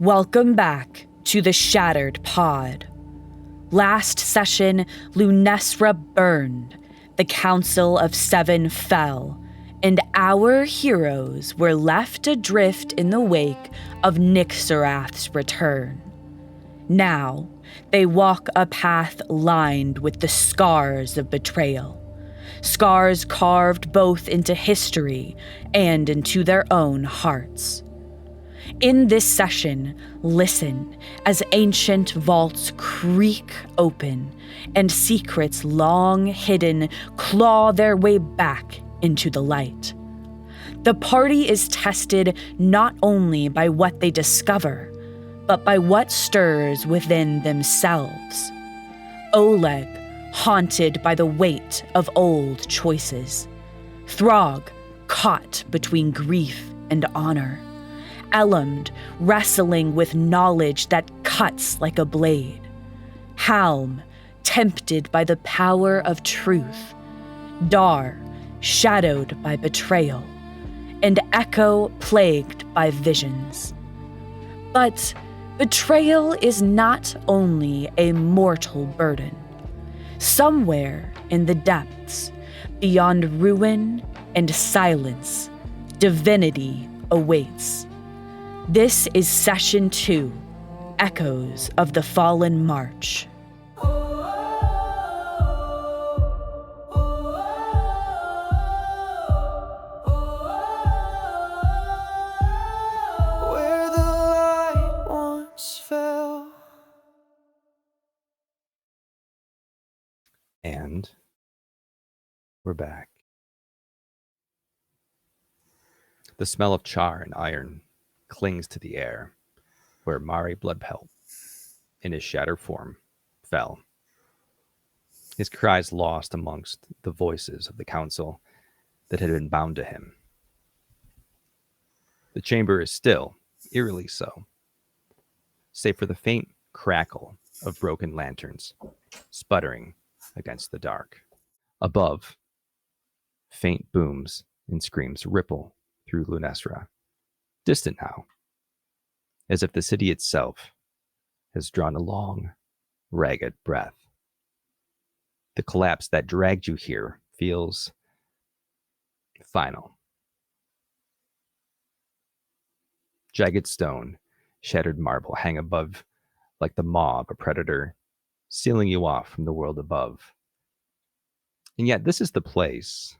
Welcome back to the Shattered Pod. Last session, Lunesra burned, the Council of Seven fell, and our heroes were left adrift in the wake of Nixarath's return. Now, they walk a path lined with the scars of betrayal, scars carved both into history and into their own hearts. In this session, listen as ancient vaults creak open and secrets long hidden claw their way back into the light. The party is tested not only by what they discover, but by what stirs within themselves. Oleg, haunted by the weight of old choices. Throg, caught between grief and honor. Elmond, wrestling with knowledge that cuts like a blade. Halm, tempted by the power of truth. Dar, shadowed by betrayal. And Echo, plagued by visions. But betrayal is not only a mortal burden. Somewhere in the depths, beyond ruin and silence, divinity awaits. This is Session 2, Echoes of the Fallen March. Where the light once fell. And we're back. The smell of char and iron clings to the air, where Mari Bloodpelt, in his shattered form, fell. His cries lost amongst the voices of the council that had been bound to him. The chamber is still, eerily so, save for the faint crackle of broken lanterns sputtering against the dark. Above, faint booms and screams ripple through Lunesra, distant now, as if the city itself has drawn a long, ragged breath. The collapse that dragged you here feels final. Jagged stone, shattered marble hang above like the maw of a predator, sealing you off from the world above. And yet this is the place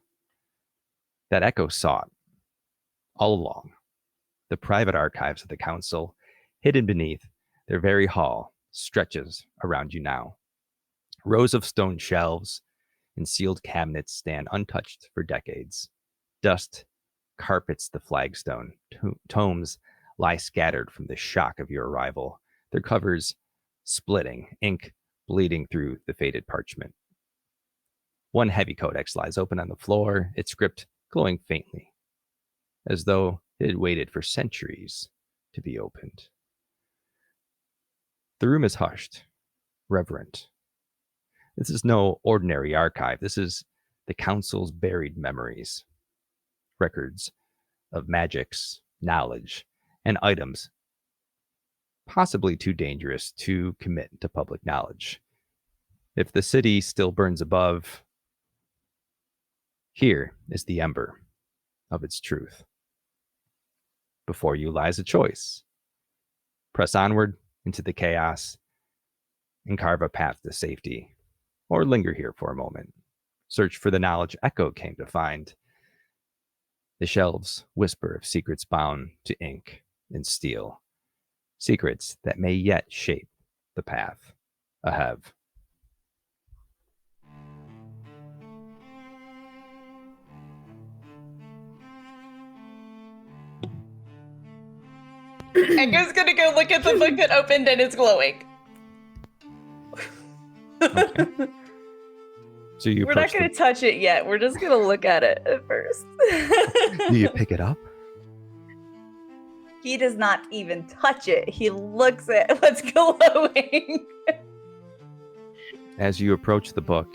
that Echo sought all along. The private archives of the council, hidden beneath their very hall, stretches around you now. Rows of stone shelves and sealed cabinets stand untouched for decades. Dust carpets the flagstone. Tomes lie scattered from the shock of your arrival, their covers splitting, ink bleeding through the faded parchment. One heavy codex lies open on the floor, its script glowing faintly, as though it had waited for centuries to be opened. The room is hushed, reverent. This is no ordinary archive. This is the council's buried memories, records of magics, knowledge, and items possibly too dangerous to commit to public knowledge. If the city still burns above, here is the ember of its truth. Before you lies a choice. Press onward into the chaos and carve a path to safety, or linger here for a moment. Search for the knowledge Echo came to find. The shelves whisper of secrets bound to ink and steel, secrets that may yet shape the path ahead. Echo's gonna go look at the book that opened and it's glowing. Okay. So We're not gonna touch it yet. We're just gonna look at it at first. Do you pick it up? He does not even touch it. He looks at what's glowing. As you approach the book,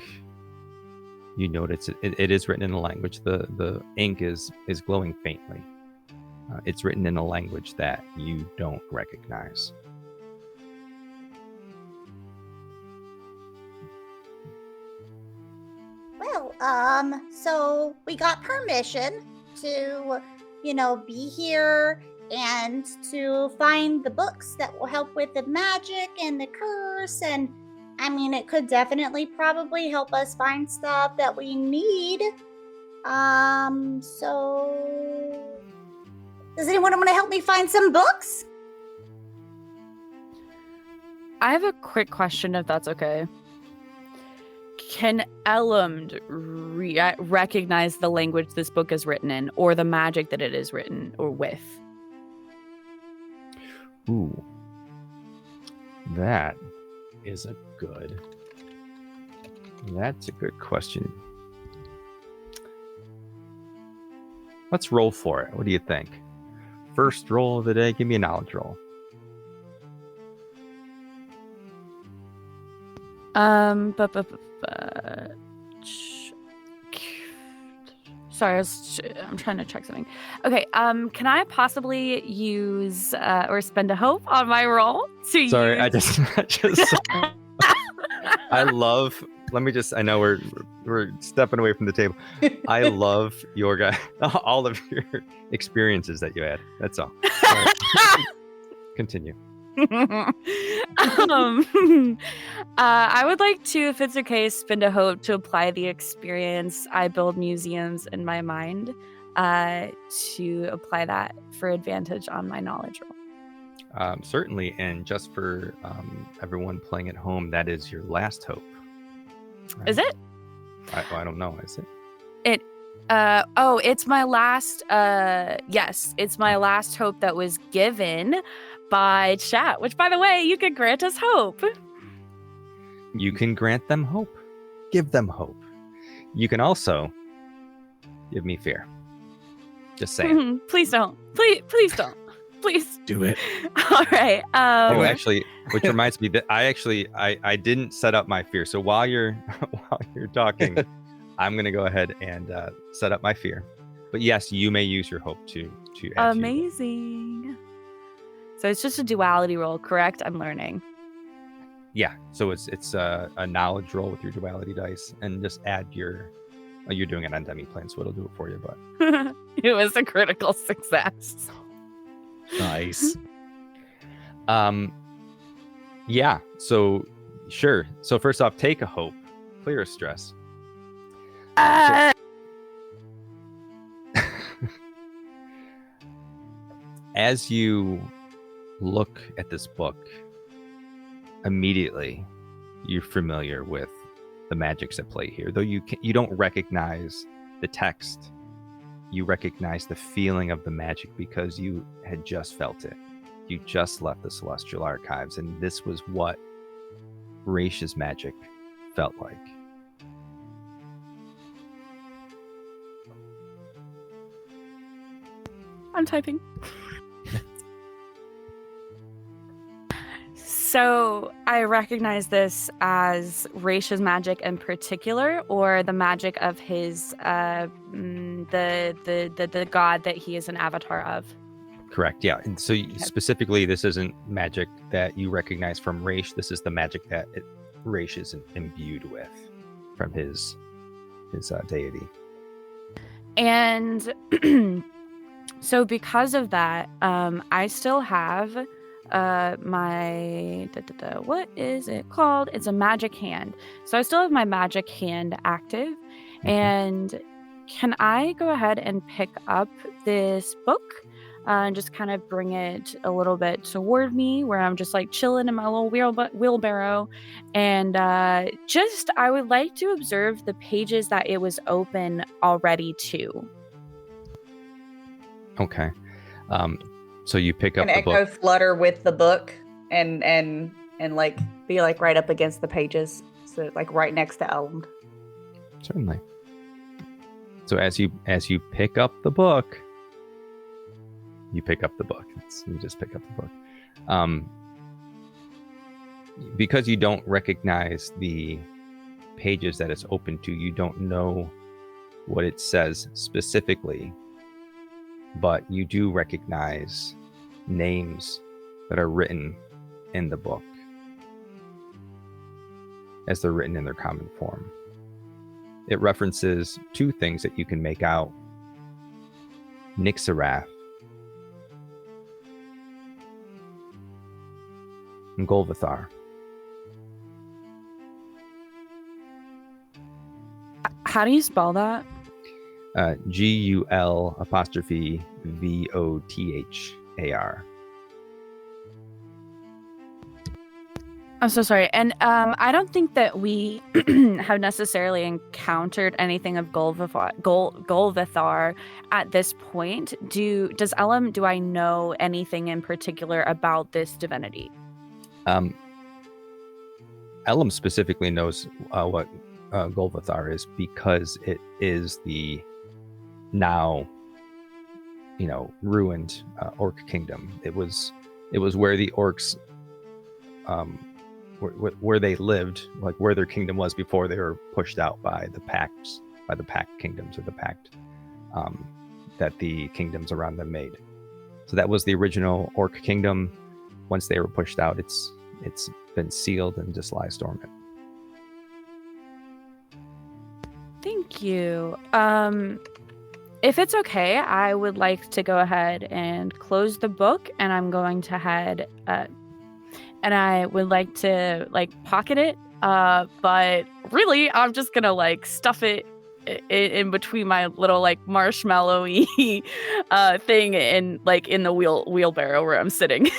you notice it is written in a language. The ink is glowing faintly. It's written in a language that you don't recognize. Well, so we got permission to, be here and to find the books that will help with the magic and the curse. And I mean, it could definitely probably help us find stuff that we need. So does anyone want to help me find some books? I have a quick question, if that's okay. Can Elumd recognize the language this book is written in, or the magic that it is written or with? Ooh. That's a good question. Let's roll for it. What do you think? First roll of the day, give me a knowledge roll. Sorry, I'm trying to check something. Okay, can I possibly use or spend a hope on my roll to Sorry, use... I just I love. Let me just. I know we're stepping away from the table. I love your guy. All of your experiences that you had. That's all. Right. Continue. I would like to, if it's okay, spend a hope to apply the experience I build museums in my mind to apply that for advantage on my knowledge roll. Certainly, and just for everyone playing at home, that is your last hope. Right? Is it? I don't know. Is it? It's my last. Yes, it's my last hope that was given by chat. Which, by the way, you can grant us hope. You can grant them hope. Give them hope. You can also give me fear. Just saying. Please don't. Please don't. Please do it. All right. Actually, which reminds me that I didn't set up my fear. So while you're talking, I'm gonna go ahead and set up my fear. But yes, you may use your hope to add amazing. So it's just a duality roll, correct? I'm learning. Yeah. So it's a knowledge roll with your duality dice, and just add your. Oh, you're doing it on demi-plane, so it'll do it for you. But it was a critical success. Nice. Yeah. So sure. So first off, take a hope, clear a stress. As you look at this book, immediately you're familiar with the magics at play here. Though you don't recognize the text, you recognize the feeling of the magic because you had just felt it. You just left the Celestial Archives, and this was what Raish's magic felt like. I'm typing. So I recognize this as Raish's magic in particular, or the magic of his the god that he is an avatar of. Correct. Yeah. And so specifically, this isn't magic that you recognize from Raish. This is the magic that Raish is imbued with from his deity. And so because of that, I still have my what is it called? It's a magic hand. So I still have my magic hand active. Mm-hmm. And can I go ahead and pick up this book and just kind of bring it a little bit toward me, where I'm just like chilling in my little wheelbarrow, and I would like to observe the pages that it was open already to. Okay. So you pick up the book. Echo flutter with the book and like be like right up against the pages, so like right next to Elm. Certainly. So as you pick up the book, you pick up the book. You just pick up the book. Because you don't recognize the pages that it's open to, you don't know what it says specifically. but you do recognize names that are written in the book as they're written in their common form. It references two things that you can make out: Nixarath and Golvathar. How do you spell that? GUL_VOTHAR. I'm so sorry. And I don't think that we have necessarily encountered anything of Golvathar at this point. Do I know anything in particular about this divinity? Elam specifically knows what Golvathar is, because it is the now, ruined orc kingdom. It was where the orcs, where they lived, like where their kingdom was before they were pushed out by the pact kingdoms, or the pact that the kingdoms around them made. So that was the original orc kingdom. Once they were pushed out, it's been sealed and just lies dormant. Thank you. If it's okay, I would like to go ahead and close the book, and I'm going to head and I would like to pocket it, but really I'm just gonna stuff it in between my little marshmallowy thing in the wheelbarrow where I'm sitting.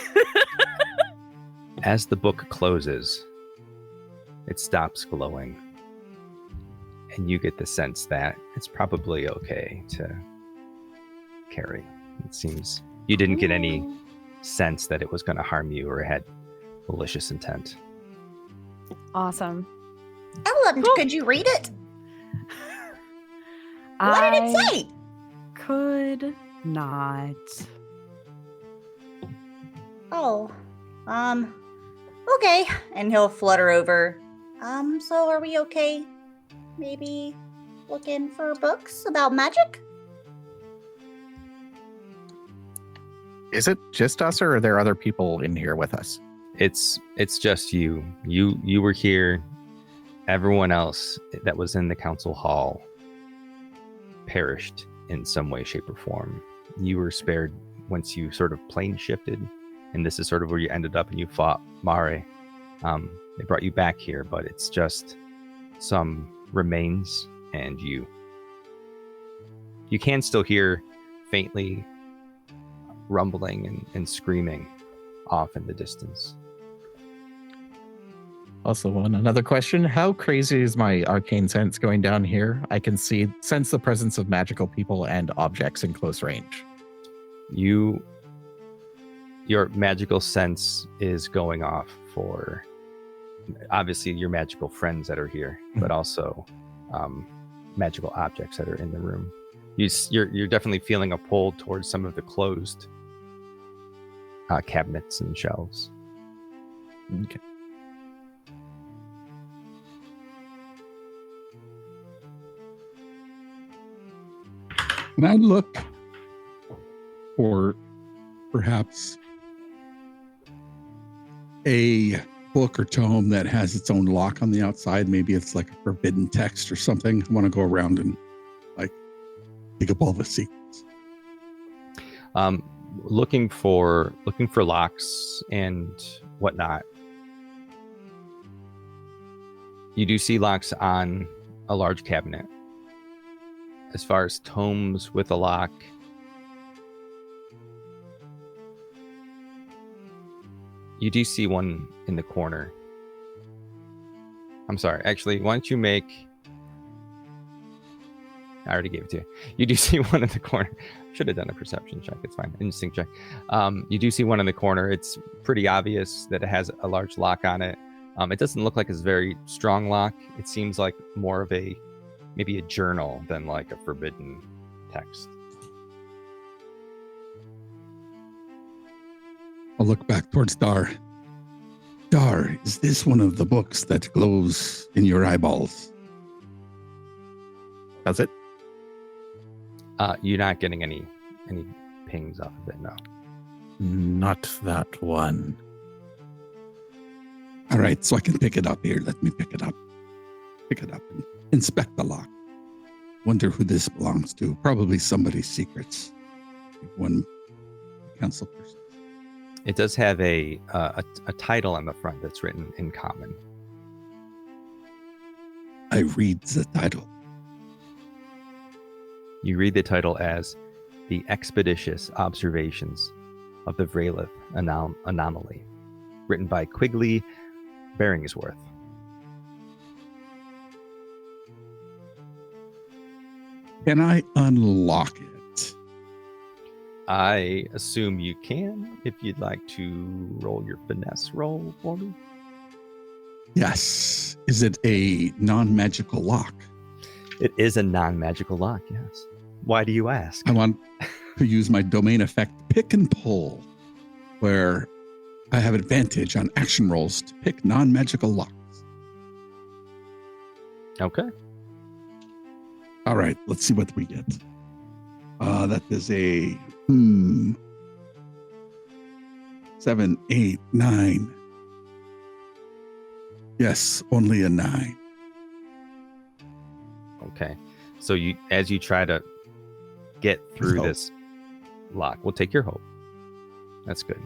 As the book closes, it stops glowing, and you get the sense that it's probably okay to carry. It seems you didn't get any sense that it was going to harm you or had malicious intent. Awesome. Ellen, could you read it? What did it say? Could not. Oh, okay. And he'll flutter over. So are we okay? Maybe looking for books about magic? Is it just us, or are there other people in here with us? It's just you. You were here. Everyone else that was in the council hall perished in some way, shape, or form. You were spared once you sort of plane shifted, and this is sort of where you ended up, and you fought Mare. They brought you back here, but it's just some remains and you. You can still hear faintly rumbling and screaming off in the distance. Also, another question. How crazy is my arcane sense going down here? I can sense the presence of magical people and objects in close range. Your magical sense is going off for obviously your magical friends that are here, but also magical objects that are in the room. You're definitely feeling a pull towards some of the closed cabinets and shelves. Okay. Can I look for perhaps a book or tome that has its own lock on the outside? Maybe it's like a forbidden text or something. I want to go around and pick up all the secrets. Looking for locks and whatnot. You do see locks on a large cabinet. As far as tomes with a lock, you do see one in the corner. I'm sorry. Actually, why don't you make... I already gave it to you. You do see one in the corner. Should have done a perception check. It's fine. Instinct check. You do see one in the corner. It's pretty obvious that it has a large lock on it. It doesn't look like it's a very strong lock. It seems like more of maybe a journal than like a forbidden text. I'll look back towards Dar. Dar, is this one of the books that glows in your eyeballs? Does it? You're not getting any pings off of it, no. Not that one. All right, so I can pick it up here. Let me pick it up. Pick it up and inspect the lock. Wonder who this belongs to. Probably somebody's secrets. One council person. It does have a title on the front that's written in common. I read the title. You read the title as The Expeditious Observations of the Vel'thyros Anomaly, written by Quigley Beringsworth. Can I unlock it? I assume you can, if you'd like to roll your finesse roll for me. Yes. Is it a non-magical lock? It is a non-magical lock, yes. Why do you ask? I want to use my domain effect pick and pull, where I have advantage on action rolls to pick non-magical locks. Okay. All right, let's see what we get. That is a 7, 8, 9. Yes, only a 9. Okay. So you, as you try to get through this lock, we'll take your hope. That's good.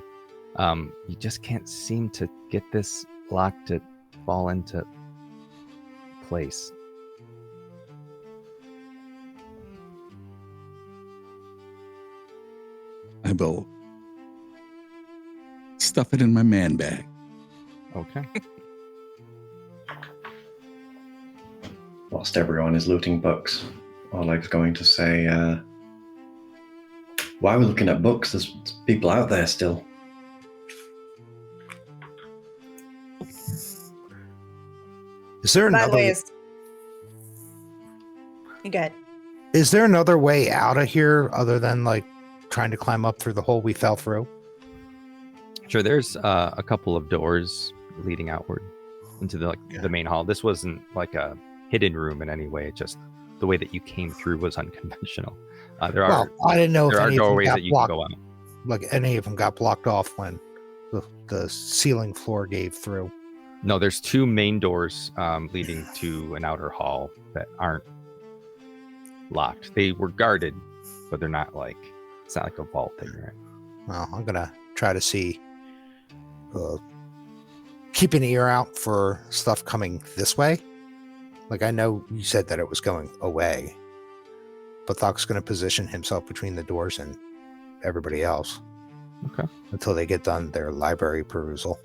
You just can't seem to get this lock to fall into place. I will stuff it in my man bag. Okay. Whilst everyone is looting books, Oleg's going to say, why are we looking at books? There's people out there still. Is there That another way is. You good? Is there another way out of here other than like trying to climb up through the hole we fell through? Sure. There's a couple of doors leading outward into the main hall. This wasn't like a hidden room in any way. It just the way that you came through was unconventional. I didn't know if there are any of them doorways got that you can blocked. go out. Like any of them got blocked off when the ceiling floor gave through. No, there's two main doors leading to an outer hall that aren't locked. They were guarded, but they're not like, it's not like a vault that you're in. Well, I'm gonna try to see, keep an ear out for stuff coming this way. Like I know you said that it was going away, but Thok's gonna position himself between the doors and everybody else. Okay. Until they get done their library perusal.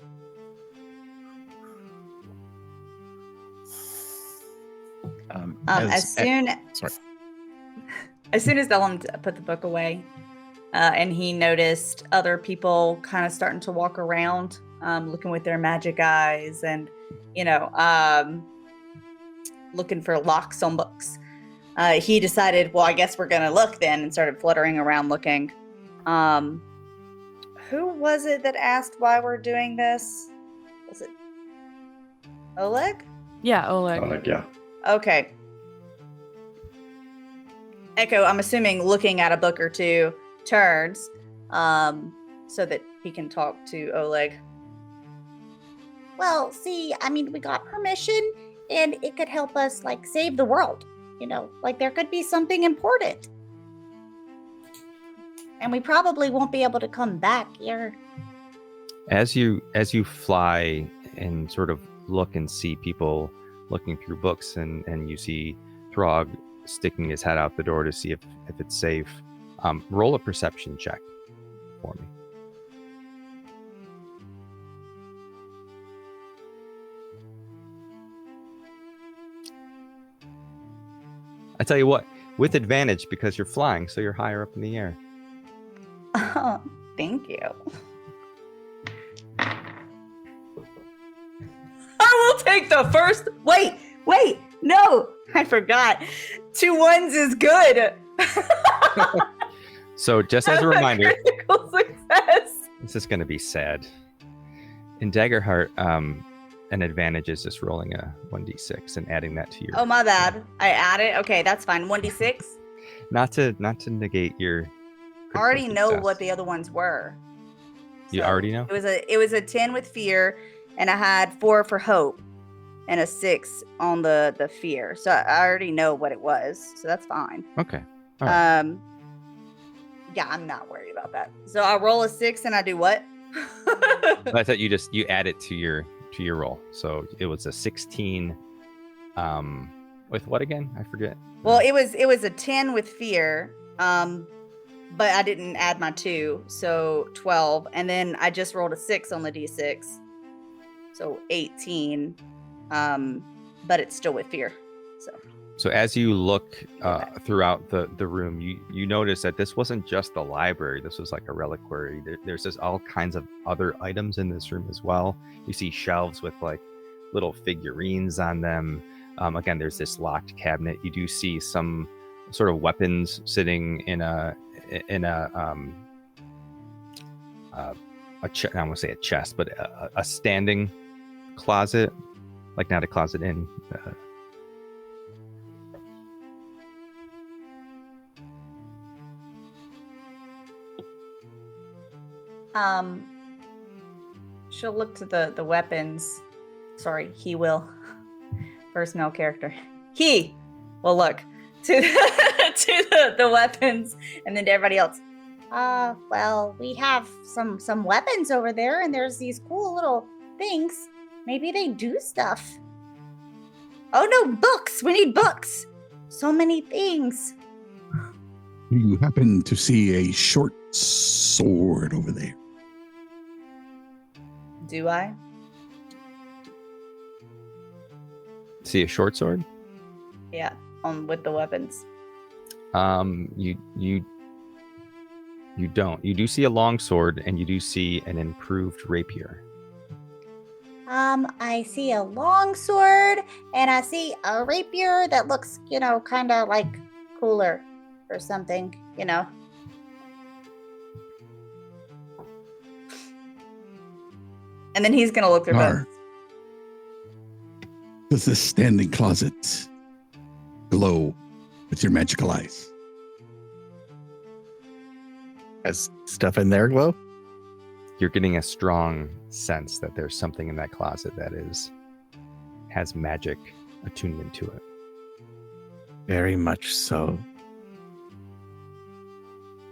As soon as Ellen put the book away, and he noticed other people kind of starting to walk around, looking with their magic eyes, and looking for locks on books. He decided, well, I guess we're gonna look then, and started fluttering around looking. Who was it that asked why we're doing this? Was it Oleg? Yeah, Oleg. Oleg, yeah. Okay. Echo, I'm assuming looking at a book or two turns, so that he can talk to Oleg. Well, see, I mean, we got permission, and it could help us, like, save the world. Like there could be something important. And we probably won't be able to come back here. As you fly and sort of look and see people looking through books, and you see Throg sticking his head out the door to see if it's safe, roll a perception check for me. I tell you what, with advantage because you're flying, so you're higher up in the air. Oh, thank you. I will take the first. Wait, no, I forgot. 2 ones is good. So just as a reminder, critical success. this is going to be sad. In Daggerheart, an advantage is just rolling a 1d6 and adding that to your. Oh, my bad. I add it. Okay, that's fine. 1d6. Not to negate your critical already know success. what the other ones were. You already know? It was a 10 with fear, and I had 4 for hope, and a 6 on the fear. So I already know what it was. So that's fine. Okay. All right. Yeah, I'm not worried about that. So I roll a 6 and I do what? I thought you add it to your roll. So it was a 16 with what again? I forget. Well, it was a 10 with fear. But I didn't add my 2, so 12, and then I just rolled a 6 on the d6, so 18. But it's still with fear. So as you look throughout the room, you notice that this wasn't just the library. This was like a reliquary. There's just all kinds of other items in this room as well. You see shelves with like little figurines on them. Again, there's this locked cabinet. You do see some sort of weapons sitting in a I don't want to say a chest, but a standing closet, like not a closet in. She'll look to the weapons. Sorry, he will. First male character. He will look to the weapons, and then to everybody else. Well, we have some weapons over there, and there's these cool little things. Maybe they do stuff. Oh no, books! We need books! So many things. You happen to see a short sword over there. Do I? See a short sword? Yeah, with the weapons. You don't. You do see a long sword, and you do see an improved rapier. I see a long sword, and I see a rapier that looks, kind of like cooler or something, And then he's gonna look through both. Does this standing closet glow with your magical eyes? Has stuff in there glow? You're getting a strong sense that there's something in that closet that has magic attunement to it. Very much so.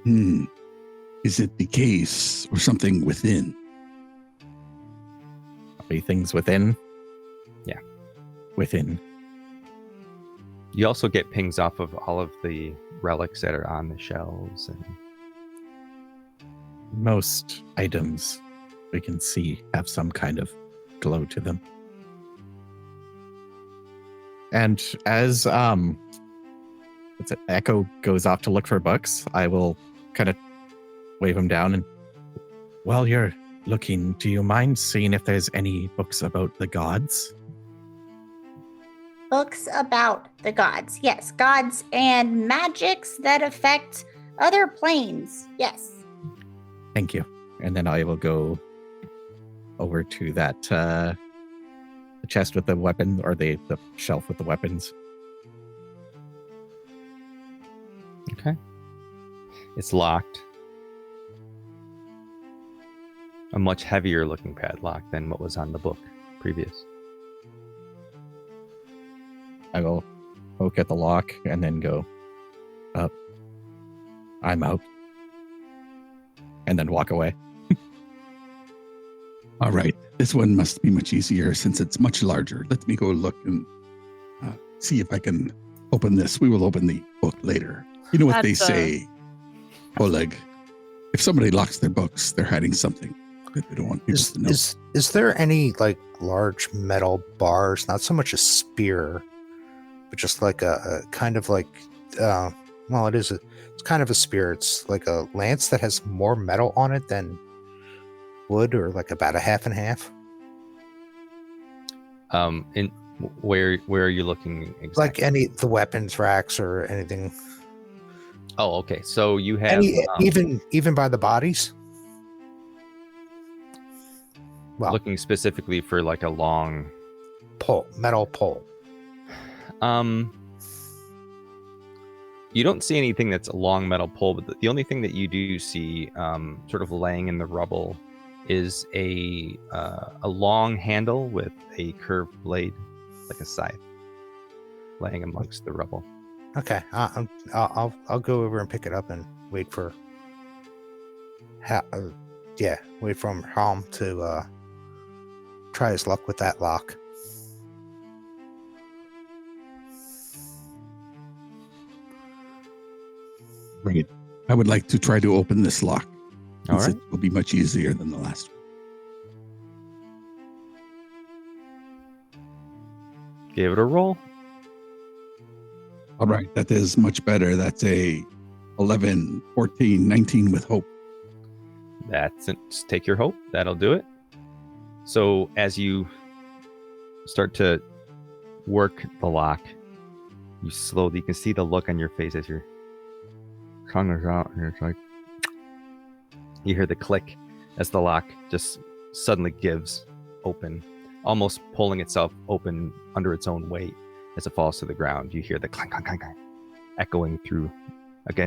Is it the case or something within? Are things within? Yeah. Within. You also get pings off of all of the relics that are on the shelves, and most items we can see have some kind of glow to them. And as Echo goes off to look for books, I will kind of wave him down, and while you're looking, do you mind seeing if there's any books about the gods? Books about the gods. Yes, gods and magics that affect other planes. Yes. Thank you. And then I will go over to that the chest with the weapon, or the shelf with the weapons. okay. It's locked. A much heavier looking padlock than what was on the book previous. I will poke at the lock and then go up. I'm out. And then walk away. All right. This one must be much easier since it's much larger. Let me go look and see if I can open this. We will open the book later. You know what they say, Oleg? If somebody locks their books, they're hiding something that they don't want people to know. Is there any like large metal bars, not so much a spear, but just like a kind of like, well, it's kind of a spear. It's like a lance that has more metal on it than wood, or like about a half and half. In where are you looking exactly? Like the weapons racks or anything. Oh, okay. So you have even by the bodies. Well, looking specifically for like a long metal pole. You don't see anything that's a long metal pole, but the only thing that you do see, sort of laying in the rubble, is a long handle with a curved blade, like a scythe, laying amongst the rubble. Okay, I'll go over and pick it up and wait for. Wait for Helm to try his luck with that lock. Great. I would like to try to open this lock. All right. It will be much easier than the last one. Give it a roll. All right. That is much better. That's a 11, 14, 19 with hope. That's it. Just take your hope. That'll do it. So as you start to work the lock, you can see the look on your face as your tongue is out, and it's like, you hear the click as the lock just suddenly gives open, almost pulling itself open under its own weight as it falls to the ground. You hear the clank, clank, clank, clank, echoing through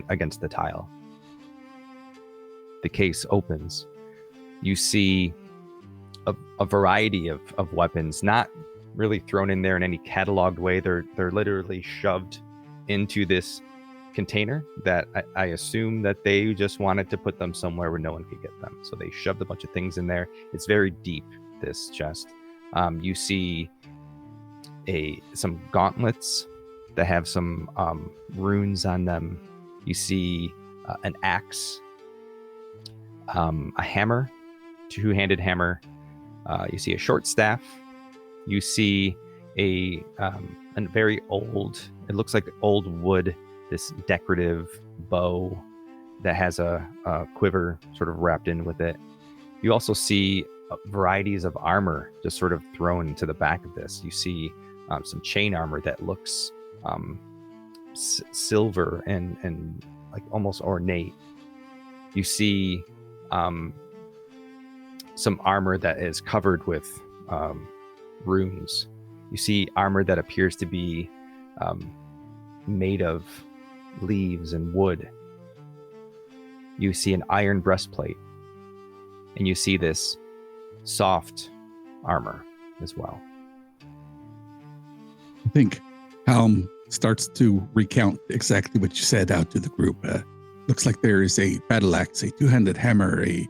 against the tile. The case opens. You see a variety of weapons, not really thrown in there in any cataloged way. They're literally shoved into this container that I assume that they just wanted to put them somewhere where no one could get them. So they shoved a bunch of things in there. It's very deep, this chest. You see some gauntlets that have some runes on them. You see an axe, a hammer, two-handed hammer. You see a short staff. You see a very old, it looks like old wood, this decorative bow that has a quiver sort of wrapped in with it. You also see varieties of armor just sort of thrown into the back of this. You see some chain armor that looks silver and like almost ornate. You see some armor that is covered with runes. You see armor that appears to be made of leaves and wood. You see an iron breastplate, and you see this soft armor as well. I think Helm starts to recount exactly what you said out to the group. Looks like there is a battle axe, a two-handed hammer, a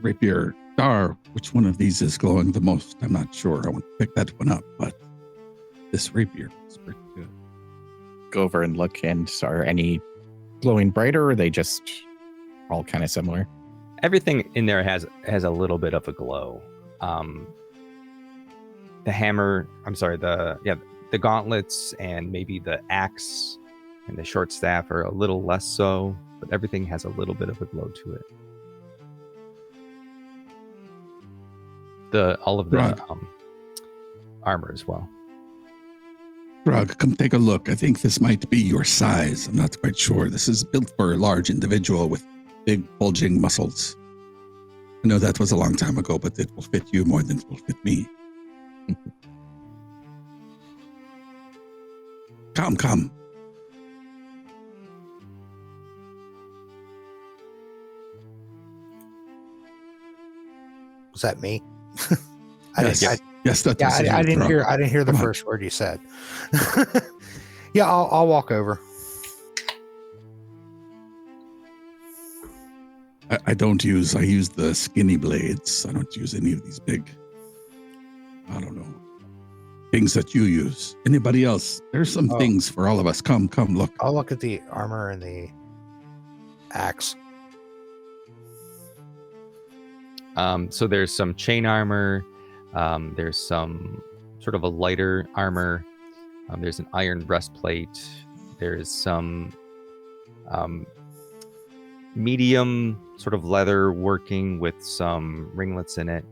rapier, star. Which one of these is glowing the most? I'm not sure. I want to pick that one up, but this rapier is pretty good. Go over and look, and are any glowing brighter, or are they just all kind of similar? Everything in there has a little bit of a glow. The hammer, the gauntlets and maybe the axe and the short staff are a little less so, but everything has a little bit of a glow to it. All of the armor as well. Drug, come take a look. I think this might be your size. I'm not quite sure. This is built for a large individual with big bulging muscles. I know that was a long time ago, but it will fit you more than it will fit me. Come. Was that me? Yes, that was I didn't Drug. hear. I didn't hear the Come on. first word you said. Yeah, I'll walk over. I use the skinny blades. I don't use any of these big, I don't know, things that you use. Anybody else? There's some things for all of us. Come, look. I'll look at the armor and the axe. So there's some chain armor. There's some sort of a lighter armor. There's an iron breastplate. There's some medium sort of leather working with some ringlets in it.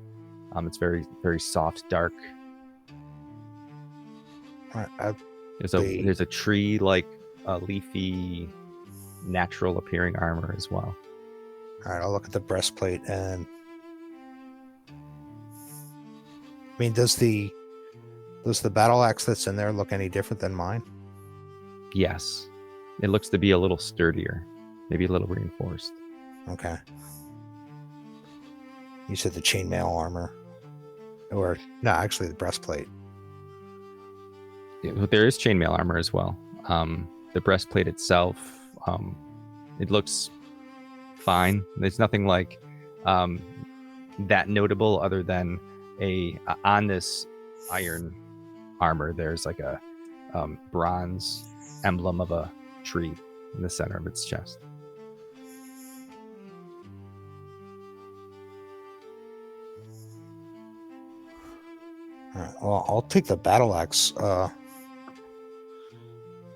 It's very, very soft, dark. There's a tree like leafy, natural appearing armor as well. All right, I'll look at the breastplate and. I mean, does the battle axe that's in there look any different than mine? Yes. It looks to be a little sturdier, maybe a little reinforced. Okay. You said the chainmail armor. Or, no, actually the breastplate. Yeah, there is chainmail armor as well. The breastplate itself, it looks fine. There's nothing like that notable other than on this iron armor, there's like a bronze emblem of a tree in the center of its chest. All right, well, I'll take the battle axe.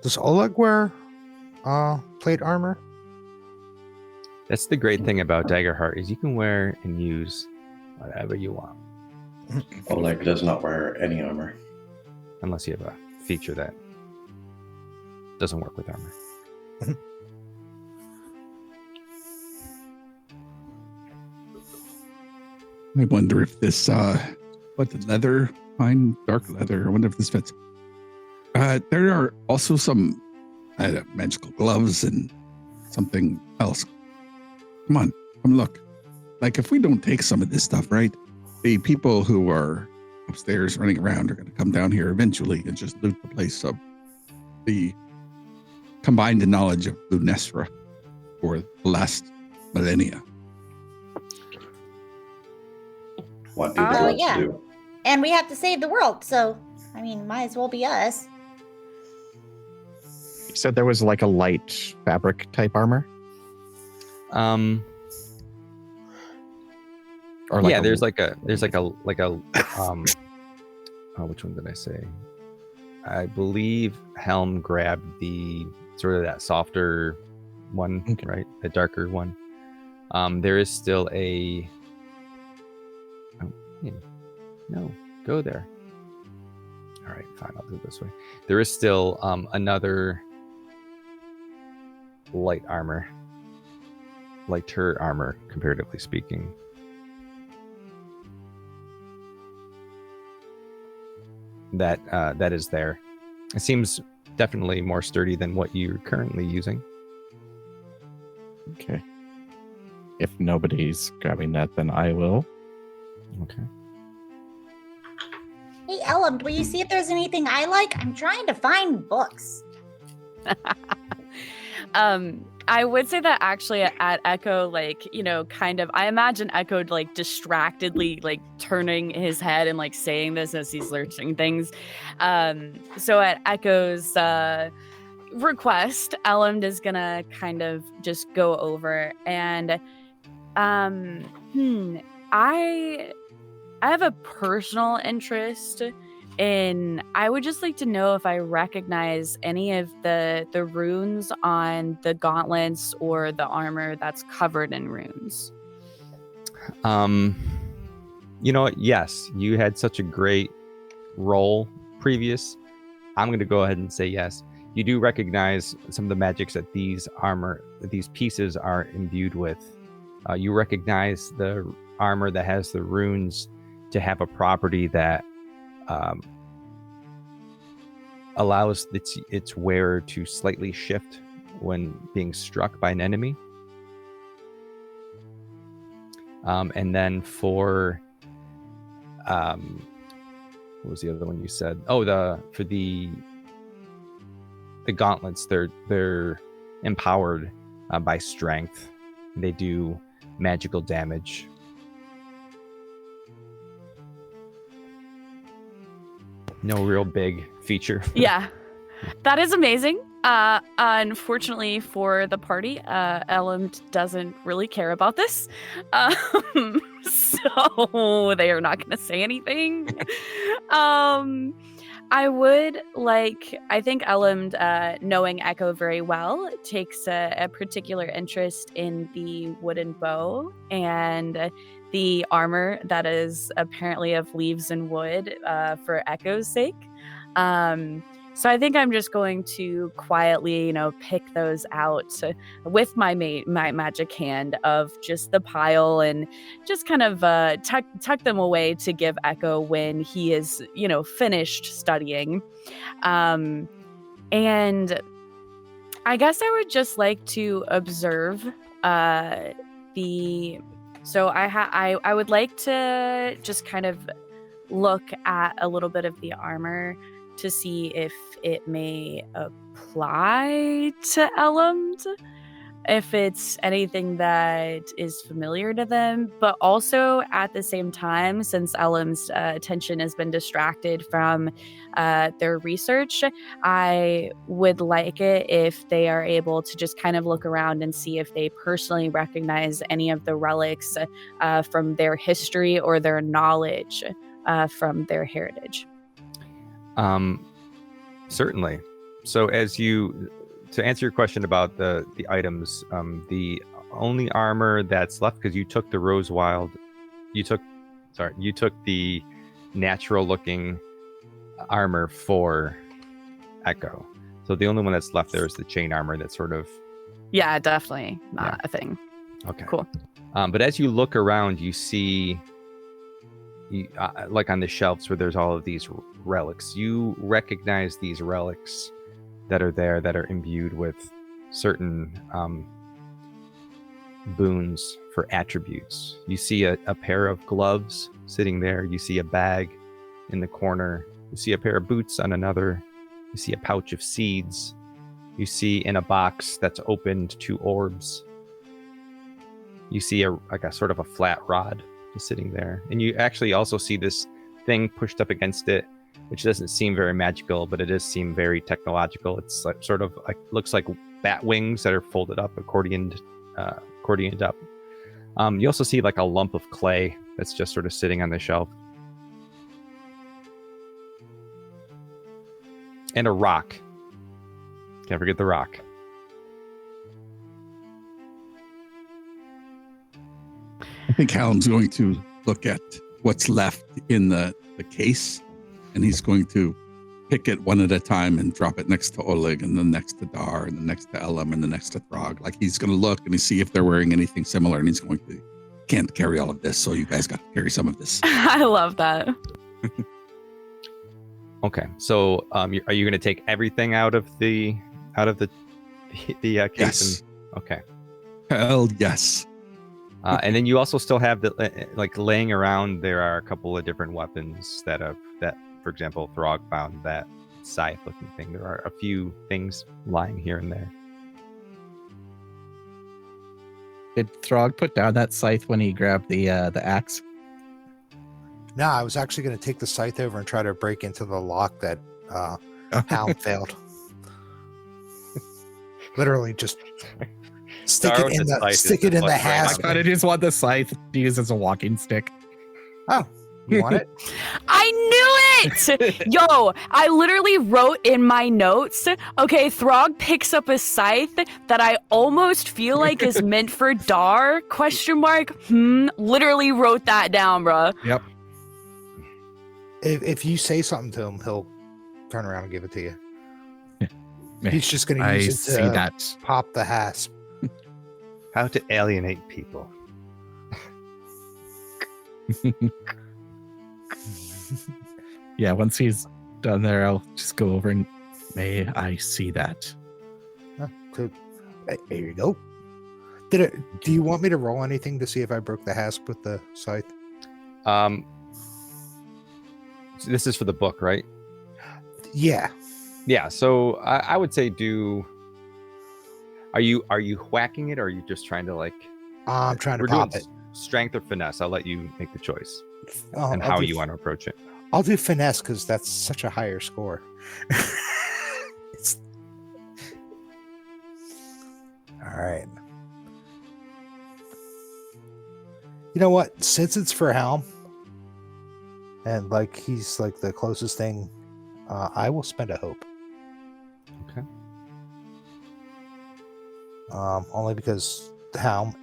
Does Oleg wear plate armor? That's the great thing about Daggerheart is you can wear and use whatever you want. Oleg does not wear any armor. Unless you have a feature that doesn't work with armor. I wonder if this, leather, fine, dark leather, I wonder if this fits. There are also some magical gloves and something else. Come look. Like, if we don't take some of this stuff, right, the people who are upstairs running around are going to come down here eventually and just loot the place of the combined knowledge of Lunesra for the last millennia. What do they Oh, want yeah. to do? And we have to save the world, so, I mean, might as well be us. You said there was like a light fabric type armor? Or like yeah, a- there's like a which one did I say? I believe Helm grabbed the sort of that softer one, Okay. right? The darker one. There is still a no, go there. All right, fine, I'll do it this way. There is still another lighter armor, comparatively speaking. That is there. It seems definitely more sturdy than what you're currently using. Okay. If nobody's grabbing that, then I will. Okay. Hey, Ellum, will you see if there's anything I like? I'm trying to find books. I would say that actually at Echo, like, you know, kind of, I imagine Echo like distractedly like turning his head and like saying this as he's searching things. So at Echo's request, Elland is gonna kind of just go over and I have a personal interest in, I would just like to know if I recognize any of the runes on the gauntlets or the armor that's covered in runes. You know what? Yes, you had such a great roll previous. I'm going to go ahead and say yes. You do recognize some of the magics that these pieces are imbued with. You recognize the armor that has the runes to have a property that allows its wearer to slightly shift when being struck by an enemy. And then for what was the other one you said? Oh, for the gauntlets, they're empowered by strength. They do magical damage. No real big feature. Yeah, that is amazing. Unfortunately for the party, Elland doesn't really care about this. So they are not going to say anything. I think Elland, knowing Echo very well, takes a particular interest in the wooden bow and the armor that is apparently of leaves and wood for Echo's sake. So I think I'm just going to quietly, pick those out with my magic hand of just the pile and just kind of tuck them away to give Echo when he is, finished studying. And I guess I would just like to observe So I would like to just kind of look at a little bit of the armor to see if it may apply to Elland, if it's anything that is familiar to them, but also at the same time, since Elam's attention has been distracted from their research, I would like it if they are able to just kind of look around and see if they personally recognize any of the relics from their history or their knowledge from their heritage. Certainly. So to answer your question about the items, the only armor that's left, because you took the you took the natural looking armor for Echo. So the only one that's left there is the chain armor that's sort of... Yeah, definitely not a thing. Okay. Cool. But as you look around, you see, like on the shelves where there's all of these relics, you recognize these relics that are there that are imbued with certain boons for attributes. You see a pair of gloves sitting there. You see a bag in the corner. You see a pair of boots on another. You see a pouch of seeds. You see in a box that's opened 2 orbs. You see a sort of a flat rod just sitting there. And you actually also see this thing pushed up against it, which doesn't seem very magical, but it does seem very technological. It's like sort of like, looks like bat wings that are folded up, accordioned up. You also see like a lump of clay that's just sort of sitting on the shelf. And a rock. Can't forget the rock. I think Hallam's going to look at what's left in the case, and he's going to pick it one at a time and drop it next to Oleg, and then next to Dar, and then next to Elam, and then next to Throg. Like, he's going to look and see if they're wearing anything similar, and he's going to, can't carry all of this, so you guys got to carry some of this. I love that. Okay, so are you going to take everything out of the case? Yes. Okay. Hell yes. And then you also still have like laying around. There are a couple of different weapons that, for example, Throg found that scythe-looking thing. There are a few things lying here and there. Did Throg put down that scythe when he grabbed the axe? No, I was actually going to take the scythe over and try to break into the lock that Hound failed. Literally just stick it in the hasp. I kind of just want the scythe to use as a walking stick. Oh, you want it? I knew it! Yo, I literally wrote in my notes, okay, Throg picks up a scythe that I almost feel like is meant for Dar, ? Literally wrote that down, bro. Yep. If you say something to him, he'll turn around and give it to you. He's just going to use it to pop the hasp. How to alienate people. Yeah, once he's done there, I'll just go over and may I see that. There you go. Do you want me to roll anything to see if I broke the hasp with the scythe? So this is for the book, right? Yeah. Yeah. So I would say Are you whacking it, or are you just trying to like? I'm trying to pop it. Strength or finesse? I'll let you make the choice. Oh, and how you want to approach it. I'll do finesse because that's such a higher score. All right. You know what? Since it's for Helm, and like he's like the closest thing, I will spend a hope. Okay. Only because Helm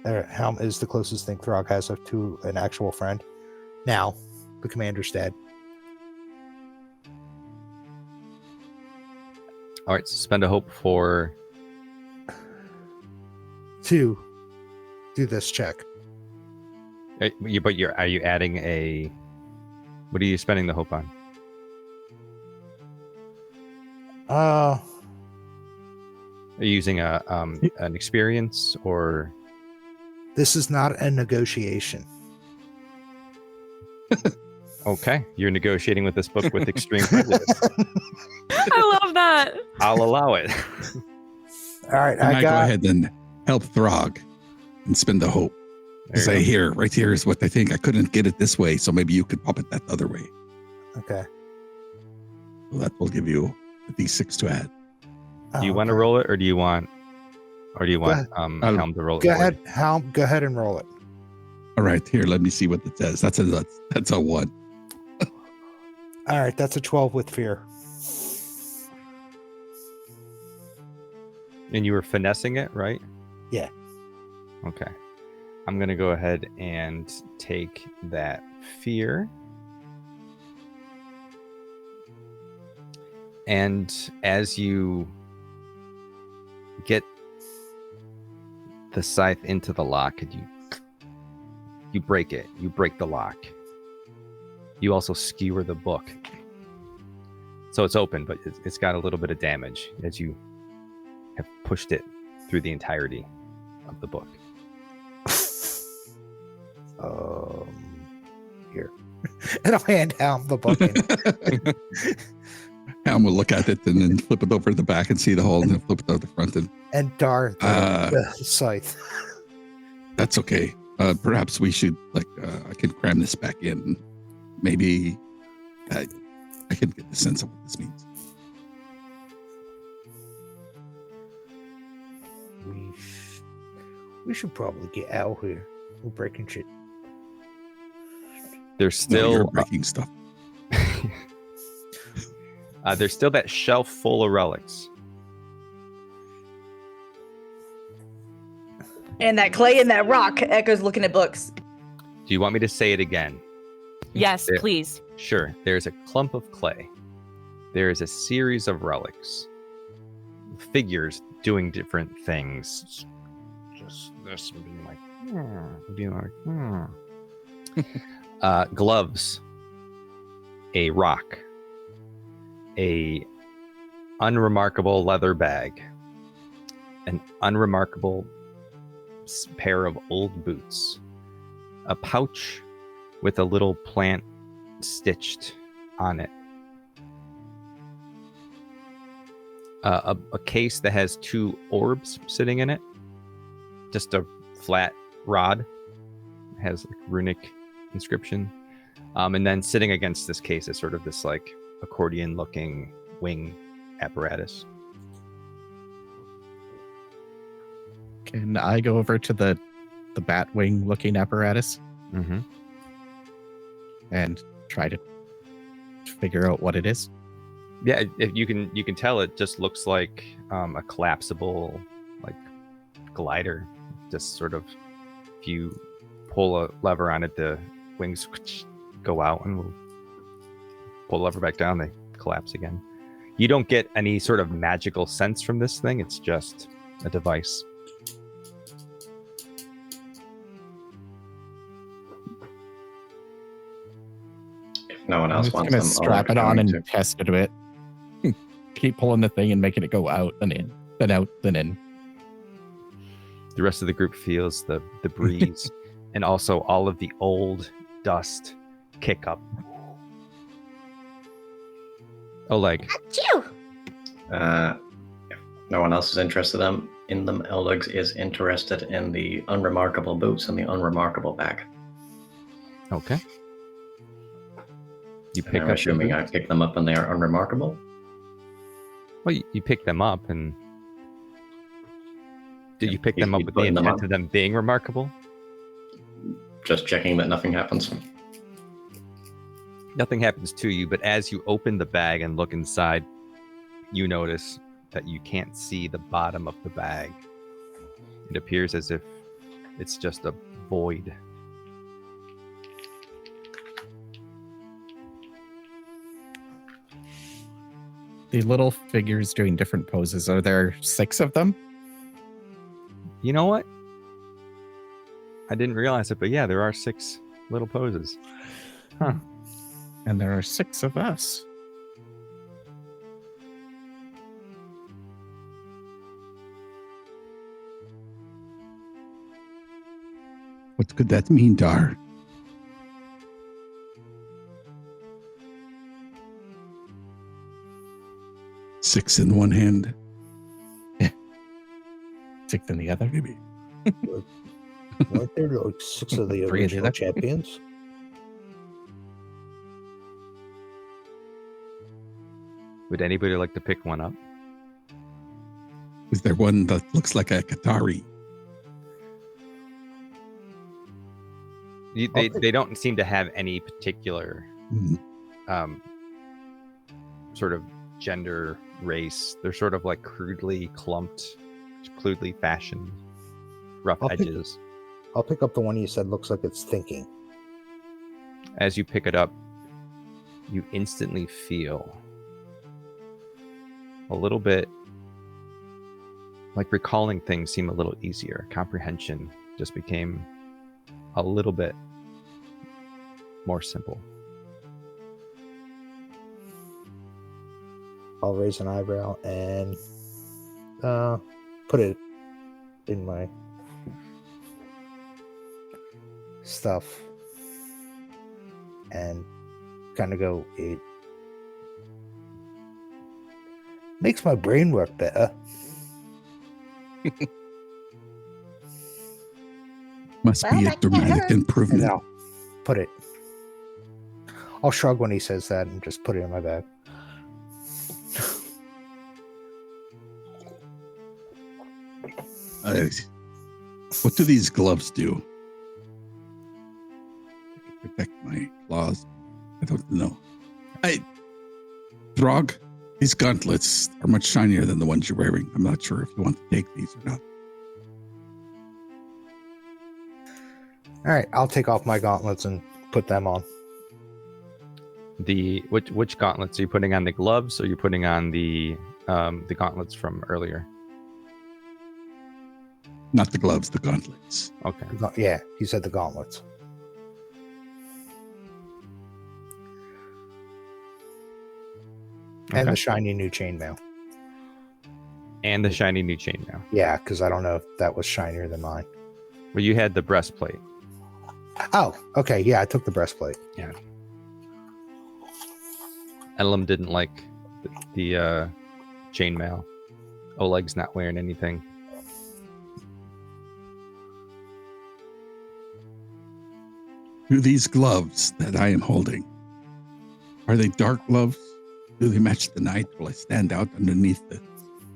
is the closest thing Throg has to an actual friend. Now, the commander's dead. All right, so spend a hope for to do this check. Are you adding a? What are you spending the hope on? Are you using an experience or? This is not a negotiation. Okay, you're negotiating with this book with extreme prejudice. I love that. I'll allow it. All right, And I go got. ahead and help Throg and spin the hope. There you Say, go. here, right here is what I think. I couldn't get it this way, so maybe you could pop it that other way. Okay. Well, that will give you a D6 to add. Do you Oh, want to okay. roll it, or do you want ahead. Helm to roll it? Go for ahead, you? Helm. Go ahead and roll it. All right, here, let me see what it says. That's a 1. All right, that's a 12 with fear. And you were finessing it, right? Yeah. Okay. I'm gonna go ahead and take that fear. And as you get the scythe into the lock, and you break it. You break the lock. You also skewer the book. So it's open, but it's got a little bit of damage as you have pushed it through the entirety of the book. Here. And I'll hand Helm the book. Helm will look at it and then flip it over to the back and see the hole and then flip it over the front. And And darn the scythe. that's okay. Perhaps we should, I can cram this back in. Maybe I can get the sense of what this means. We should probably get out of here. We're breaking shit. There's No, you're still breaking stuff. there's still that shelf full of relics. And that clay and that rock. Echo's looking at books. Do you want me to say it again? Yes, There- please. Sure. There's a clump of clay. There is a series of relics. Figures doing different things. Just this being like, gloves. A rock. A unremarkable leather bag. An unremarkable pair of old boots. A pouch with a little plant stitched on it. A case that has 2 orbs sitting in it. Just a flat rod. It has like runic inscription. And then sitting against this case is sort of this like accordion looking wing apparatus. Can I go over to the bat wing looking apparatus Mm-hmm. and try to figure out what it is? Yeah, if you can tell it just looks like a collapsible like glider. Just sort of, if you pull a lever on it, the wings go out, and we'll pull the lever back down. They collapse again. You don't get any sort of magical sense from this thing. It's just a device. If no one I'm else just wants gonna them, strap it on and test it a bit. Keep pulling the thing and making it go out, then in, then out, then in. The rest of the group feels the breeze and also all of the old dust kick up. Oleg, Achoo! If no one else is interested in them, Eldux is interested in the unremarkable boots and the unremarkable bag. okay. You And pick I'm up assuming the I boots? pick them up and they are unremarkable. Well, you pick them up, and did you pick He's- them up he's with the putting them intent up. of them being remarkable? Just checking that nothing happens. Nothing happens to you, but as you open the bag and look inside, you notice that you can't see the bottom of the bag. It appears as if it's just a void. The little figures doing different poses. Are there 6 of them? You know what? I didn't realize it, but yeah, there are 6 little poses. Huh. And there are 6 of us. What could that mean, Dar? Six in one hand, 6 in the other. maybe. Weren't there like 6 of the 3 in the original other. champions? Would anybody like to pick one up? Is there one that looks like a Qatari? They don't seem to have any particular Hmm. sort of gender, race. They're sort of like crudely clumped, crudely fashioned, rough I'll pick- edges. I'll pick up the one you said looks like it's thinking. As you pick it up, you instantly feel a little bit like recalling things seem a little easier. Comprehension just became a little bit more simple. I'll raise an eyebrow and put it in my stuff and kind of go, it makes my brain work better. Must Well, be a that can't dramatic hurt. And improvement. then I'll put it. I'll shrug when he says that and just put it in my bag. What do these gloves do? Protect my claws. I don't know. Throg, these gauntlets are much shinier than the ones you're wearing. I'm not sure if you want to take these or not. All right, I'll take off my gauntlets and put them on. Which gauntlets are you putting on? The gloves, or are you putting on the gauntlets from earlier? Not the gloves, the gauntlets. Okay. Yeah, he said the gauntlets. And Okay. the shiny new chainmail. And the shiny new chainmail. Yeah, because I don't know if that was shinier than mine. Well, you had the breastplate. Oh, okay. Yeah, I took the breastplate. Elam didn't like the chainmail. Oleg's not wearing anything. Do these gloves that I am holding, are they dark gloves? Do they match the night? Will I stand out underneath the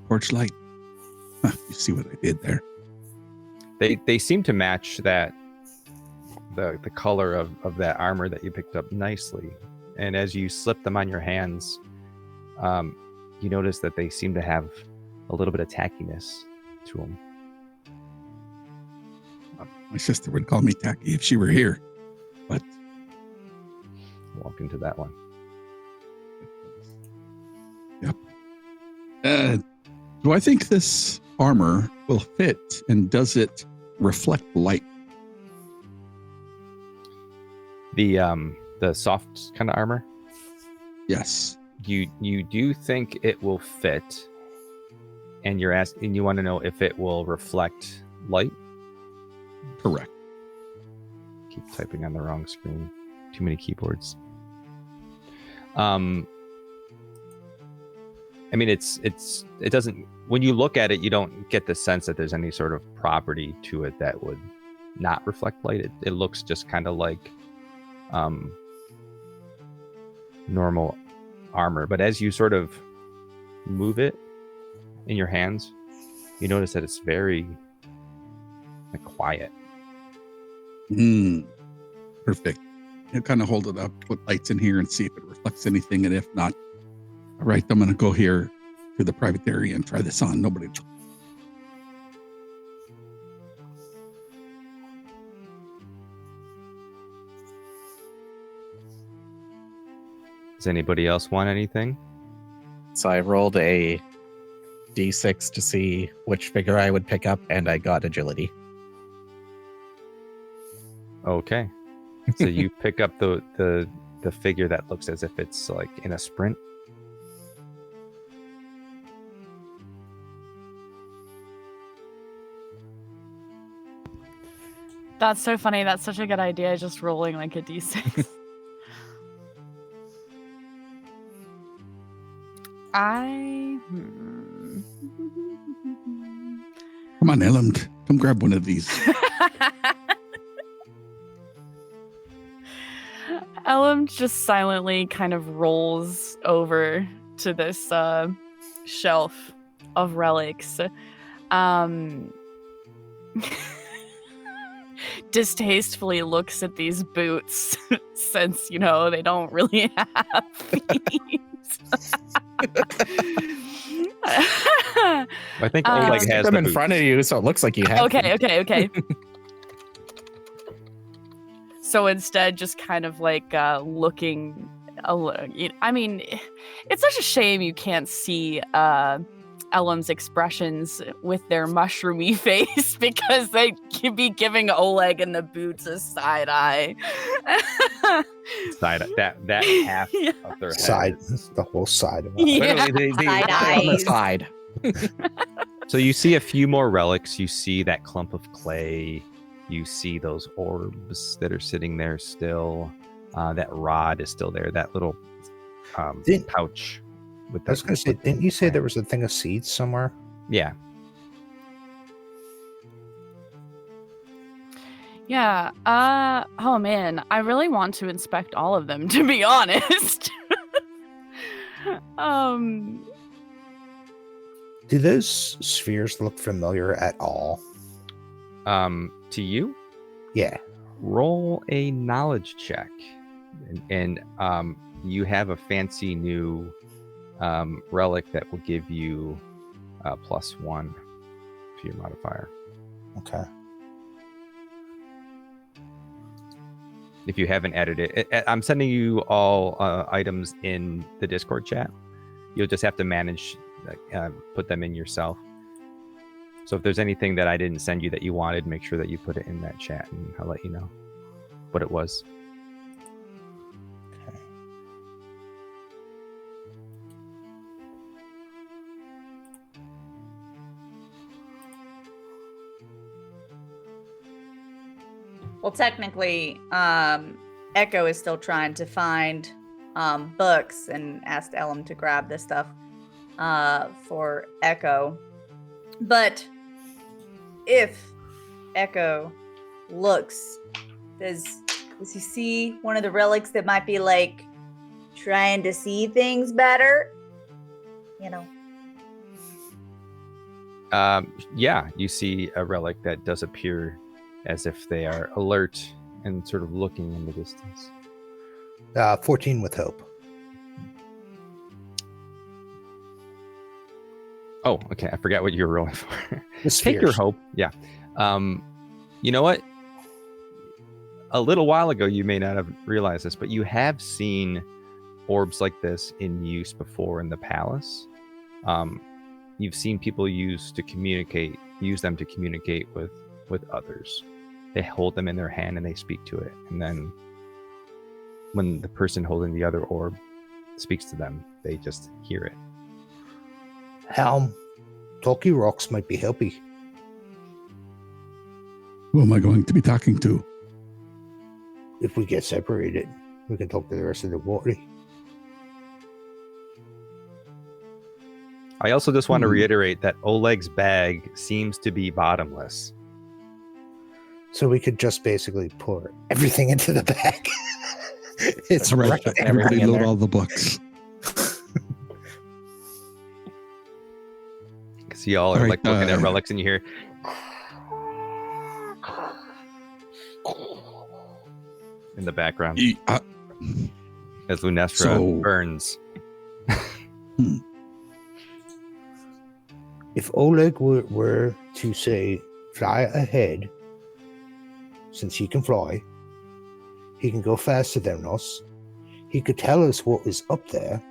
torchlight? Huh, you see what I did there? They seem to match that the color of that armor that you picked up nicely. And as you slip them on your hands, you notice that they seem to have a little bit of tackiness to them. My sister would call me tacky if she were here. But Walk into that one. yep. Do I think this armor will fit, and does it reflect light? The soft kind of armor. Yes. You do think it will fit, and you want to know if it will reflect light. Correct. Keep typing on the wrong screen. Too many keyboards. I mean, it doesn't. When you look at it, you don't get the sense that there's any sort of property to it that would not reflect light. It looks just kind of like normal armor. But as you sort of move it in your hands, you notice that it's very quiet. Perfect. You kind of hold it up, put lights in here, and see if it reflects anything. And if not, all right, I'm going to go here to the private area and try this on. Nobody. Does anybody else want anything? So I rolled a d6 to see which figure I would pick up, and I got agility. Okay. So you pick up the figure that looks as if it's like in a sprint. That's so funny. That's such a good idea. Just rolling like a d6. Come on, Ellen. Come grab one of these. Elam just silently kind of rolls over to this shelf of relics. Distastefully looks at these boots since, they don't really have feet. I think Oleg has them the in boots. front of you, so it looks like you have. Okay. So instead, just kind of like looking. I mean, it's such a shame you can't see Elam's expressions with their mushroomy face because they could be giving Oleg and the boots a side eye. Side that half of their Side, head. the whole side of it. Yeah. Literally, they Side On the eyes. side. So you see a few more relics. You see that clump of clay. You see those orbs that are sitting there still. That rod is still there. That little pouch. With I was going to say, didn't you say there was a thing of seeds somewhere? Yeah. Yeah. Oh man, I really want to inspect all of them, to be honest. Do those spheres look familiar at all? To you, Yeah. roll a knowledge check, and you have a fancy new relic that will give you +1 to your modifier. Okay. If you haven't added it, I'm sending you all items in the Discord chat. You'll just have to manage, put them in yourself. So if there's anything that I didn't send you that you wanted, make sure that you put it in that chat, and I'll let you know what it was. Okay. Well, technically, Echo is still trying to find books and asked Elam to grab this stuff for Echo. But if Echo looks, does he see one of the relics that might be like trying to see things better? You know. Yeah, you see a relic that does appear as if they are alert and sort of looking in the distance. 14 with hope. Oh, okay. I forgot what you were rolling for. The Take your spheres. hope. Yeah. You know what? A little while ago, you may not have realized this, but you have seen orbs like this in use before in the palace. You've seen people use them to communicate with others. They hold them in their hand and they speak to it. And then when the person holding the other orb speaks to them, they just hear it. Helm, Talkie Rocks might be helpy. Who am I going to be talking to? If we get separated, we can talk to the rest of the party. I also just want to reiterate that Oleg's bag seems to be bottomless. So we could just basically pour everything into the bag. It's All right, right. everybody in load there. all the books. Because y'all are All right, like looking at relics and you hear in the background as Lunestra so- burns. If Oleg were to say, fly ahead, since he can fly, he can go faster than us, he could tell us what is up there,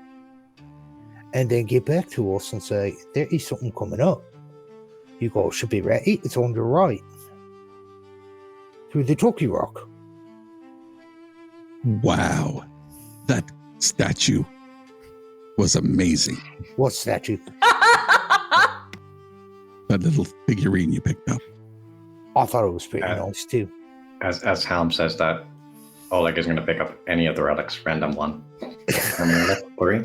and then get back to us and say, there is something coming up. You guys should be ready. It's on the right. Through the Talkie Rock. Wow. That statue was amazing. What statue? That little figurine you picked up. I thought it was pretty nice too. As Helm says that, Oleg is going to pick up any of the relics, random one. Three.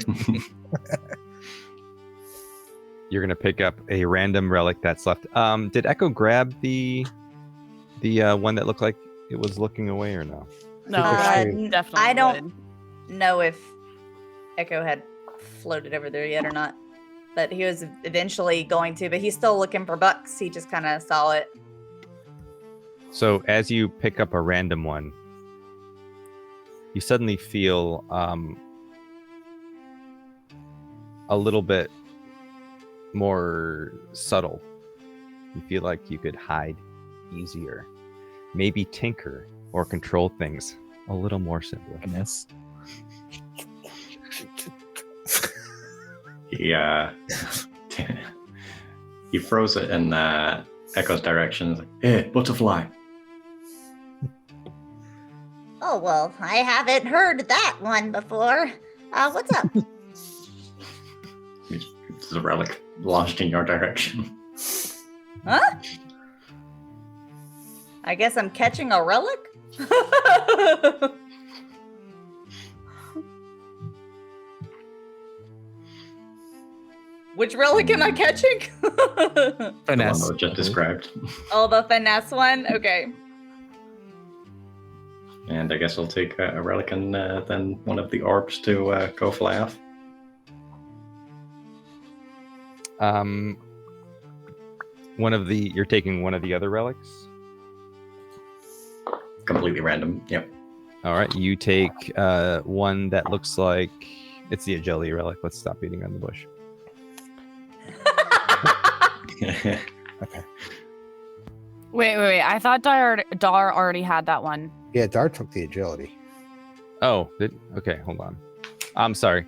You're gonna pick up a random relic that's left. Did Echo grab the one that looked like it was looking away or no? No, Definitely I don't would. know if Echo had floated over there yet or not, but he was eventually going to. But he's still looking for bucks. He just kind of saw it. So as you pick up a random one, you suddenly feel a little bit more subtle. You feel like you could hide easier, maybe tinker or control things a little more simply. Goodness. Yeah. He throws it in Echo's direction. Like, hey, butterfly. Oh, well, I haven't heard that one before. What's up? There's a relic launched in your direction. Huh? I guess I'm catching a relic? Which relic am I catching? The one Finesse. that was just described. Oh, the finesse one? Okay. And I guess I'll take a relic and then one of the orbs to go fly off. You're taking one of the other relics. Completely random. Yep. All right, you take one that looks like it's the agility relic. Let's stop beating on the bush. Wait. I thought Dar already had that one. Yeah, Dart took the agility. Oh, okay, hold on. I'm sorry.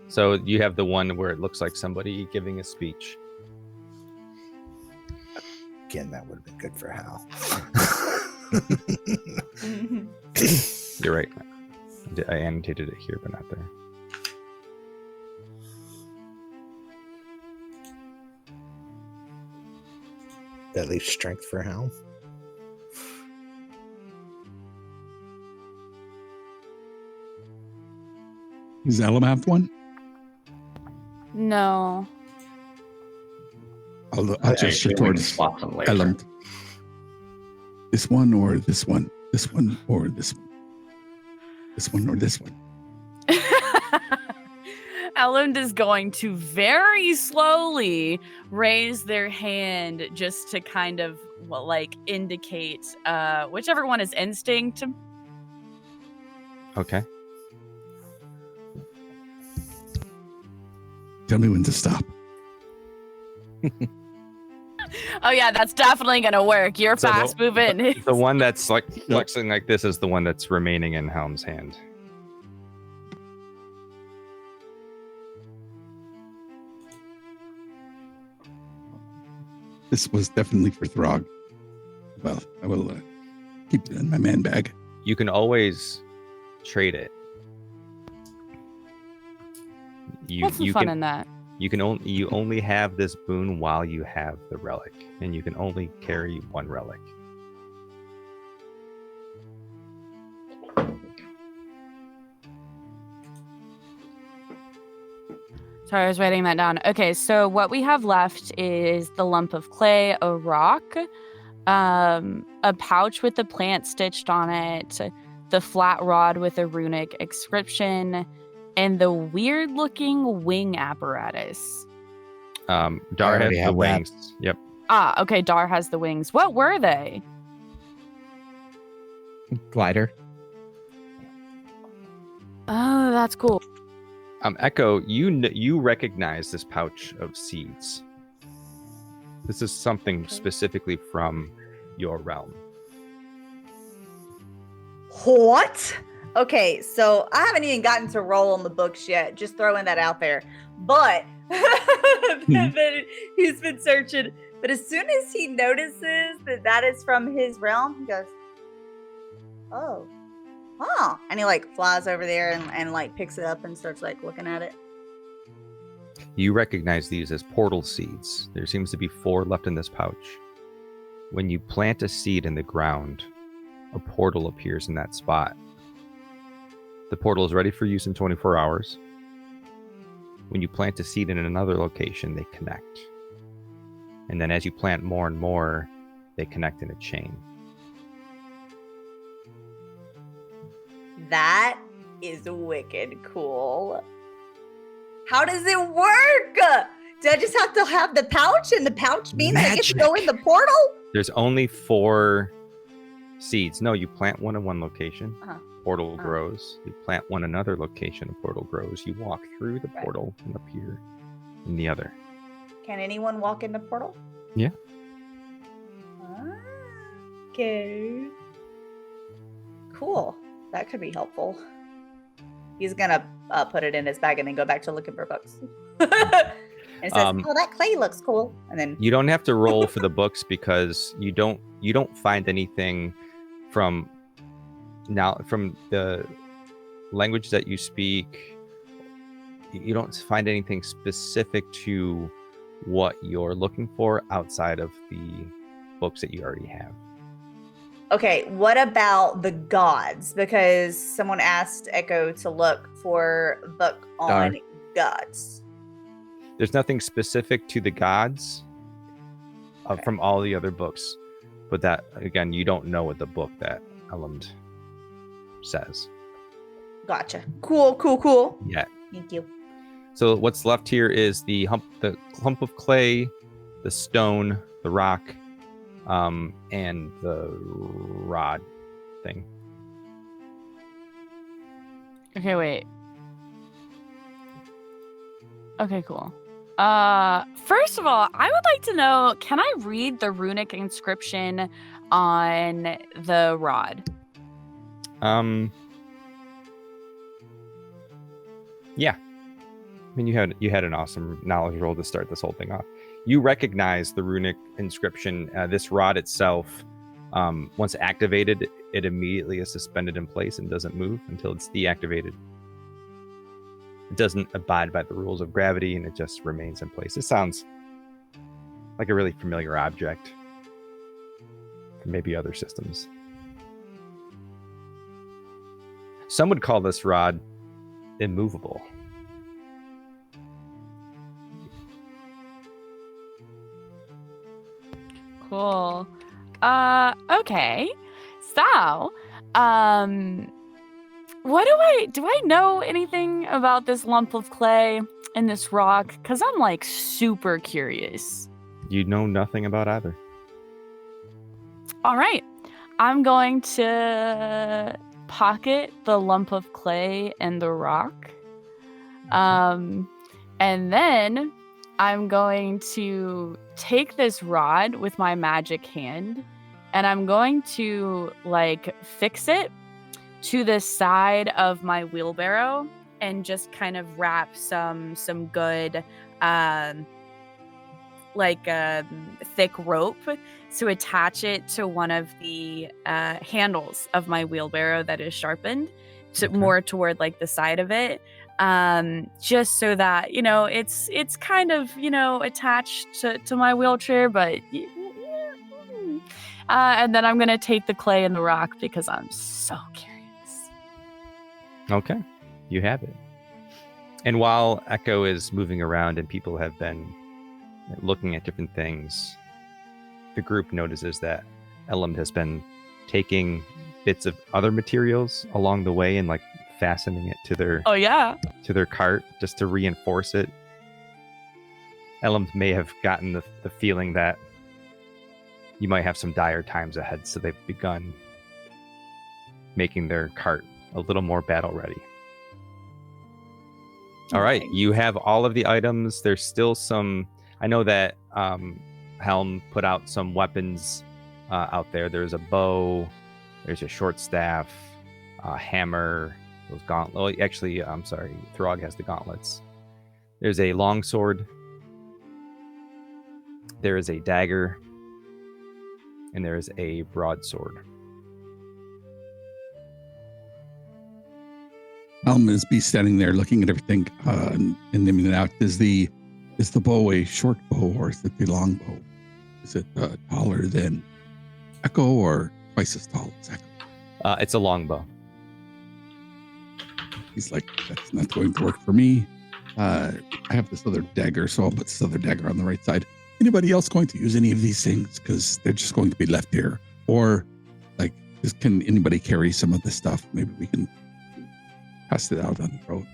So you have the one where it looks like somebody giving a speech. Again, that would have been good for Hal. You're right. I annotated it here, but not there. That leaves strength for Hal. Is Elamath one? No. I'll gesture Actually, we can towards swap them later. Elam. This one or this one? This one or this one? This one or this one? Elland is going to very slowly raise their hand just to kind of indicate whichever one is instinct. Okay. Tell me when to stop. Oh yeah, that's definitely gonna work. You're So fast moving. The one that's like flexing like this is the one that's remaining in Helm's hand. This was definitely for Throg. Well, I will keep it in my man bag. You can always trade it. What's the fun in that? You only have this boon while you have the relic, and you can only carry one relic. Sorry, I was writing that down. Okay, so what we have left is the lump of clay, a rock, a pouch with the plant stitched on it, the flat rod with a runic inscription, and the weird-looking wing apparatus. Dar has already the have that. wings. Yep. Ah, okay, Dar has the wings. What were they? Glider. Oh, that's cool. Echo, you recognize this pouch of seeds. This is something specifically from your realm. What? Okay, so I haven't even gotten to roll on the books yet. Just throwing that out there. But then he's been searching. But as soon as he notices that is from his realm, he goes, "Oh, huh?" And he flies over there and picks it up and starts looking at it. You recognize these as portal seeds. There seems to be 4 left in this pouch. When you plant a seed in the ground, a portal appears in that spot. The portal is ready for use in 24 hours. When you plant a seed in another location, they connect. And then as you plant more and more, they connect in a chain. That is wicked cool. How does it work? Do I just have to have the pouch, and the pouch means I get to go in the portal? There's only 4 seeds. No, you plant one in one location, portal grows. You plant one another location, a portal grows. You walk through the portal and appear in the other. Can anyone walk in the portal? Yeah. Okay. Cool. That could be helpful. He's gonna put it in his bag and then go back to looking for books. And says, "Oh, that clay looks cool." And then you don't have to roll for the books because you don't find anything from the language that you speak. You don't find anything specific to what you're looking for outside of the books that you already have. Okay, what about the gods? Because someone asked Echo to look for a book on gods. There's nothing specific to the gods from all the other books, but that, again, you don't know what the book that Elend says. Gotcha. Cool. Yeah. Thank you. So what's left here is the clump of clay, the stone, the rock, and the rod thing. Okay, wait. Okay, cool. First of all, I would like to know, can I read the runic inscription on the rod? Yeah. I mean, you had an awesome knowledge roll to start this whole thing off. You recognize the runic inscription. This rod itself, once activated, it immediately is suspended in place and doesn't move until it's deactivated. It doesn't abide by the rules of gravity, and it just remains in place. It sounds like a really familiar object from maybe other systems. Some would call this rod immovable. Cool. Okay. So, do I know anything about this lump of clay and this rock? Because I'm like super curious. You know nothing about either. All right. I'm going to pocket the lump of clay and the rock. And then I'm going to take this rod with my magic hand, and I'm going to fix it to the side of my wheelbarrow and just kind of wrap some good thick rope to attach it to one of the handles of my wheelbarrow that is sharpened more toward the side of it, just so that it's kind of attached to my wheelchair, but and then I'm gonna take the clay and the rock because I'm so curious. Okay, you have it. And while Echo is moving around and people have been looking at different things, the group notices that Elend has been taking bits of other materials along the way and fastening it to their cart just to reinforce it. Elend may have gotten the feeling that you might have some dire times ahead, so they've begun making their cart a little more battle ready. All right, you have all of the items. There's still some. I know that Helm put out some weapons out there. There's a bow. There's a short staff, a hammer. Those gauntlets. Oh, actually, I'm sorry. Throg has the gauntlets. There's a longsword. There is a dagger. And there is a broadsword. Helm is be standing there looking at everything and naming it out. Is the bow a short bow or is it the long bow? Is it taller than Echo or twice as tall as Echo? It's a longbow. He's like, that's not going to work for me. I have this other dagger, so I'll put this other dagger on the right side. Anybody else going to use any of these things? Because they're just going to be left here. Or, like, can anybody carry some of this stuff? Maybe we can pass it out on the road.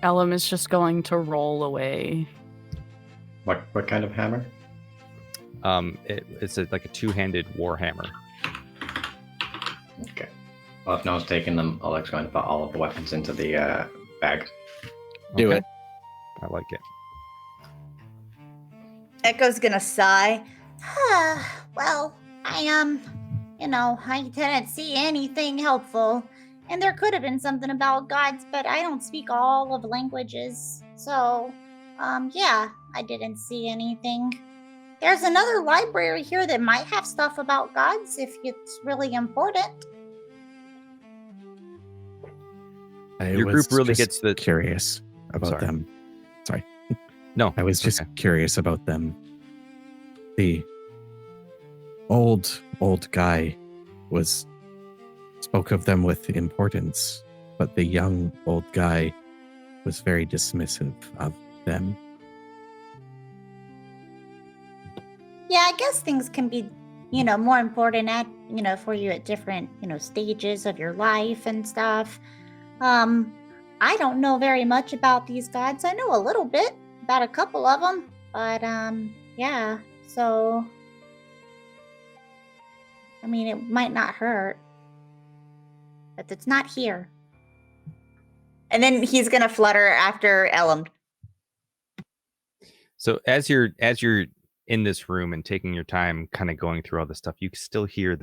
Elam is just going to roll away. What kind of hammer? It's like a two-handed war hammer. Okay. Well, if no one's taking them, Oleg's going to put all of the weapons into the bag. Do it. I like it. Echo's gonna sigh. Well, I didn't see anything helpful. And there could have been something about gods, but I don't speak all of languages. So, yeah, I didn't see anything. There's another library here that might have stuff about gods if it's really important. Your group really gets the curious about them. Sorry. No, I was just curious about them. The old guy spoke of them with importance, but the young old guy was very dismissive of them. Yeah, I guess things can be, more important for you at different, stages of your life and stuff. I don't know very much about these gods. I know a little bit about a couple of them, but yeah. So, it might not hurt, but it's not here. And then he's gonna flutter after Elam. So as you're in this room and taking your time, kind of going through all this stuff, you can still hear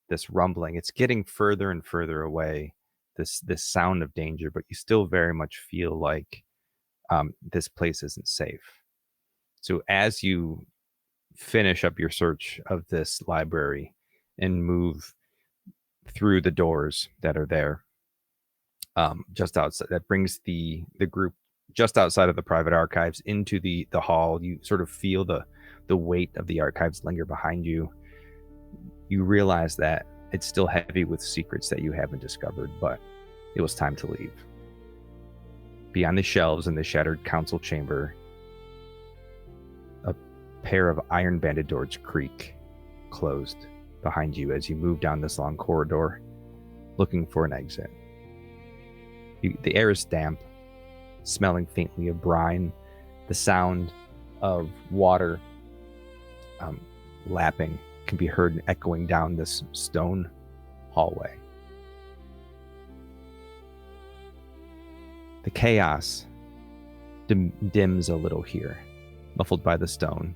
this rumbling. It's getting further and further away. This sound of danger, but you still very much feel like this place isn't safe. So as you finish up your search of this library and move through the doors that are there, just outside, that brings the group just outside of the private archives into the hall. You sort of feel the weight of the archives linger behind you. You realize that it's still heavy with secrets that you haven't discovered, but it was time to leave. Beyond the shelves in the shattered council chamber, a pair of iron-banded doors creak, closed behind you as you move down this long corridor, looking for an exit. The air is damp, smelling faintly of brine. The sound of water lapping can be heard echoing down this stone hallway. The chaos dims a little here, muffled by the stone.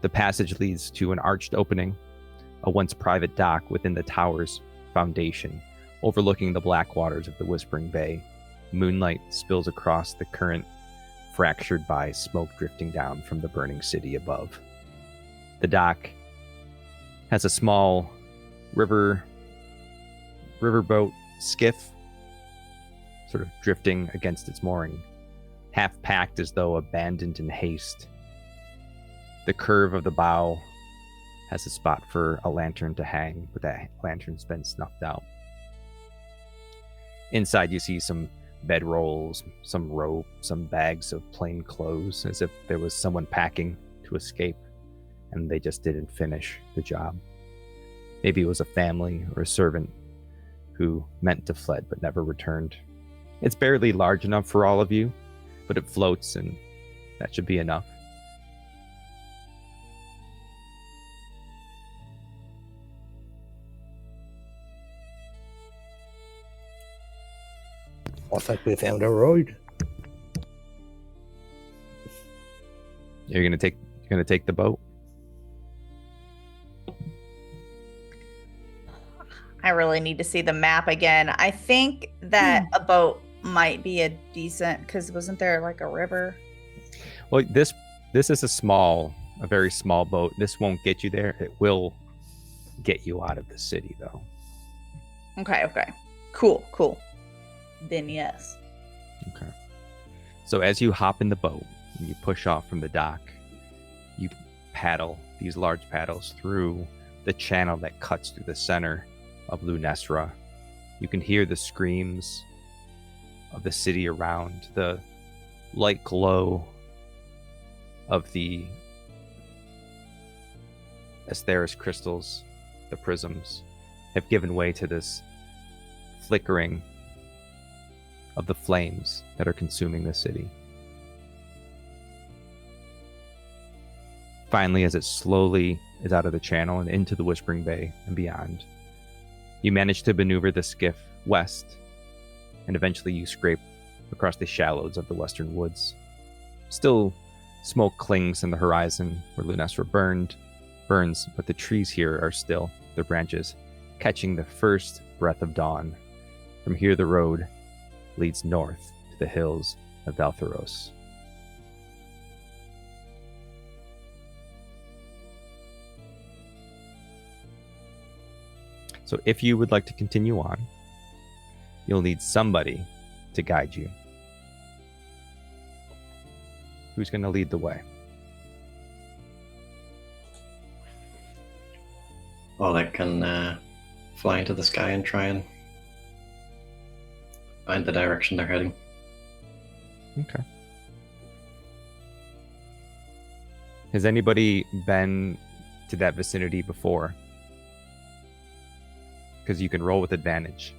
The passage leads to an arched opening, a once private dock within the tower's foundation, overlooking the black waters of the Whispering Bay. Moonlight spills across the current, fractured by smoke drifting down from the burning city above. The dock has a small riverboat skiff sort of drifting against its mooring, half packed as though abandoned in haste. The curve of the bow has a spot for a lantern to hang, but that lantern's been snuffed out. Inside you see some bedrolls, some rope, some bags of plain clothes, as if there was someone packing to escape and they just didn't finish the job. Maybe it was a family or a servant who meant to fled but never returned. It's barely large enough for all of you, but it floats, and that should be enough. I think we found a road. You're gonna take the boat? I really need to see the map again. I think that a boat might be a decent, because wasn't there like a river? Well, this is a very small boat. This won't get you there. It will get you out of the city, though. Okay. Cool. Then yes. Okay. So as you hop in the boat and you push off from the dock, you paddle these large paddles through the channel that cuts through the center of Lunesra. You can hear the screams of the city around. The light glow of the Vel'thyros crystals, the prisms, have given way to this flickering of the flames that are consuming the city. Finally, as it slowly is out of the channel and into the Whispering Bay and beyond, you manage to maneuver the skiff west, and eventually you scrape across the shallows of the western woods. Still, smoke clings in the horizon where Lunesra burns, but the trees here are still, their branches catching the first breath of dawn. From here, the road leads north to the hills of Vel'thyros. So if you would like to continue on, you'll need somebody to guide you. Who's going to lead the way? Oleg can fly into the sky and try and find the direction they're heading. Okay. Has anybody been to that vicinity before? Because you can roll with advantage.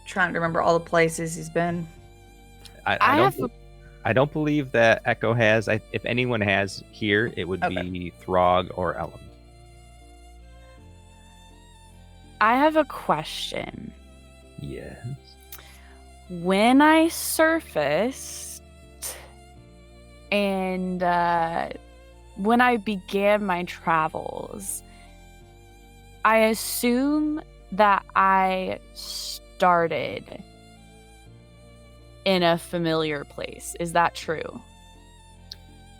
Trying to remember all the places he's been. I don't believe that Echo has. If anyone has here, it would Okay. be Throg or Ellen. I have a question. Yes. When I surfaced and when I began my travels, I assume that I started in a familiar place. Is that true?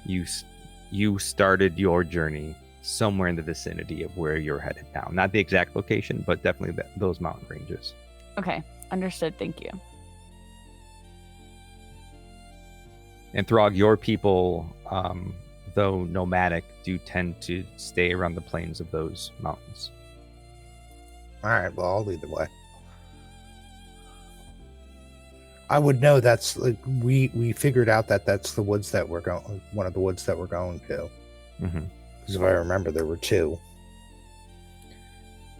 You started your journey somewhere in the vicinity of where you're headed now. Not the exact location, but definitely those mountain ranges. Okay, understood. Thank you. And Throg, your people, though nomadic, do tend to stay around the plains of those mountains. All right, well, I'll lead the way. I would know that's like we figured out that that's the woods that we're going, one of the woods that we're going to. Mm-hmm. Because if I remember, there were two,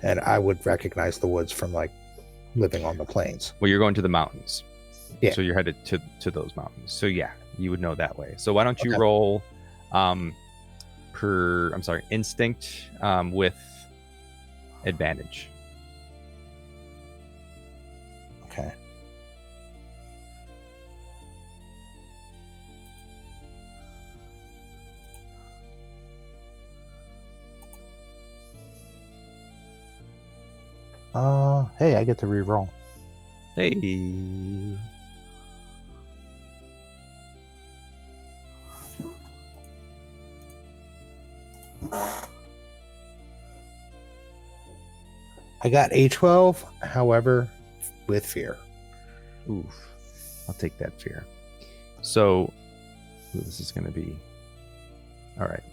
and I would recognize the woods from like living on the plains. Well, you're going to the mountains. Yeah. So you're headed to those mountains. So yeah, you would know that way. So why don't you Okay. roll instinct with advantage. Okay. Hey, I get to re-roll. Hey. I got a 12, however, with fear. Oof. I'll take that fear. So this is going to be all right.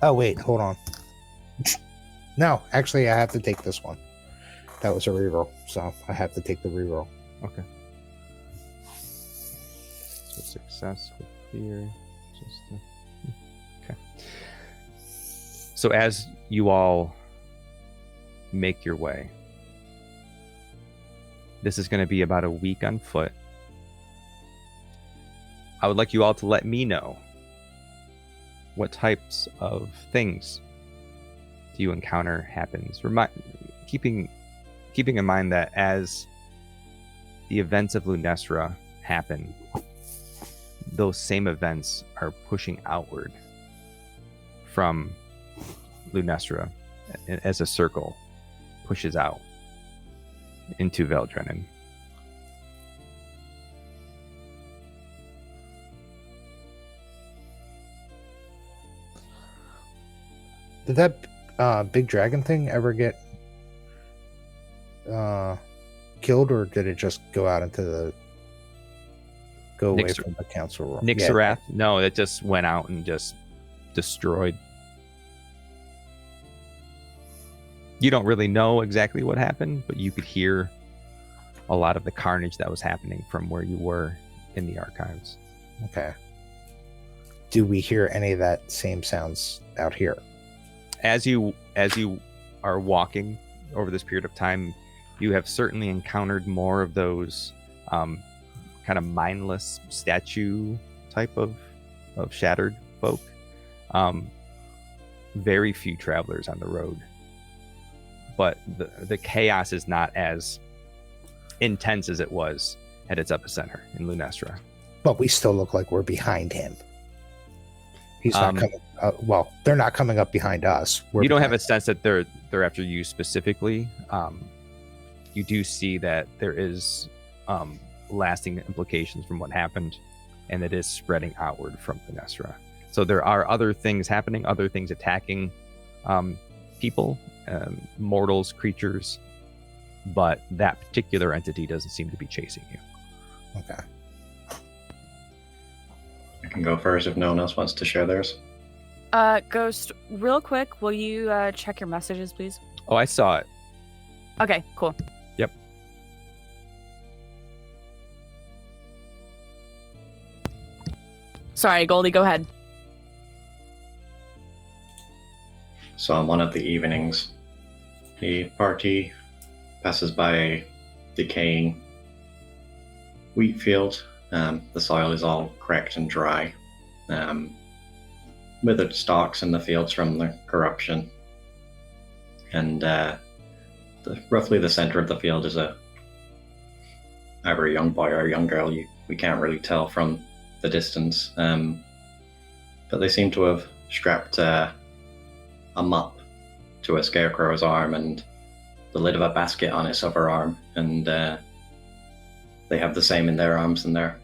Oh, wait, hold on. No, actually, I have to take this one. That was a reroll, so I have to take the reroll. Okay. So success with fear. Okay. So as you all make your way, this is going to be about a week on foot. I would like you all to let me know what types of things do you encounter happens. Keeping in mind that as the events of Lunesra happen, those same events are pushing outward from Lunesra as a circle pushes out into Veldrennen. Did that big dragon thing ever get killed, or did it just go out into the away from the council room? Nixarath? No, it just went out and just destroyed You don't really know exactly what happened, but you could hear a lot of the carnage that was happening from where you were in the archives. Okay. Do we hear any of that same sounds out here? As you are walking over this period of time, you have certainly encountered more of those kind of mindless statue type of shattered folk. Very few travelers on the road, but the chaos is not as intense as it was at its epicenter in Lunestra. But we still look like we're behind him. He's not coming. Well, they're not coming up behind us. You don't have a sense that they're after you specifically. You do see that there is lasting implications from what happened, and it is spreading outward from Lunestra. So there are other things happening, other things attacking people, mortals, creatures, but that particular entity doesn't seem to be chasing you. Okay. I can go first if no one else wants to share theirs. Ghost, real quick, will you check your messages, please? Oh, I saw it. Okay, cool. Yep. Sorry, Goldie, go ahead. So on one of the evenings, the party passes by a decaying wheat field. The soil is all cracked and dry. Withered stalks in the fields from the corruption. And roughly the center of the field is either a young boy or a young girl. We can't really tell from the distance. But they seem to have strapped a mop to a scarecrow's arm and the lid of a basket on its upper arm. And they have the same in their arms, and they're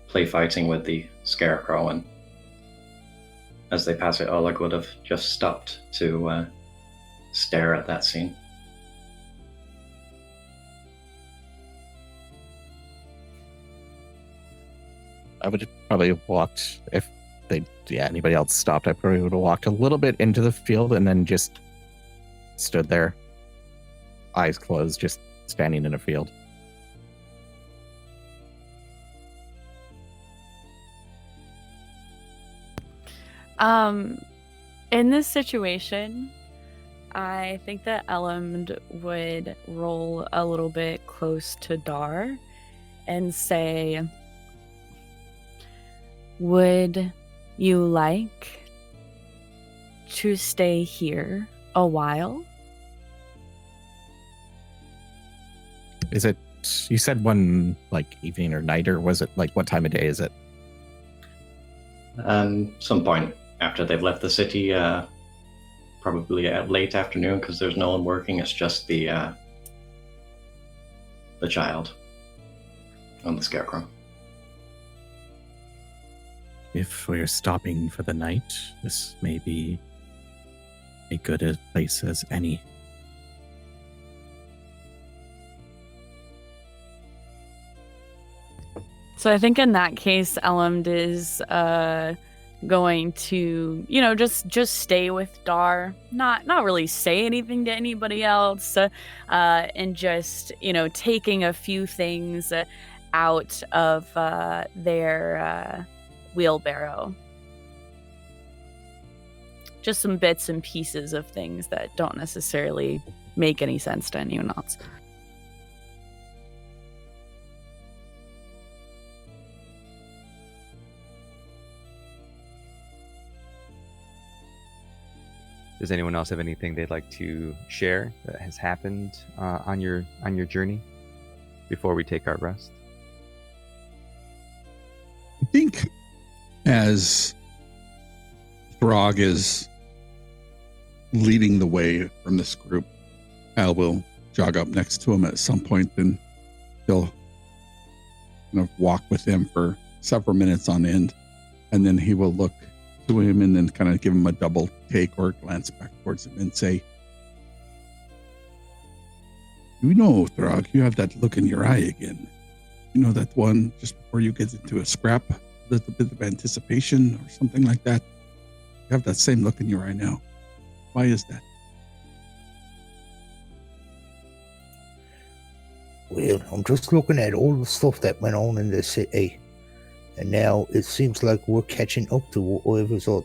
play fighting with the scarecrow. And as they pass it, Oleg would have just stopped to stare at that scene. I would probably have walked, if anybody else stopped, I probably would have walked a little bit into the field and then just stood there, eyes closed, just standing in a field. In this situation, I think that Elend would roll a little bit close to Dar and say, would you like to stay here a while? Is it, you said one like evening or night, or was it like what time of day is it? Some point after they've left the city, probably at late afternoon, because there's no one working. It's just the child and the scarecrow. If we're stopping for the night, this may be a good a place as any. So I think in that case, Elend is going to, just stay with Dar, not really say anything to anybody else, and just, taking a few things out of their wheelbarrow. Just some bits and pieces of things that don't necessarily make any sense to anyone else. Does anyone else have anything they'd like to share that has happened on your journey before we take our rest? I think as Throg is leading the way from this group, Al will jog up next to him at some point, and he'll kind of walk with him for several minutes on end, and then he will look to him and then kind of give him a double take or glance back towards him and say, "You know, Throg, you have that look in your eye again. You know that one just before you get into a scrap, a little bit of anticipation or something like that? You have that same look in your eye now. Why is that?" Well, I'm just looking at all the stuff that went on in the city, and now it seems like we're catching up to whatever's up.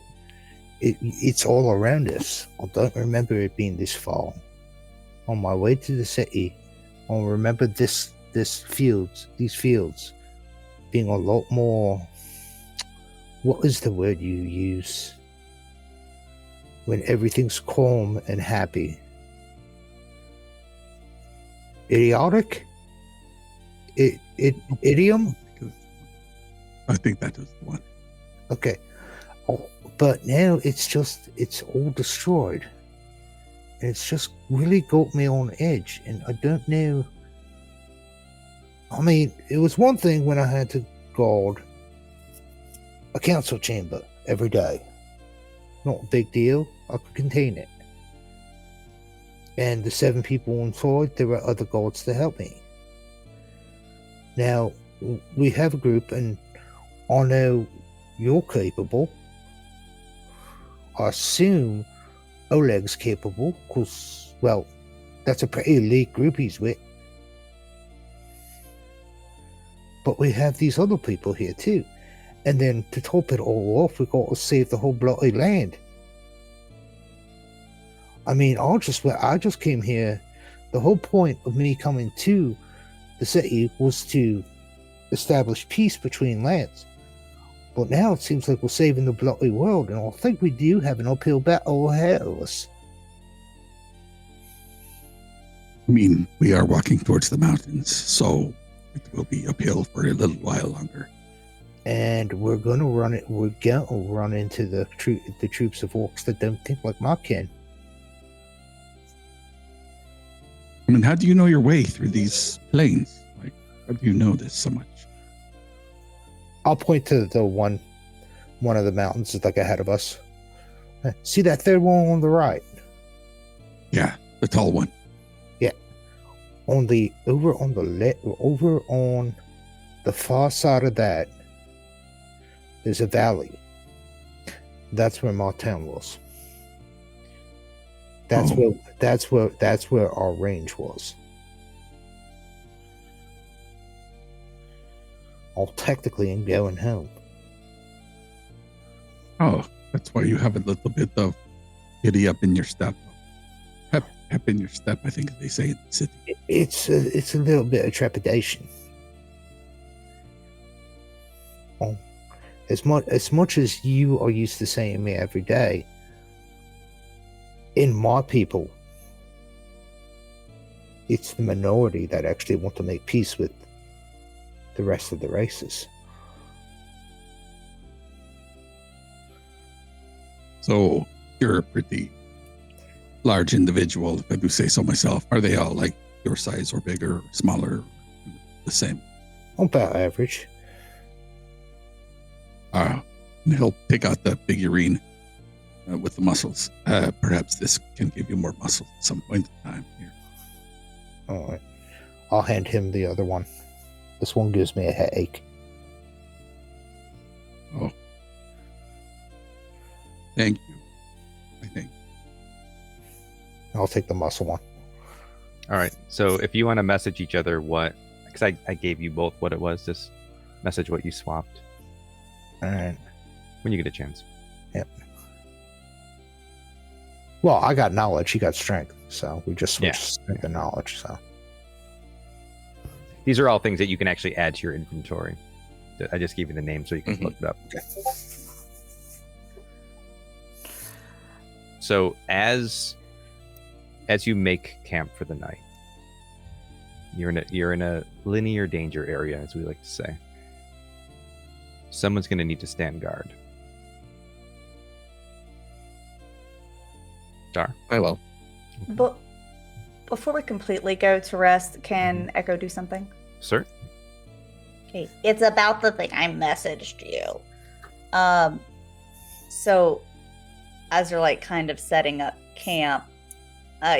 It's all around us. I don't remember it being this far. On my way to the city, I remember these fields being a lot more. What is the word you use when everything's calm and happy? Idiotic? Idiom? I think that was the one. Okay. Oh, but now it's all destroyed. And it's just really got me on edge, and I don't know. I mean, it was one thing when I had to guard a council chamber every day. Not a big deal. I could contain it. And the 7 people inside, there were other guards to help me. Now, we have a group, and I know you're capable. I assume Oleg's capable, because, well, that's a pretty elite group he's with. But we have these other people here too. And then to top it all off, we got to save the whole bloody land. I mean, I just came here. The whole point of me coming to the city was to establish peace between lands. But now it seems like we're saving the bloody world, and I think we do have an uphill battle ahead of us. I mean, we are walking towards the mountains, so it will be uphill for a little while longer. And we're gonna run into the troops of orcs that don't think like my kin. I mean, how do you know your way through these plains? Like, how do you know this so much? I'll point to the one of the mountains that's like ahead of us. See that third one on the right? Yeah, the tall one. Yeah. Over on the far side of that, there's a valley. That's where my town was. That's where our range was. Technically am going home. Oh, that's why you have a little bit of giddy up in your step. Pep in your step, I think they say in the city. It's a little bit of trepidation. Oh, as much as you are used to saying me every day, in my people, it's the minority that actually want to make peace with the rest of the races. So you're a pretty large individual, if I do say so myself. Are they all like your size or bigger, or smaller, the same? About average. And he'll pick out the figurine with the muscles. Perhaps this can give you more muscle at some point in time here. All right. I'll hand him the other one. This one gives me a headache. Oh. Thank you, I think. I'll take the muscle one. All right. So if you want to message each other because I gave you both what it was, just message what you swapped. All right. When you get a chance. Yep. Well, I got knowledge. He got strength. So we just switched the knowledge. So these are all things that you can actually add to your inventory. I just gave you the name so you can look it up. Okay. So as you make camp for the night, you're in a linear danger area, as we like to say. Someone's going to need to stand guard. Dar? I will. But before we completely go to rest, can Echo do something? Sir? Okay, it's about the thing I messaged you. So as they're like kind of setting up camp,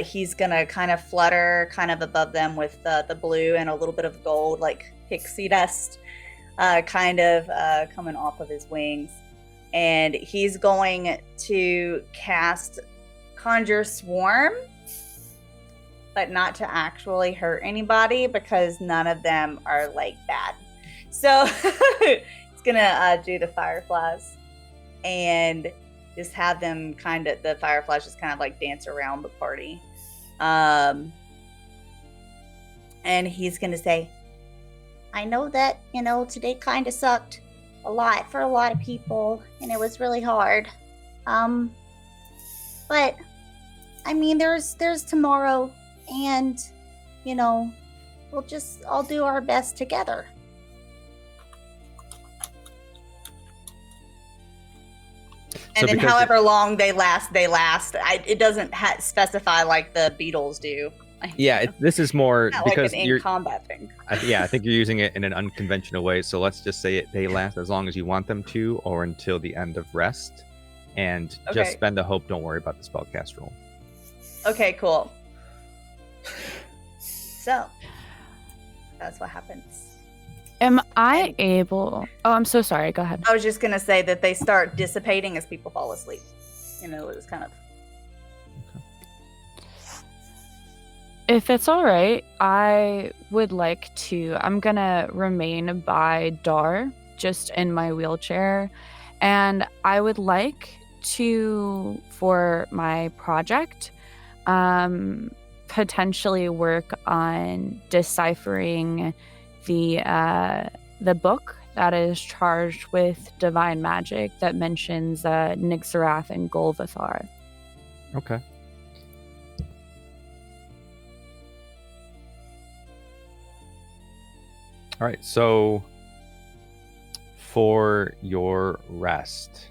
he's gonna kind of flutter kind of above them with the blue and a little bit of gold, like pixie dust, kind of coming off of his wings. And he's going to cast Conjure Swarm. but not to actually hurt anybody because none of them are like bad. So it's gonna do the fireflies and just have them the fireflies just kind of like dance around the party. And he's gonna say, I know that, today kind of sucked a lot for a lot of people, and it was really hard. But I mean, there's tomorrow, and we'll just all do our best together. And then however long they last. It doesn't specify like the Beatles do. Yeah, this is more because like an in-combat thing. I think you're using it in an unconventional way. So let's just say they last as long as you want them to, or until the end of rest. And just spend the hope. Don't worry about the spellcast roll. Okay, cool. So that's what happens. Am I able? Oh, I'm so sorry. Go ahead. I was just gonna say that they start dissipating as people fall asleep. It's kind of. If it's all right, I would like to. I'm gonna remain by Dar, just in my wheelchair, and I would like to, for my project, potentially work on deciphering the book that is charged with divine magic that mentions Nixarath and Golvathar. Okay. All right, so for your rest,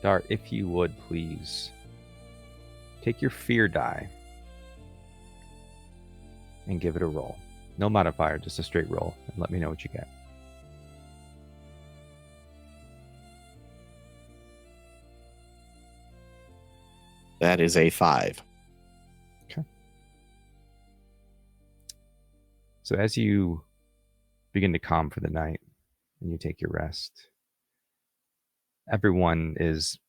Dart, if you would please take your fear die and give it a roll. No modifier, just a straight roll, and let me know what you get. That is a 5. Okay. So as you begin to calm for the night and you take your rest, everyone is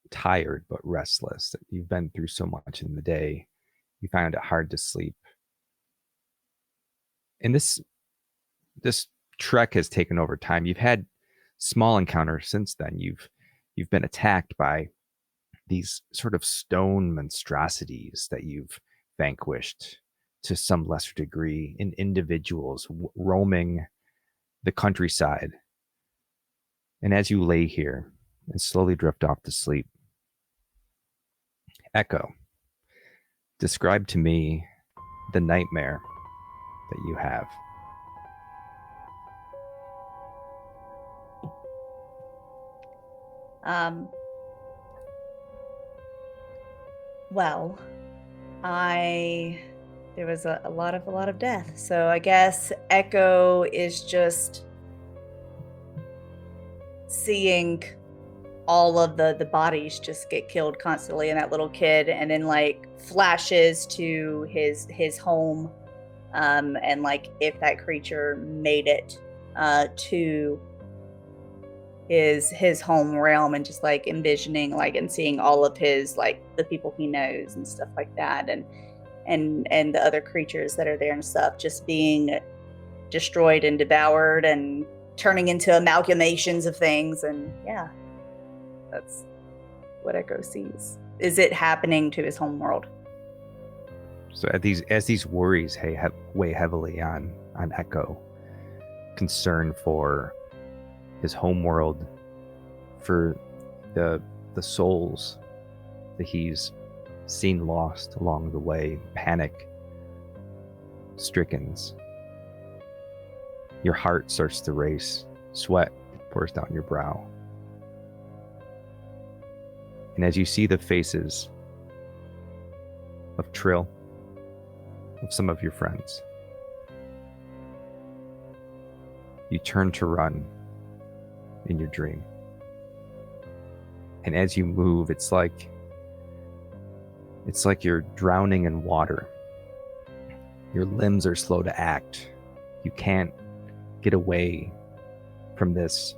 tired but restless. You've been through so much in the day. You find it hard to sleep. And this trek has taken over time. You've had small encounters since then. You've been attacked by these sort of stone monstrosities that you've vanquished to some lesser degree in individuals roaming the countryside. And as you lay here and slowly drift off to sleep, Echo, describe to me the nightmare that you have. Well, there was a lot of death. So I guess Echo is just seeing all of the bodies just get killed constantly, and that little kid, and then like flashes to his home, and like if that creature made it to his home realm, and just like envisioning like and seeing all of his like the people he knows and stuff like that, and the other creatures that are there and stuff just being destroyed and devoured and turning into amalgamations of things. And yeah, that's what Echo sees. Is it happening to his home world? So as these worries weigh heavily on Echo, concern for his home world, for the souls that he's seen lost along the way, panic strickens. Your heart starts to race, sweat pours down your brow. And as you see the faces of Trill, of some of your friends, you turn to run in your dream. And as you move, it's like you're drowning in water. Your limbs are slow to act. You can't get away from this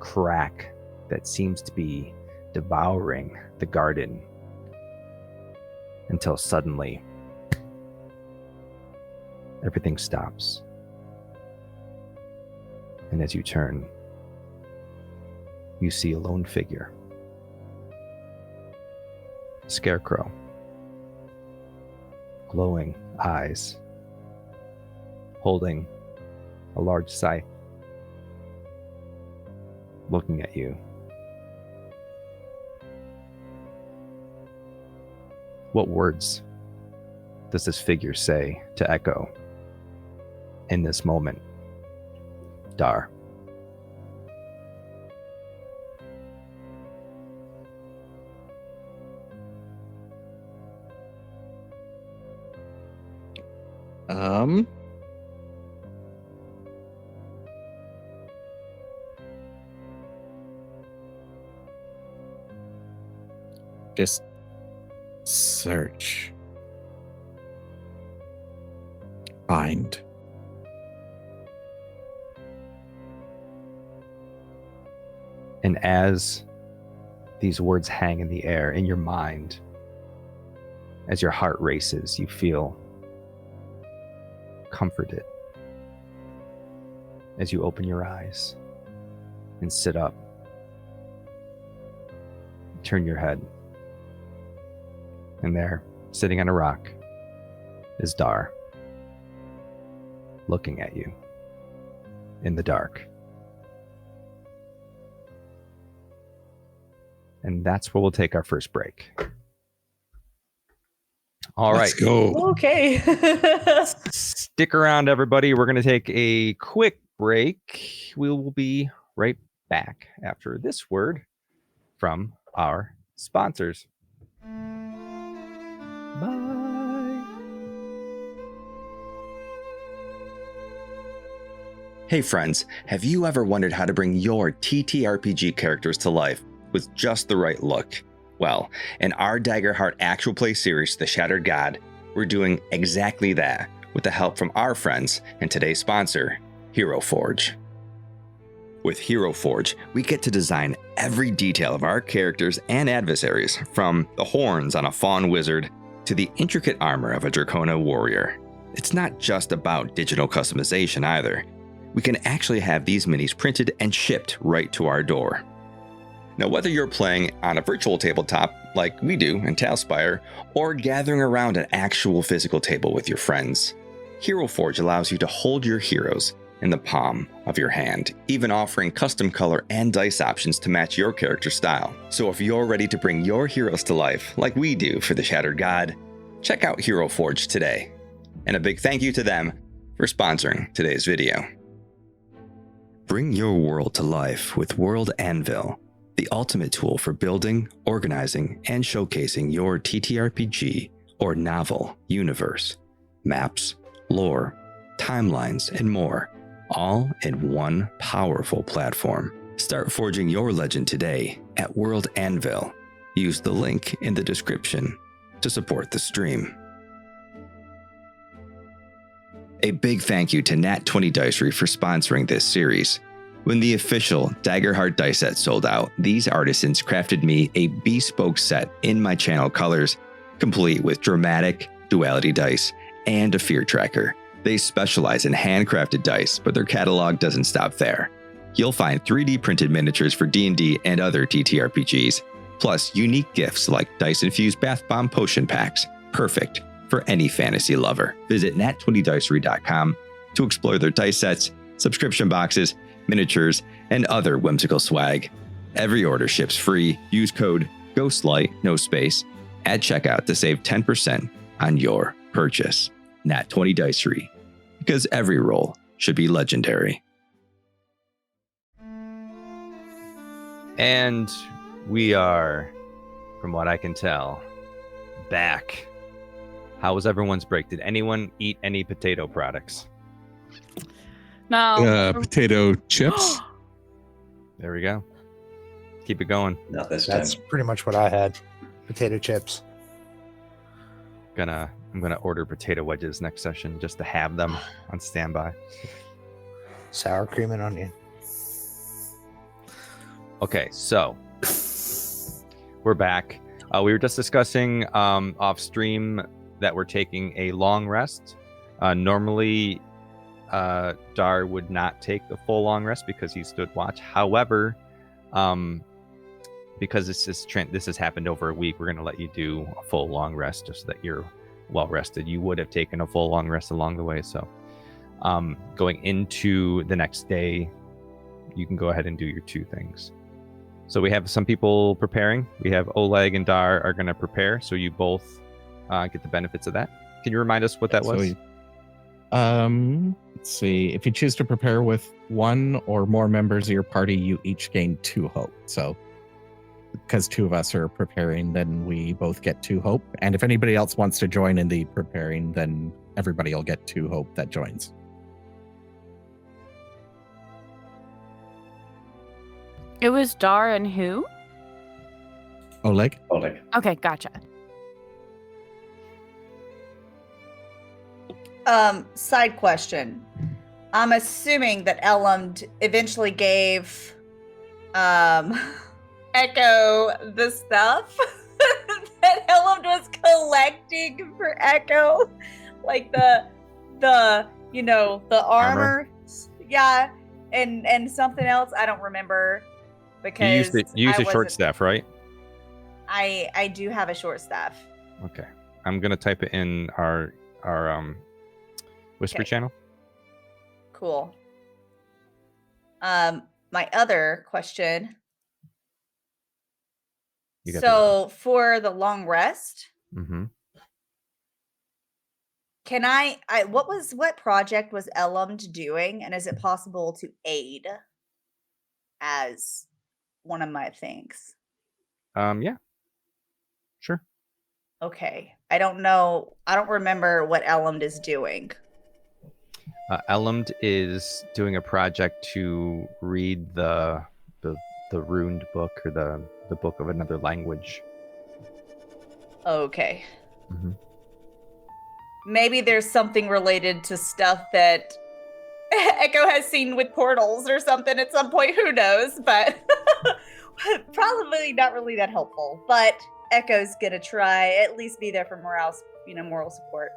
crack that seems to be devouring the garden. until suddenly everything stops. And as you turn, you see a lone figure. A scarecrow. Glowing eyes. Holding a large scythe. Looking at you. What words does this figure say to Echo in this moment? Dar. Just search. Find. And as these words hang in the air in your mind, as your heart races, you feel comforted as you open your eyes and sit up. Turn your head. And there, sitting on a rock, is Dar, looking at you in the dark. And that's where we'll take our first break. All right. Let's go. Okay. Stick around, everybody. We're going to take a quick break. We will be right back after this word from our sponsors. Bye. Hey friends, have you ever wondered how to bring your TTRPG characters to life with just the right look? Well, in our Daggerheart actual play series, The Shattered God, we're doing exactly that with the help from our friends and today's sponsor, Hero Forge. With Hero Forge, we get to design every detail of our characters and adversaries, from the horns on a fawn wizard to the intricate armor of a Dracona warrior. It's not just about digital customization either. We can actually have these minis printed and shipped right to our door. Now, whether you're playing on a virtual tabletop like we do in Talspire, or gathering around an actual physical table with your friends, Hero Forge allows you to hold your heroes in the palm of your hand, even offering custom color and dice options to match your character style. So if you're ready to bring your heroes to life like we do for the Shattered God, check out Hero Forge today. And a big thank you to them for sponsoring today's video. Bring your world to life with World Anvil, the ultimate tool for building, organizing, and showcasing your TTRPG or novel universe, maps, lore, timelines, and more, all in one powerful platform. Start forging your legend today at World Anvil. Use the link in the description to support the stream. A big thank you to Nat20 Dicery for sponsoring this series. When the official Daggerheart dice set sold out, these artisans crafted me a bespoke set in my channel colors, complete with dramatic duality dice and a fear tracker. They specialize in handcrafted dice, but their catalog doesn't stop there. You'll find 3D printed miniatures for D&D and other TTRPGs, plus unique gifts like dice-infused bath bomb potion packs, perfect for any fantasy lover. Visit nat20dicery.com to explore their dice sets, subscription boxes, miniatures, and other whimsical swag. Every order ships free. Use code GHOSTLIGHT, no space, at checkout to save 10% on your purchase. Nat20 Dicery, because every roll should be legendary. And we are, from what I can tell, back. How was everyone's break? Did anyone eat any potato products? No. Potato chips. There we go. Keep it going. Not this time. That's pretty much what I had. Potato chips. I'm gonna order potato wedges next session just to have them on standby. Sour cream and onion. Okay, so we're back. We were just discussing off stream that we're taking a long rest. Normally, Dar would not take the full long rest because he stood watch. However, because this has happened over a week, we're going to let you do a full long rest just so that you're well rested. You would have taken a full long rest along the way. So going into the next day, you can go ahead and do your 2 things. So we have some people preparing. We have Oleg and Dar are going to prepare. So you both get the benefits of that. Can you remind us what that was? Let's see. If you choose to prepare with 1 or more members of your party, you each gain 2 hope. So because 2 of us are preparing, then we both get 2 hope. And if anybody else wants to join in the preparing, then everybody will get 2 hope that joins. It was Dar and who? Oleg? Oleg. Okay, gotcha. Side question. I'm assuming that Elland eventually gave Echo the stuff that Elland was collecting for Echo, like the armor. Yeah, and something else I don't remember because you used a short staff, right? I do have a short staff. Okay, I'm gonna type it in our Whisper channel. Cool. My other question. So for the long rest, can I what project was Elland doing, and is it possible to aid as one of my things? Yeah. Sure. Okay. I don't know. I don't remember what Elland is doing. Elland is doing a project to read the runed book or the book of another language. Okay. Maybe there's something related to stuff that Echo has seen with portals or something at some point. Who knows? But probably not really that helpful. But Echo's gonna try at least be there for moral support.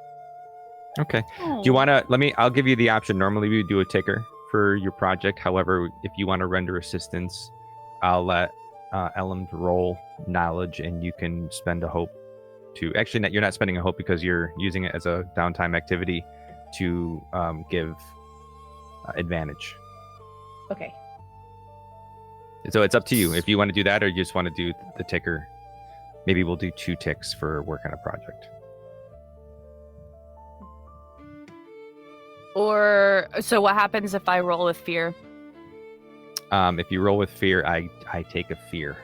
Okay. Do you want to I'll give you the option. Normally we do a ticker for your project. However, if you want to render assistance, I'll let Ellen roll knowledge and you can spend a hope to you're not spending a hope because you're using it as a downtime activity to give advantage. Okay. So it's up to you if you want to do that or you just want to do the ticker. Maybe we'll do 2 ticks for work on a project. Or so what happens if I roll with fear? If you roll with fear, I take a fear.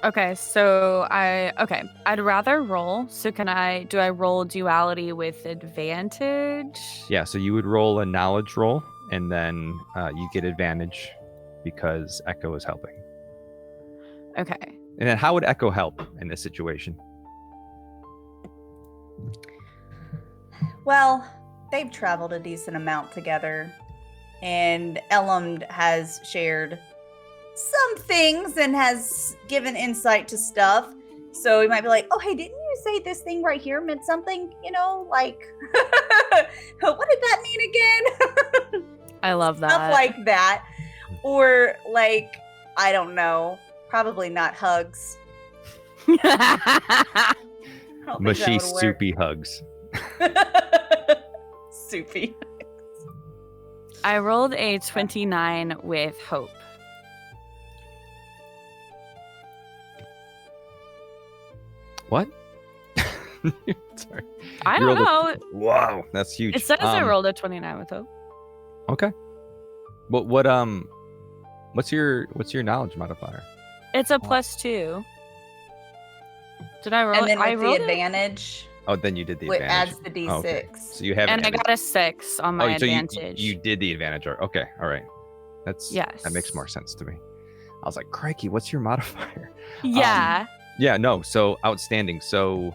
Okay, so I'd rather roll. So do I roll duality with advantage? Yeah, so you would roll a knowledge roll and then you get advantage because Echo is helping. Okay. And then how would Echo help in this situation? Well, they've traveled a decent amount together, and Elland has shared some things and has given insight to stuff. So he might be like, oh, hey, didn't you say this thing right here meant something? Like, what did that mean again? I love that. Stuff like that. Or, I don't know, probably not hugs. Mushy, soupy hugs. Soupy. I rolled a 29 with hope. What? Sorry. I don't know. Wow, that's huge. It says I rolled a 29 with hope. Okay. What's your knowledge modifier? It's a +2. Did I roll And then it? I with rolled the advantage. Oh, then you did the It advantage. adds the D6. Oh, okay. So you have and I got a 6 on my advantage. You did the advantage. Okay, all right. Yes. That makes more sense to me. I was like, crikey, what's your modifier? Yeah. Yeah, no. So outstanding. So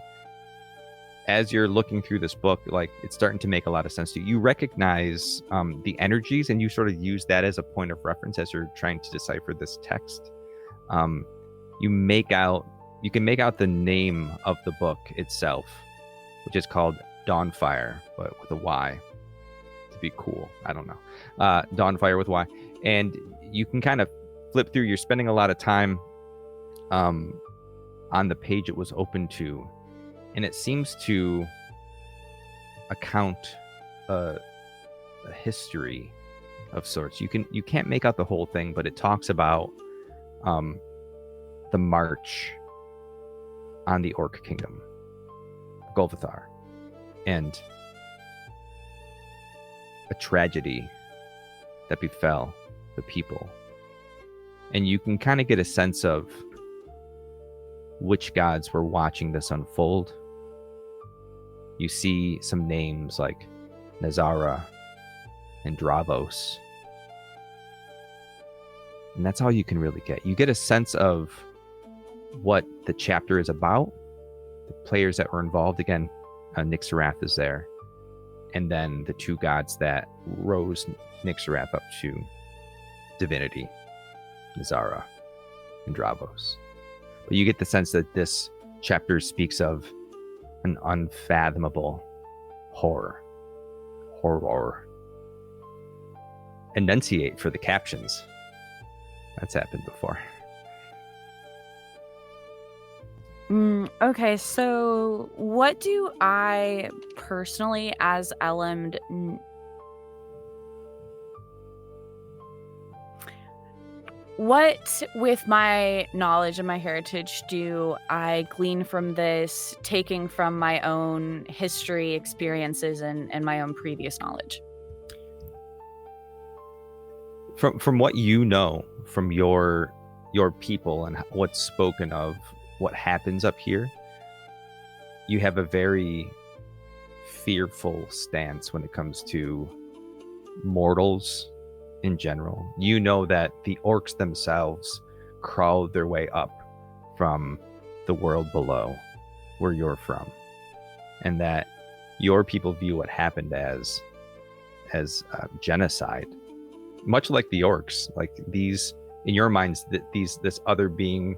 as you're looking through this book, it's starting to make a lot of sense to you. You recognize the energies, and you sort of use that as a point of reference as you're trying to decipher this text. You you can make out the name of the book itself, which is called Dawnfire, but with a Y to be cool. I don't know. Dawnfire with Y. And you can kind of flip through. You're spending a lot of time on the page it was open to, and it seems to account a history of sorts. You can't make out the whole thing, but it talks about the march on the Orc Kingdom, Vel'thyros, and a tragedy that befell the people. And you can kind of get a sense of which gods were watching this unfold. You see some names like Nazara and Dravos. And that's all you can really get. You get a sense of what the chapter is about, the players that were involved. Again, Nixarath is there. And then the two gods that rose Nixarath up to divinity, Nazara and Dravos. But you get the sense that this chapter speaks of an unfathomable horror. Enunciate for the captions. That's happened before. Okay, so what do I personally, as Elend, what with my knowledge and my heritage do I glean from this, taking from my own history, experiences, and my own previous knowledge? From what you know from your people and what's spoken of, what happens up here, you have a very fearful stance when it comes to mortals in general. You know that the orcs themselves crawled their way up from the world below where you're from, and that your people view what happened as genocide, much like the orcs. Like these, in your minds, that this other being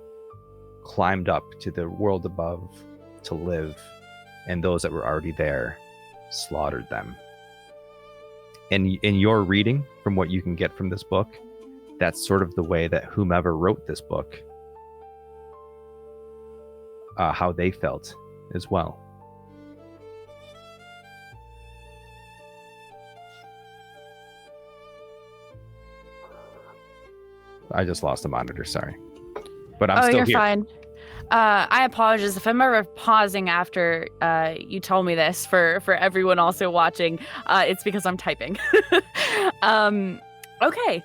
climbed up to the world above to live, and those that were already there slaughtered them. And in your reading, from what you can get from this book, that's sort of the way that whomever wrote this book, how they felt as well. I just lost the monitor, sorry. But I'm still you're here. Fine. I apologize if I'm ever pausing after you told me this for everyone also watching. It's because I'm typing. Okay.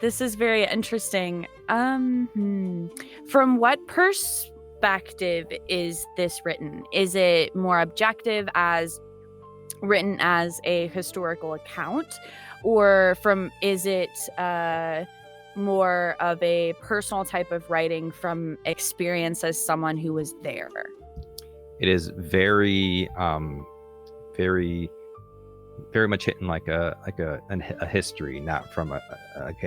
This is very interesting. From what perspective is this written? Is it more objective, as written as a historical account, or is it more of a personal type of writing from experience as someone who was there? It is very much hitting like a history, not from a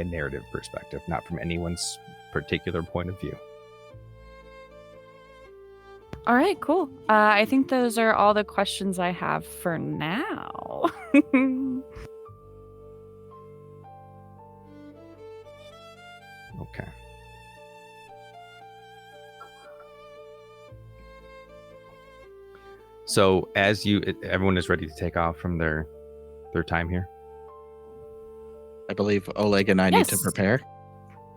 narrative perspective, not from anyone's particular point of view. All right, cool. I think those are all the questions I have for now. Okay. So as everyone is ready to take off from their time here. I believe Oleg and I need to prepare.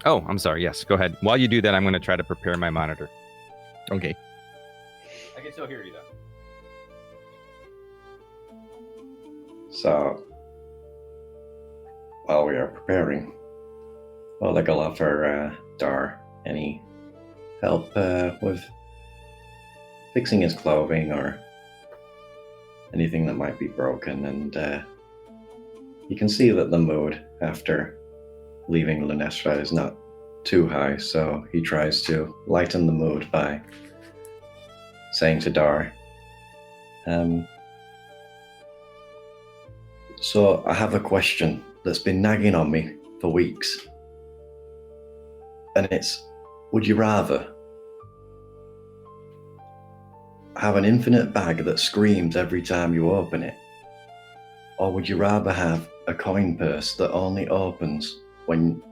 Oh, I'm sorry. Yes, go ahead. While you do that, I'm going to try to prepare my monitor. Okay. I can still hear you though. So, while we are preparing, Oleg will offer Dar any help with fixing his clothing or anything that might be broken, and you can see that the mood after leaving Lunestra is not too high, so he tries to lighten the mood by saying to Dar, so I have a question that's been nagging on me for weeks. And it's, would you rather have an infinite bag that screams every time you open it? Or would you rather have a coin purse that only opens when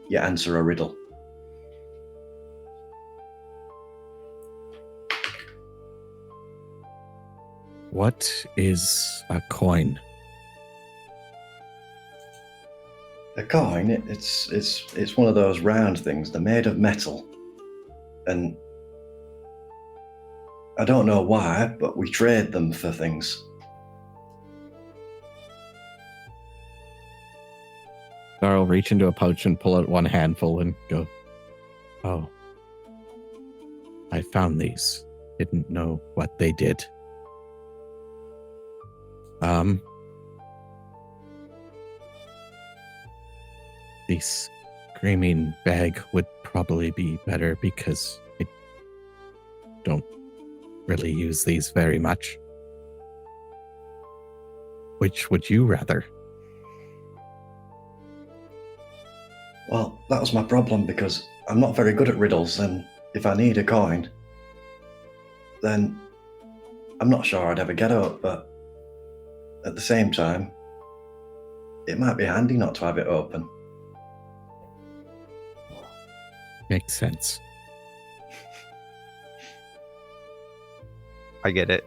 you answer a riddle? What is a coin? A coin, it's one of those round things. They're made of metal. And I don't know why, but we trade them for things. I'll reach into a pouch and pull out one handful and go, oh, I found these. Didn't know what they did. The screaming bag would probably be better because I don't really use these very much. Which would you rather? Well, that was my problem because I'm not very good at riddles, and if I need a coin, then I'm not sure I'd ever get it, but at the same time, it might be handy not to have it open. Makes sense. I get it.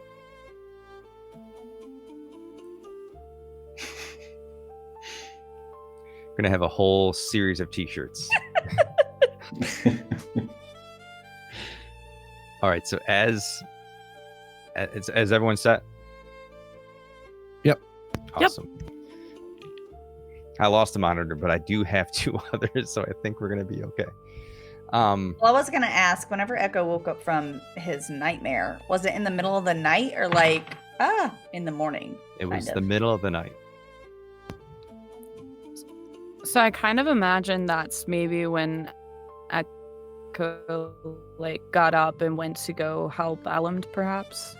We're gonna have a whole series of t-shirts. All right, so as everyone set? Yep. Awesome. Yep. I lost the monitor, but I do have 2 others, so I think we're gonna be okay. Well, I was gonna ask, whenever Echo woke up from his nightmare, was it in the middle of the night or in the morning? It was the middle of the night. So I kind of imagine that's maybe when Echo got up and went to go help Elland, perhaps.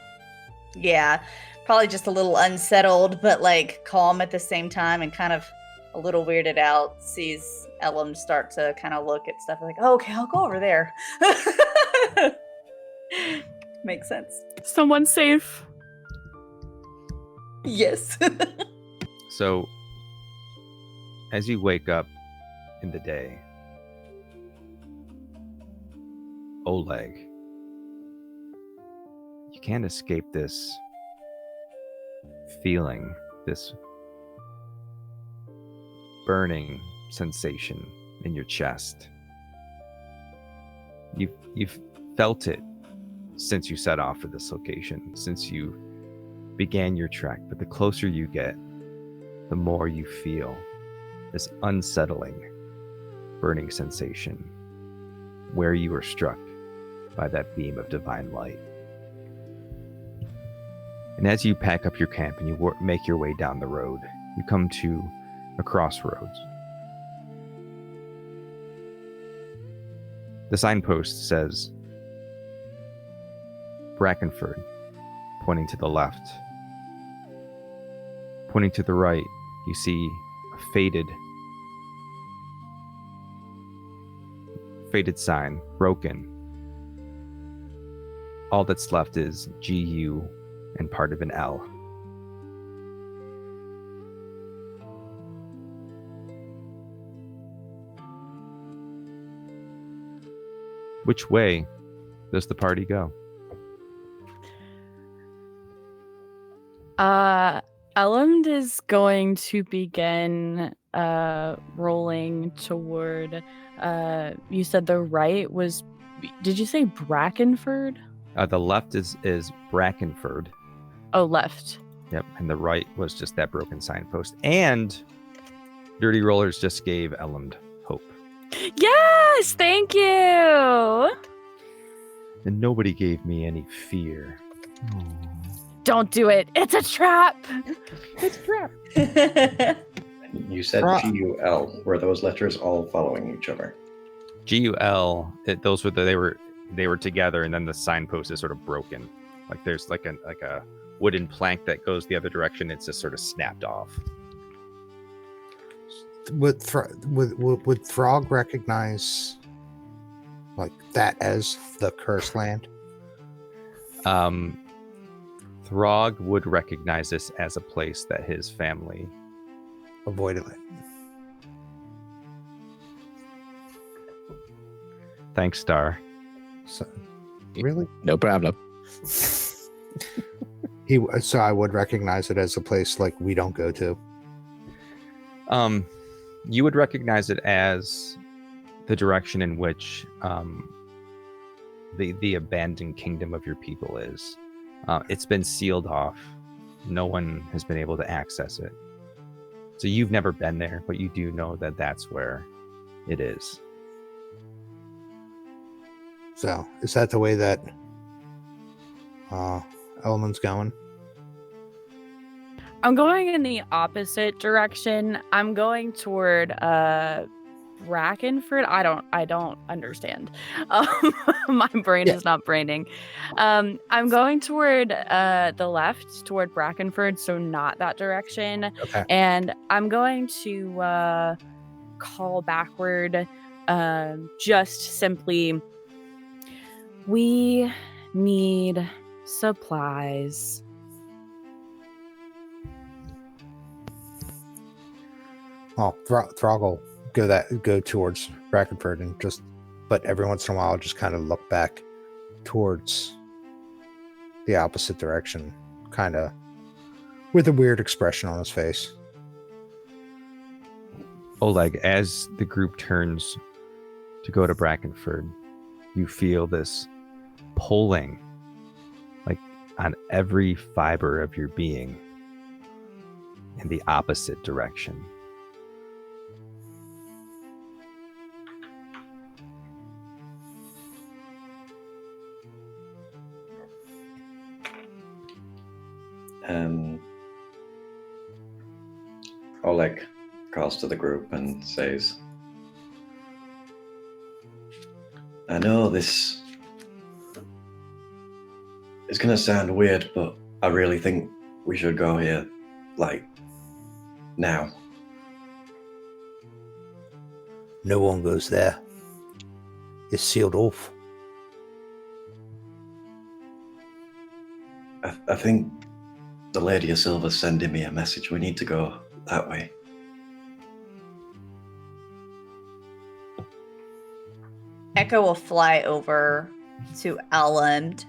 Yeah, probably just a little unsettled, but calm at the same time, and kind of a little weirded out. Sees Ellum start to kind of look at stuff like, oh, okay, I'll go over there. Makes sense. Someone's safe. Yes. So, as you wake up in the day, Oleg, you can't escape this feeling, this burning sensation in your chest. You've felt it since you set off for this location, since you began your trek, but the closer you get, the more you feel this unsettling, burning sensation where you were struck by that beam of divine light. And as you pack up your camp and you make your way down the road, you come to a crossroads. The signpost says Brackenford, pointing to the left. Pointing to the right, you see a faded sign, broken. All that's left is GU and part of an L. Which way does the party go? Elland is going to begin rolling toward, you said the right was, did you say Brackenford? The left is Brackenford. Oh, left. Yep, and the right was just that broken signpost. And Dirty Rollers just gave Elland hope. Yes, thank you. And nobody gave me any fear. Don't do it. It's a trap. It's a trap. You said GUL. Were those letters all following each other? GUL. Those were they were together, and then the signpost is sort of broken. Like there's like a wooden plank that goes the other direction. It's just sort of snapped off. Would Throg recognize like that as the cursed land? Throg would recognize this as a place that his family Avoided it. Thanks, Star. So, really? No problem. So I would recognize it as a place like we don't go to. You would recognize it as the direction in which the abandoned kingdom of your people is. It's been sealed off. No one has been able to access it. So you've never been there, but you do know that that's where it is. So is that the way that Elman's going? I'm going in the opposite direction. I'm going toward Brackenford. I don't understand. My brain is not braining. I'm going toward the left, toward Brackenford, so not that direction. Okay. And I'm going to call backward, just simply, we need supplies. Well, Throg will go towards Brackenford and but every once in a while just kind of look back towards the opposite direction, kind of with a weird expression on his face. Oleg, as the group turns to go to Brackenford, you feel this pulling, like on every fiber of your being, in the opposite direction. Oleg calls to the group and says, I know this is going to sound weird, but I really think we should go here, like, now. No one goes there. It's sealed off. I think the Lady of Silver's sending me a message. We need to go that way. Echo will fly over to Elland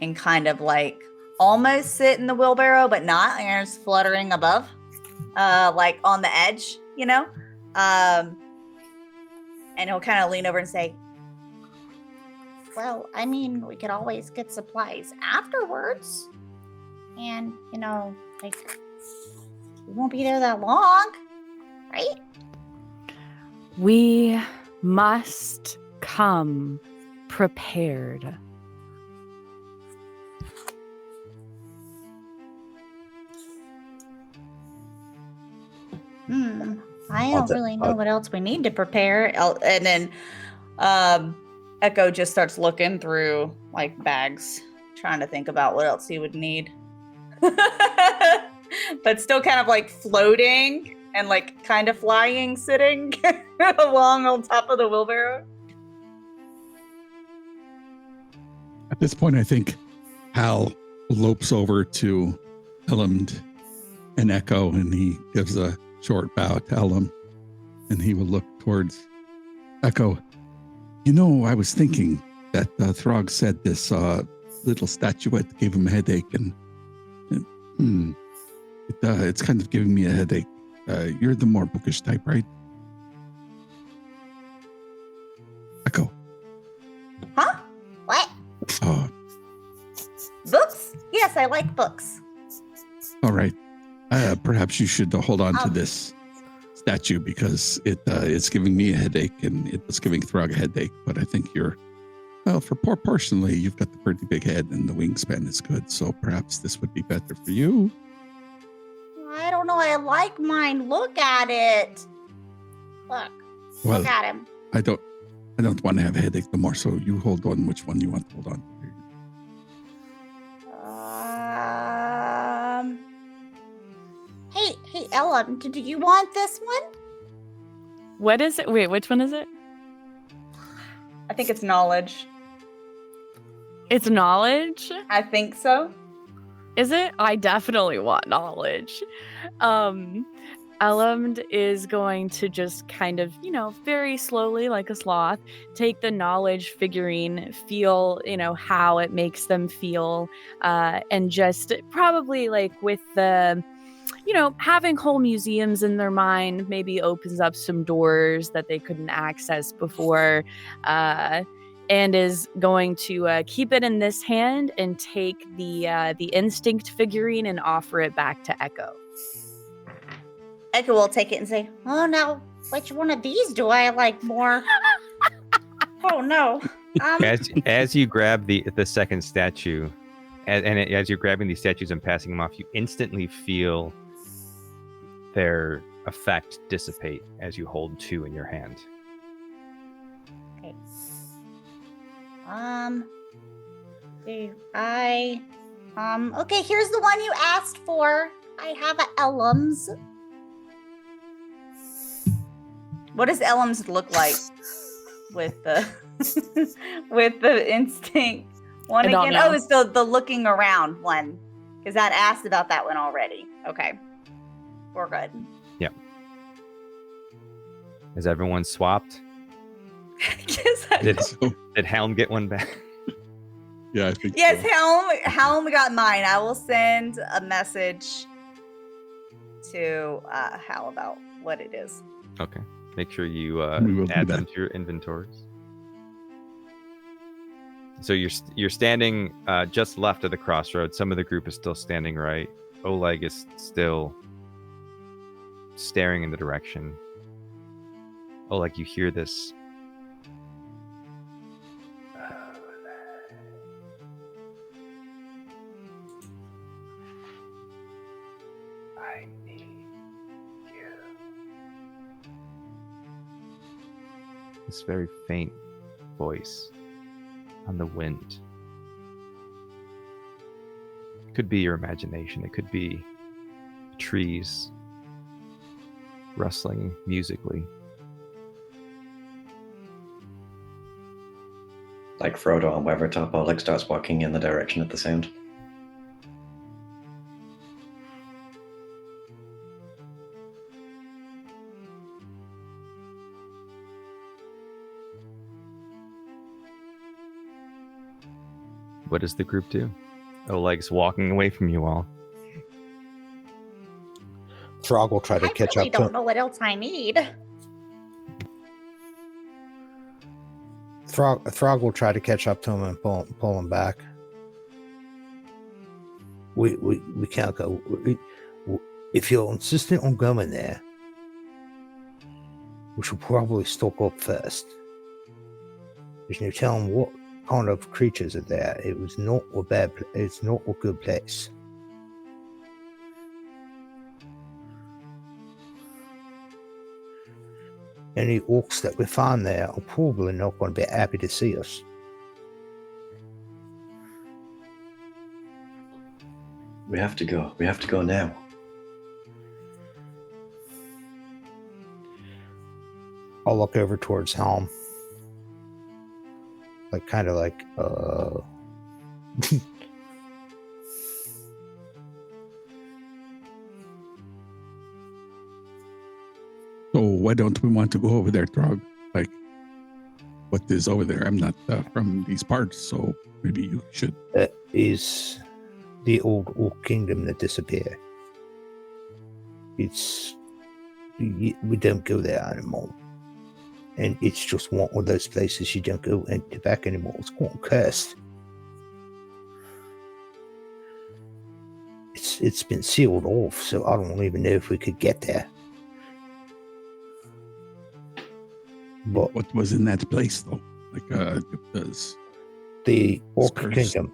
and kind of like almost sit in the wheelbarrow, but not. And it's fluttering above, like on the edge, you know? And he'll kind of lean over and say, Well, I mean, we could always get supplies afterwards. And, like, we won't be there that long, right? We must come prepared. I don't really know what else we need to prepare. and then Echo just starts looking through like bags, trying to think about what else he would need. But still kind of like floating and like kind of flying, sitting along on top of the wheelbarrow. At this point, I think Hal lopes over to Elland and Echo, and he gives a short bow to Elam, and he will look towards Echo. I was thinking that Throg said this little statuette gave him a headache, and it's kind of giving me a headache. You're the more bookish type, right? Echo. Huh? What? Books? Yes, I like books. All right. Perhaps you should hold on to this statue because it's giving me a headache and it was giving Throg a headache. But I think proportionally, you've got the pretty big head and the wingspan is good. So perhaps this would be better for you. I don't know. I like mine. Look at it. Look at him. I don't want to have a headache no more. So you hold on which one you want to hold on to. Hey, Ellen, do you want this one? What is it? Wait, which one is it? I think it's knowledge. It's knowledge? I think so. Is it? I definitely want knowledge. Elmd is going to just kind of, very slowly, like a sloth, take the knowledge figurine, feel, how it makes them feel, and just probably like with the, having whole museums in their mind maybe opens up some doors that they couldn't access before, and is going to keep it in this hand and take the instinct figurine and offer it back to Echo. Echo will take it and say, "Oh, now which one of these do I like more?" Oh no. As you grab the second statue, as you're grabbing these statues and passing them off, you instantly feel their effect dissipate as you hold two in your hand. Okay. Okay, here's the one you asked for. I have a Elms. What does Elms look like with the with the instinct one I don't again? know. Oh, it's the looking around one. Because that asked about that one already. Okay. We're good. Yep. Has everyone swapped? Did Helm get one back? Yeah, I think Yes, so. Helm got mine. I will send a message to Hal about what it is. Okay. Make sure you We will do add them that. to your inventories. So you're standing just left of the crossroads. Some of the group is still standing right. Oleg is still staring in the direction. Oleg, you hear this. I need you. This very faint voice on the wind. It could be your imagination. It could be trees rustling musically. Like Frodo on Weathertop, Oleg starts walking in the direction of the sound. What does the group do? Oleg's walking away from you all. Throg will try to I catch really up to don't him. know what else I need. Throg will try to catch up to him and pull him back. We can't go. If you're insistent on going there, we should probably stock up first. There's no telling what kind of creatures are there. It was not a bad. It's not a good place. Any orcs that we find there are probably not going to be happy to see us. We have to go. We have to go now. I'll look over towards Helm. Kind of like, So why don't we want to go over there, Trog? Like, what is over there? I'm not from these parts, so maybe you should. that is the old orc kingdom that disappeared. We don't go there anymore. And it's just one of those places you don't go back anymore. It's quite cursed. It's been sealed off, so I don't even know if we could get there. But What was in that place, though? Like, does the orc cursed. kingdom,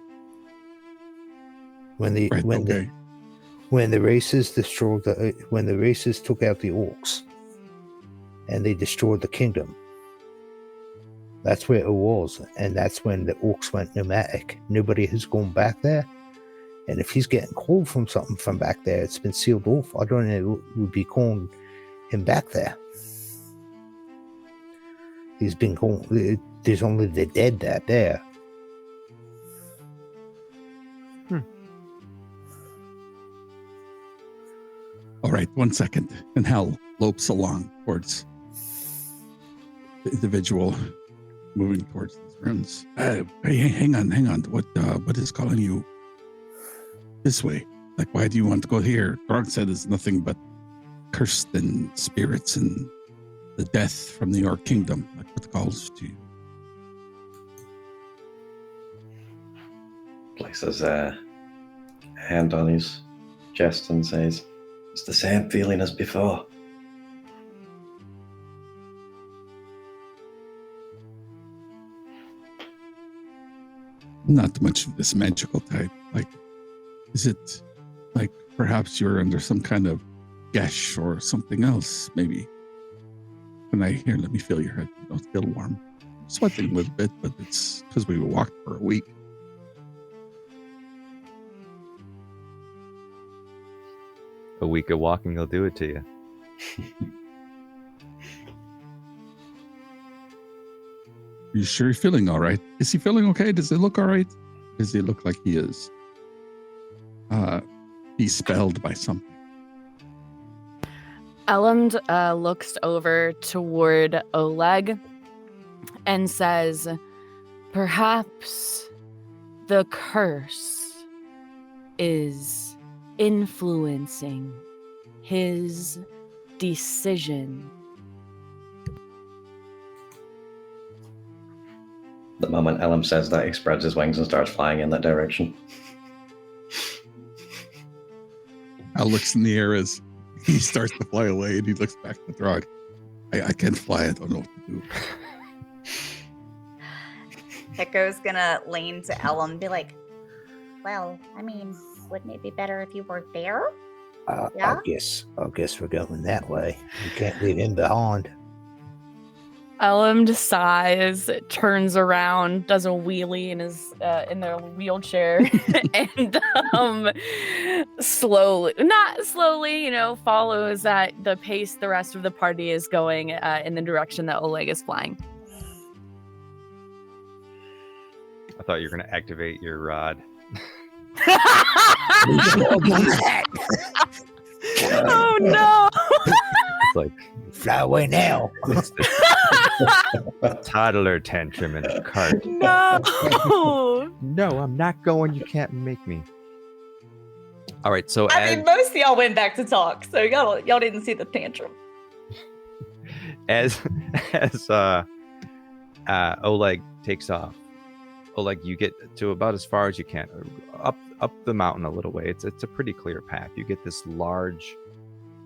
when the right? when Okay. the races destroyed when the races took out the orcs and they destroyed the kingdom, that's where it was, and that's when the orcs went nomadic. Nobody has gone back there, and if he's getting called from something from back there, it's been sealed off. I don't know who would be calling him back there. He's been called. There's only the dead that there. All right, 1 second. And Hal lopes along towards the individual moving towards these ruins. Hey, hang on. What is calling you this way? Like, why do you want to go here? Grog said it's nothing but cursed and spirits and the death from the Orc Kingdom. Like, what calls to you? Places a hand on his chest and says, "It's the same feeling as before." Not much of this magical type. Like, is it like perhaps you're under some kind of gash or something else, maybe? Let me feel your head. You don't feel warm. I'm sweating a little bit, but it's because we walked for a week. A week of walking will do it to you. You sure you're feeling all right? Is he feeling okay? Does it look all right? Does he look like he is bespelled by something? Elend looks over toward Oleg and says, "Perhaps the curse is influencing his decision." The moment Elam says that, he spreads his wings and starts flying in that direction. Al looks in the air as he starts to fly away, and he looks back at the Throg. I can't fly. I don't know what to do. Echo's gonna lean to Ellum and be like, Well, I mean, wouldn't it be better if you were there? I Yeah? guess we're going that way. We can't leave him behind. Elam sighs, turns around, does a wheelie in his in their wheelchair, and not slowly, follows that the pace the rest of the party is going in the direction that Oleg is flying. I thought you were going to activate your rod. Oh no! It's like, Fly away now. it's the toddler tantrum in a cart. No! No, I'm not going. You can't make me. All right, so most of y'all went back to talk, so y'all didn't see the tantrum. as Oleg takes off, Oleg, you get to about as far as you can, up the mountain a little way. It's a pretty clear path. You get this large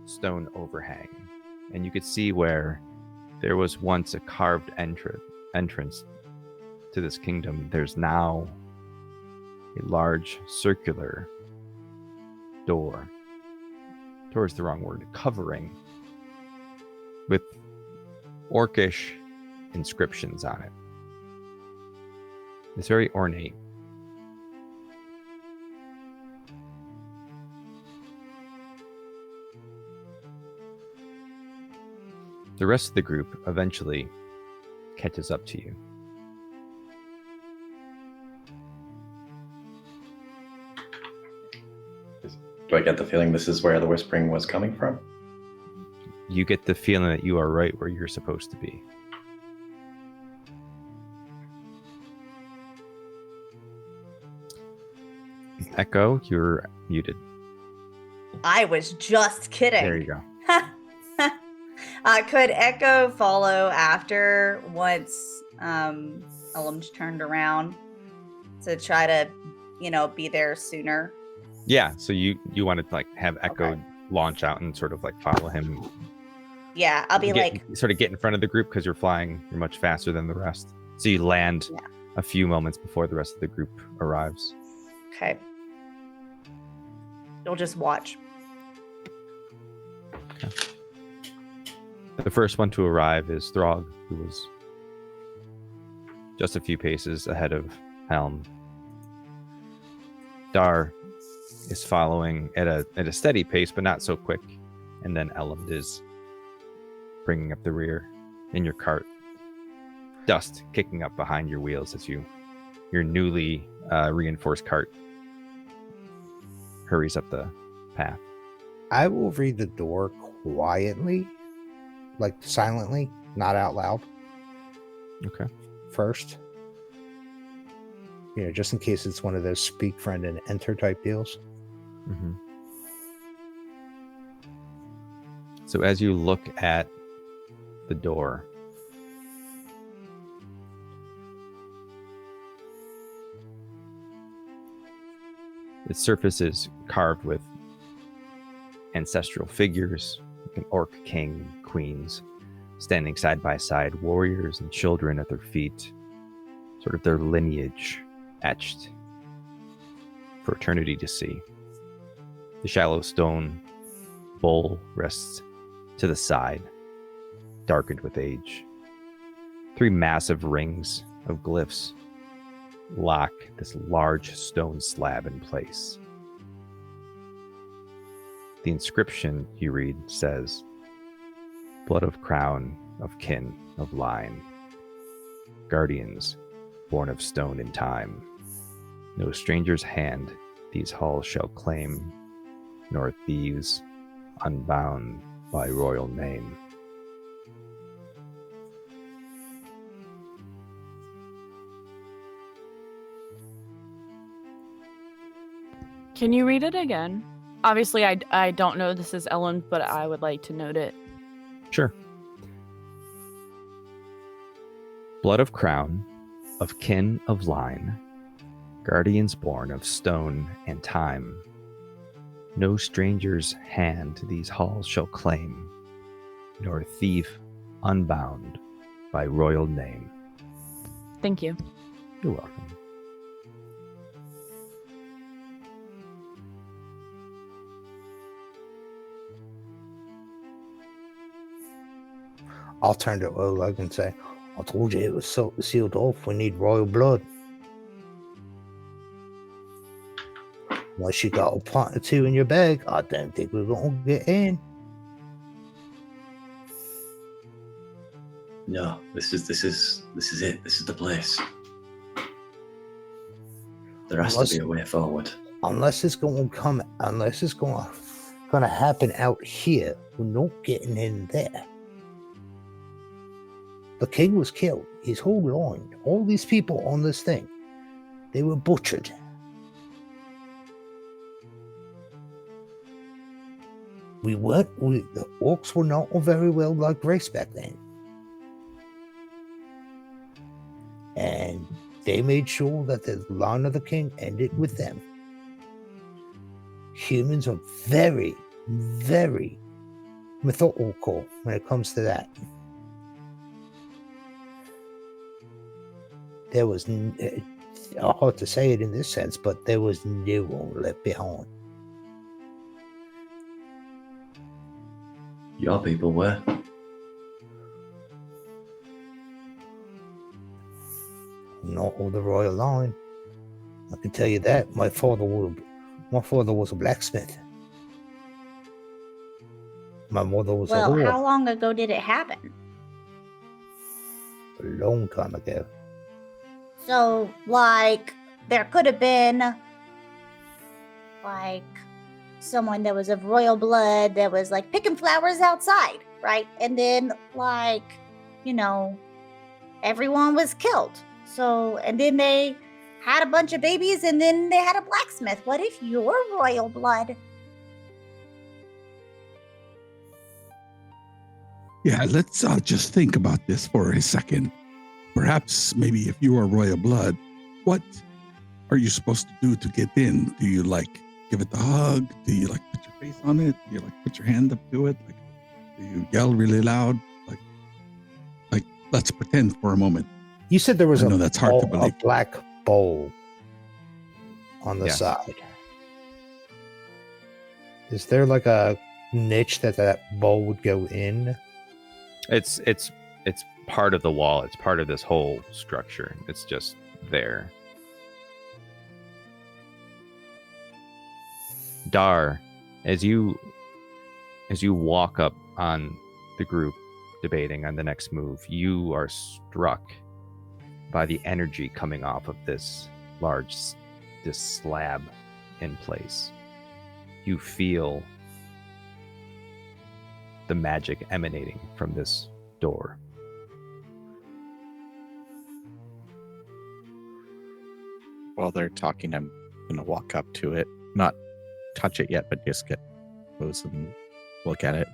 stone overhang, and you could see where there was once a carved entrance to this kingdom. There's now a large circular door. Door is the wrong word. Covering with orcish inscriptions on it. It's very ornate. The rest of the group eventually catches up to you. Do I get the feeling this is where the whispering was coming from? You get the feeling that you are right where you're supposed to be. Echo, you're muted. I was just kidding. There you go. Could Echo follow after once Elam's turned around to try to, be there sooner? Yeah, so you want to have Echo Okay. launch out and sort of follow him. Yeah, I'll be Sort of get in front of the group because you're flying. You're much faster than the rest. So you land Yeah. a few moments before the rest of the group arrives. okay. You'll just watch. The first one to arrive is Throg, who was just a few paces ahead of Helm. Dar is following at a steady pace, but not so quick. And then Elend is bringing up the rear in your cart. Dust kicking up behind your wheels as your newly reinforced cart hurries up the path. I will read the door quietly, like silently, not out loud. Okay. First. Just in case it's one of those speak, friend, and enter type deals. Mm-hmm. So as you look at the door, its surface is carved with ancestral figures, like an orc king, queens, standing side by side, warriors and children at their feet, sort of their lineage etched for eternity to see. The shallow stone bowl rests to the side, darkened with age. 3 massive rings of glyphs lock this large stone slab in place. The inscription you read says, "Blood of crown, of kin, of line, guardians, born of stone in time. No stranger's hand these halls shall claim, nor thieves unbound by royal name." Can you read it again? Obviously, I don't know this is Ellen, but I would like to note it. Sure. Blood of crown, of kin, of line, guardians born of stone and time. No stranger's hand these halls shall claim, nor thief unbound by royal name. Thank you. You're welcome. I'll turn to Oleg and say, "I told you it was sealed off. We need royal blood. Unless you got a pint or 2 in your bag, I don't think we're going to get in." No, this is it. This is the place. There has to be a way forward. Unless it's going to happen out here, we're not getting in there. The king was killed. His whole line, all these people on this thing, they were butchered. The orcs were not a very well liked race back then. And they made sure that the line of the king ended with them. Humans are very, very methodical when it comes to that. There was, hard to say it in this sense, but there was no one left behind. Your people were. Not all the royal line. I can tell you that. My father was a blacksmith. My mother was a whore. How long ago did it happen? A long time ago. So, there could have been, someone that was of royal blood that was, picking flowers outside, right? And then, everyone was killed. So, and then they had a bunch of babies, and then they had a blacksmith. What if you're royal blood? Yeah, let's just think about this for a second. Perhaps, maybe if you are royal blood, what are you supposed to do to get in? Do you give it the hug? Do you put your face on it? Do you put your hand up to it? Do you yell really loud? Let's pretend for a moment. You said there was that's hard to believe. A black bowl on the side. Is there a niche that bowl would go in? It's part of the wall. It's part of this whole structure. It's just there. Dar, as you walk up on the group debating on the next move, you are struck by the energy coming off of this slab in place. you feel the magic emanating from this door. While they're talking, I'm gonna walk up to it, not touch it yet, but just get close and look at it.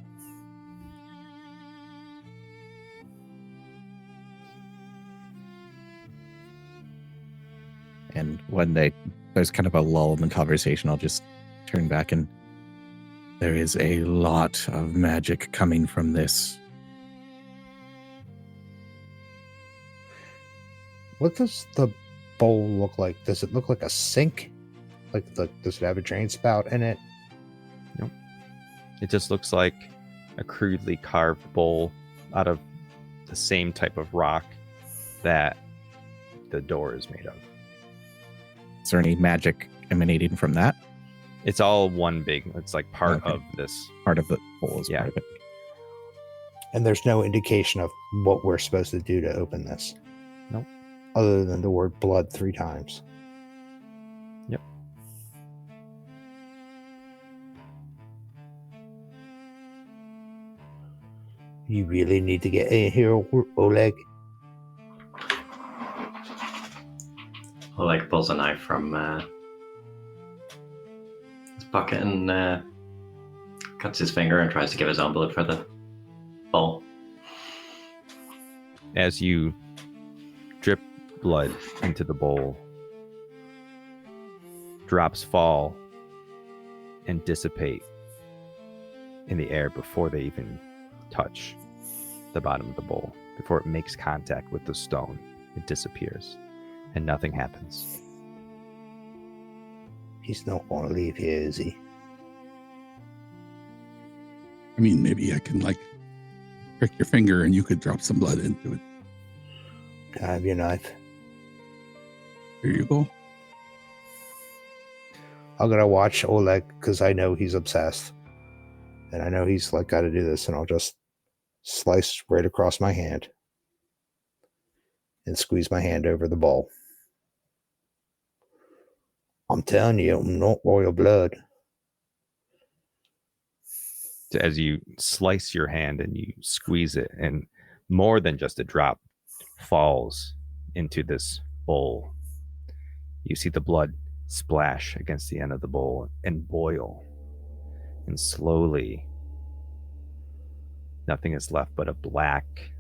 And when there's kind of a lull in the conversation, I'll just turn back and there is a lot of magic coming from this. What does the bowl look like? Does it look like a sink? Does it have a drain spout in it? Nope. It just looks like a crudely carved bowl out of the same type of rock that the door is made of. Is there any magic emanating from that? It's all one big, it's like part Okay. of this. Part of the bowl is Yeah. part of it. And there's no indication of what we're supposed to do to open this? Nope. Other than the word blood 3 times. Yep. You really need to get in here, Oleg. Oleg pulls a knife from his pocket and cuts his finger and tries to give his own blood for the bowl. As you drip blood into the bowl, drops fall and dissipate in the air before they even touch the bottom of the bowl. Before it makes contact with the stone, it disappears and nothing happens. He's not going to leave here, is he? I mean, maybe I can prick your finger and you could drop some blood into it. Can I have your knife? Here you go. I'm going to watch Oleg because I know he's obsessed. And I know he's got to do this, and I'll just slice right across my hand and squeeze my hand over the bowl. I'm telling you, I'm not royal blood. As you slice your hand and you squeeze it, and more than just a drop falls into this bowl, you see the blood splash against the end of the bowl and boil. And slowly, nothing is left but a black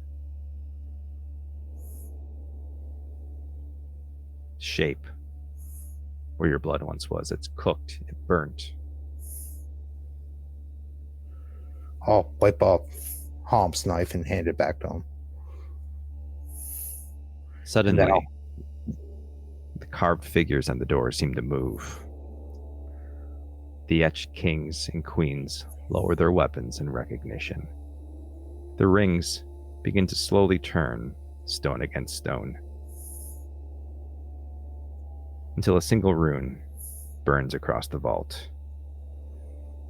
shape where your blood once was. It's cooked, it burnt. I'll wipe off Homp's knife and hand it back to him. Suddenly, the carved figures on the door seem to move. The etched kings and queens lower their weapons in recognition. The rings begin to slowly turn, stone against stone, until a single rune burns across the vault.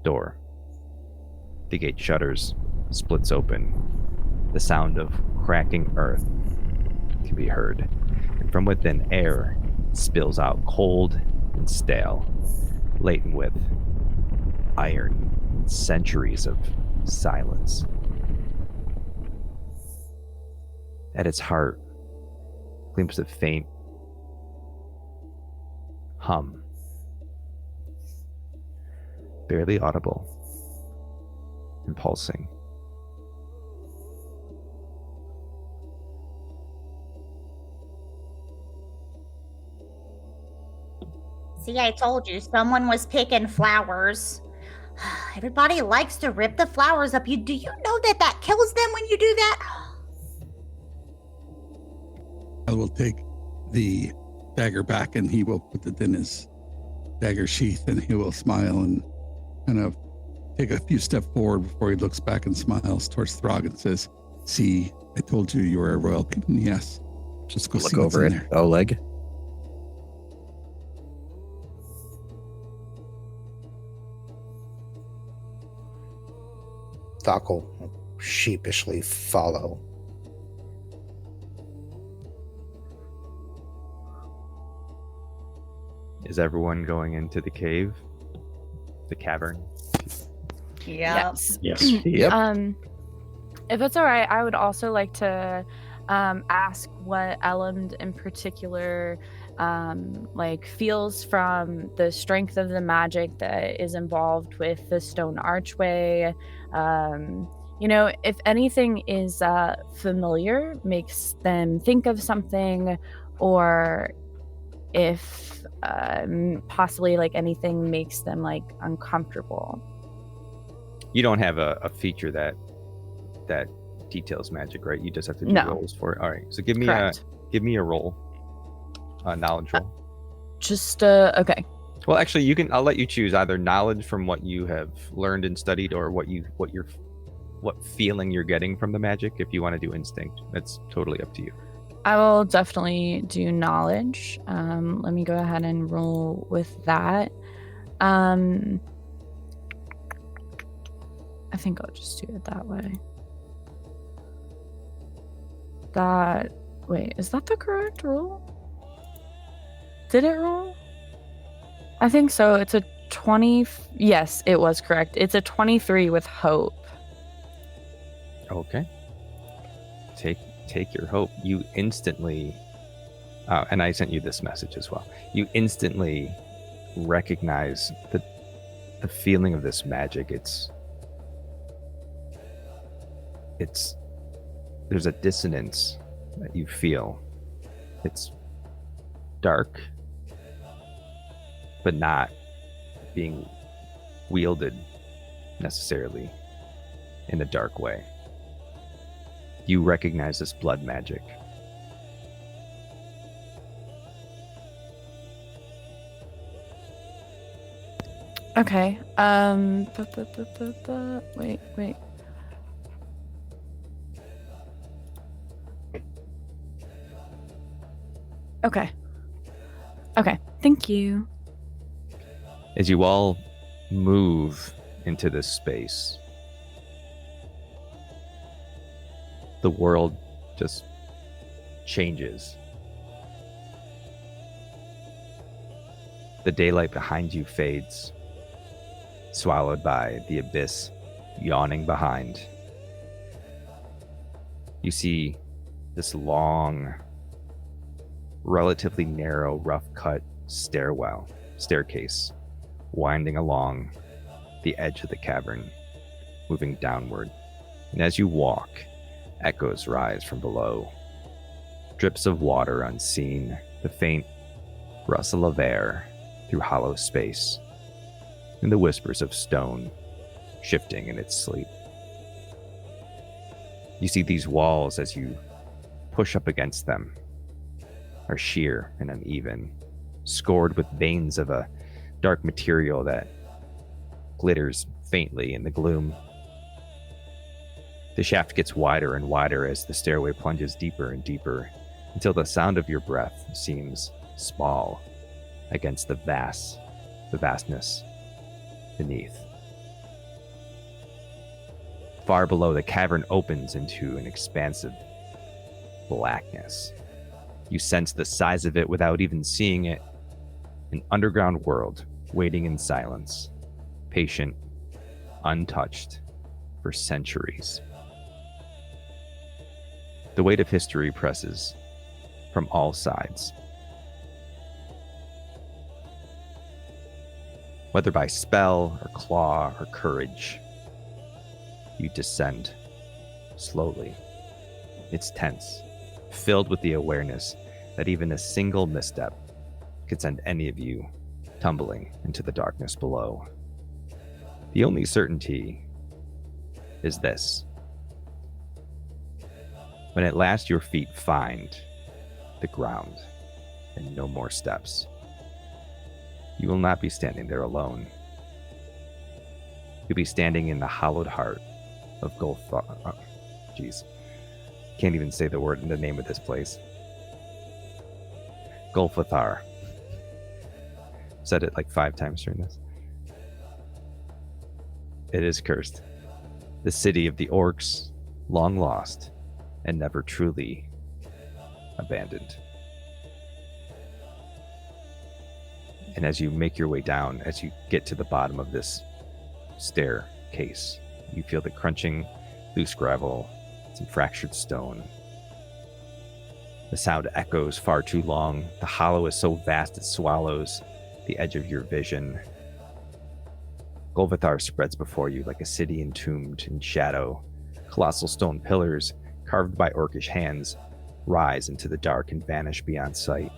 Door. The gate shutters, splits open. The sound of cracking earth can be heard, and from within, air spills out cold and stale, laden with iron and centuries of silence. At its heart, a glimpse of faint hum, barely audible and pulsing. See, I told you, someone was picking flowers. Everybody likes to rip the flowers up. Do you know that kills them when you do that? I will take the dagger back and he will put it in his dagger sheath and he will smile and kind of take a few steps forward before he looks back and smiles towards Throg and says, "See, I told you you were a royal kitten. Yes. Just go Look see what's over in it, there." Oleg. Doc will sheepishly follow. Is everyone going into the cave? the cavern. Yeah. Yes. Yes. Yep. If it's all right, I would also like to ask what Elend in particular like feels from the strength of the magic that is involved with the stone archway. You know, if anything is familiar, makes them think of something, or if possibly like anything makes them like uncomfortable. You don't have a feature that details magic, right? You just have to do No. rolls for it. All right. So give me Correct. a roll, a knowledge roll. Just okay. Well, actually, I'll let you choose either knowledge from what you have learned and studied, or what feeling you're getting from the magic. If you want to do instinct, that's totally up to you. I will definitely do knowledge. Let me go ahead and roll with that. I think I'll just do it that way. Wait, is that the correct roll? Did it roll? I think so. It's a 20. Yes, it was correct. It's a 23 with hope. Okay. Take your hope. You instantly, and I sent you this message as well. You instantly recognize the feeling of this magic. There's a dissonance that you feel. It's dark, but not being wielded necessarily in a dark way. You recognize this blood magic. Okay. Wait. Okay. Thank you. As you all move into this space, the world just changes. The daylight behind you fades, swallowed by the abyss yawning behind. You see this long, relatively narrow, rough-cut staircase winding along the edge of the cavern, moving downward. And as you walk, echoes rise from below. Drips of water unseen, the faint rustle of air through hollow space, and the whispers of stone shifting in its sleep. You see these walls as you push up against them are sheer and uneven, scored with veins of a dark material that glitters faintly in the gloom. The shaft gets wider and wider as the stairway plunges deeper and deeper, until the sound of your breath seems small against the vastness beneath. Far below, the cavern opens into an expansive blackness. You sense the size of it without even seeing it. An underground world waiting in silence, patient, untouched for centuries. The weight of history presses from all sides. Whether by spell or claw or courage, you descend slowly. It's tense, filled with the awareness that even a single misstep could send any of you tumbling into the darkness below. The only certainty is this: when at last your feet find the ground and no more steps, you will not be standing there alone. You'll be standing in the hallowed heart of can't even say the name of this place. Vel'thyros. Said it like 5 times during this. It is cursed. The city of the orcs, long lost and never truly abandoned. And as you make your way down, as you get to the bottom of this staircase, you feel the crunching, loose gravel, some fractured stone. The sound echoes far too long. The hollow is so vast it swallows the edge of your vision. Vel'thyros spreads before you like a city entombed in shadow. Colossal stone pillars, carved by orcish hands, rise into the dark and vanish beyond sight.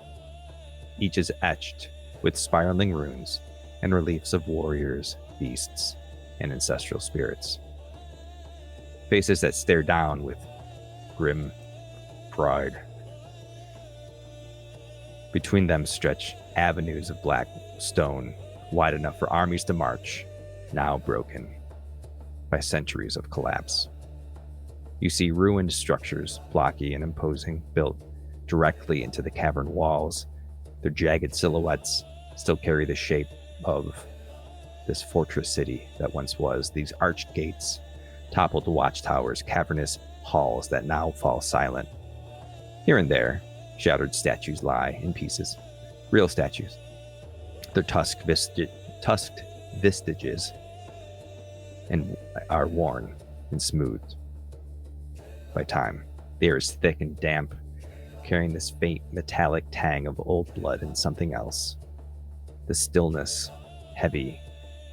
Each is etched with spiraling runes and reliefs of warriors, beasts, and ancestral spirits. Faces that stare down with grim pride. Between them stretch avenues of black stone, wide enough for armies to march, now broken by centuries of collapse. You see ruined structures, blocky and imposing, built directly into the cavern walls. Their jagged silhouettes still carry the shape of this fortress city that once was. These arched gates, toppled watchtowers, cavernous halls that now fall silent. Here and there, shattered statues lie in pieces. Real statues. Their tusked vestiges and are worn and smoothed by time. The air is thick and damp, carrying this faint metallic tang of old blood and something else. The stillness, heavy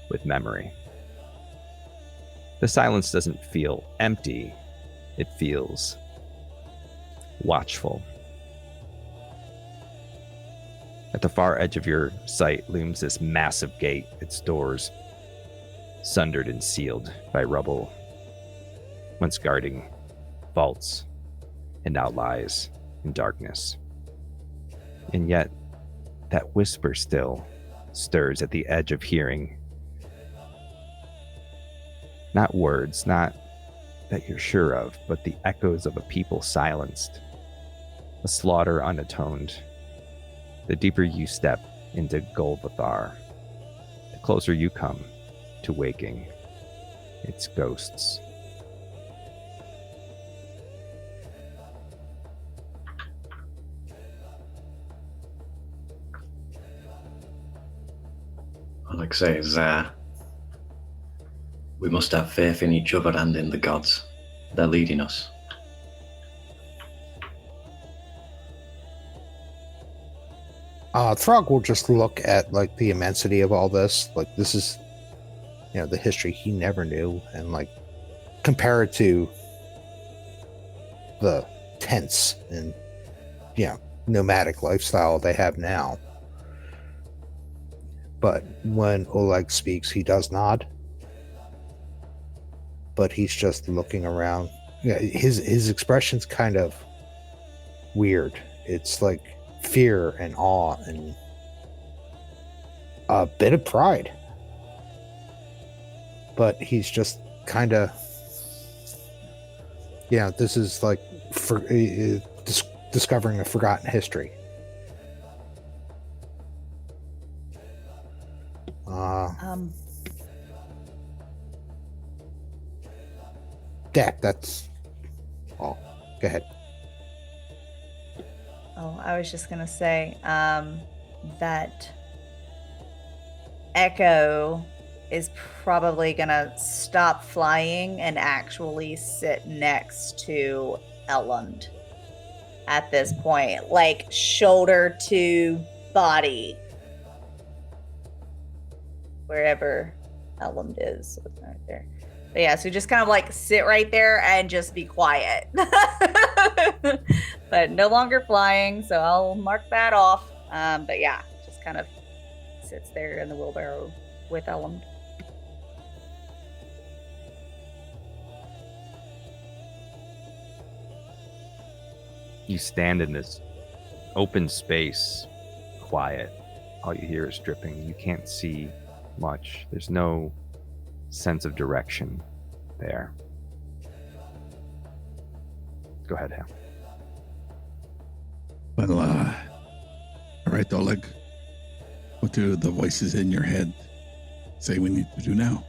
with memory. The silence doesn't feel empty, it feels watchful. At the far edge of your sight looms this massive gate, its doors sundered and sealed by rubble, once guarding vaults, and now lies in darkness. And yet, that whisper still stirs at the edge of hearing. Not words, not that you're sure of, but the echoes of a people silenced, a slaughter unatoned. The deeper you step into Vel'thyros, the closer you come to waking its ghosts. Alex says, we must have faith in each other and in the gods. They're leading us. Throg will just look at like the immensity of all this. Like this is, the history he never knew, and like compare it to the tents and nomadic lifestyle they have now. But when Oleg speaks, he does nod. But he's just looking around. Yeah, his expression's kind of weird. It's like fear and awe and a bit of pride. But he's just kind of, this is like discovering a forgotten history. That's all. Go ahead. Oh, I was just gonna say that Echo is probably gonna stop flying and actually sit next to Elland at this point, like shoulder to body, wherever Elland is. So it's right there. But yeah, so just kind of like sit right there and just be quiet. But no longer flying, so I'll mark that off. But yeah, just kind of sits there in the wheelbarrow with Elland. You stand in this open space, quiet. All you hear is dripping. You can't see much. There's no sense of direction there. Go ahead, Hal. Well, all right, Oleg. What do the voices in your head say we need to do now?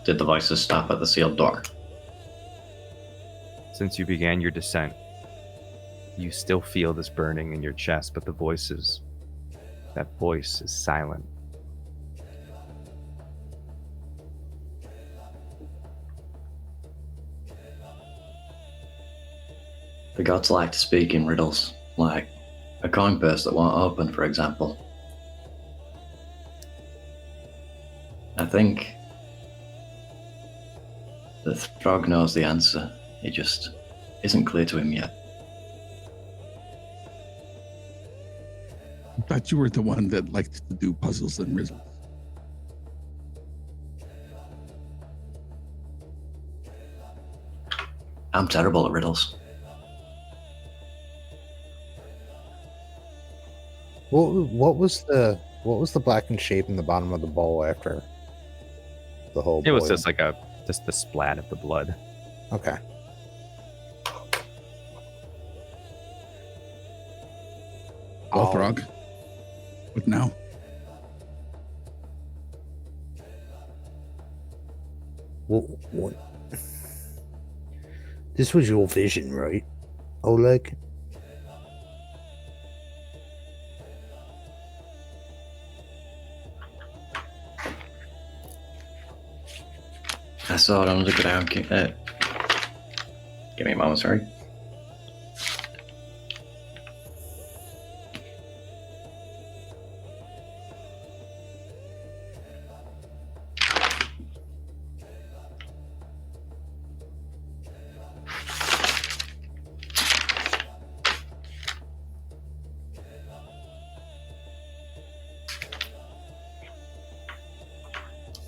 Did the voices stop at the sealed door? Since you began your descent, you still feel this burning in your chest, but that voice is silent. The gods like to speak in riddles, like a coin purse that won't open, for example. I think that Throg knows the answer. It just isn't clear to him yet. I thought you were the one that liked to do puzzles and riddles. I'm terrible at riddles. What was the blackened shape in the bottom of the bowl after the whole? It was boiling? just the splat of the blood. Okay. Well, Throg, what now? What? This was your vision, right, Oleg? I saw it on the ground. Give me a moment, sorry.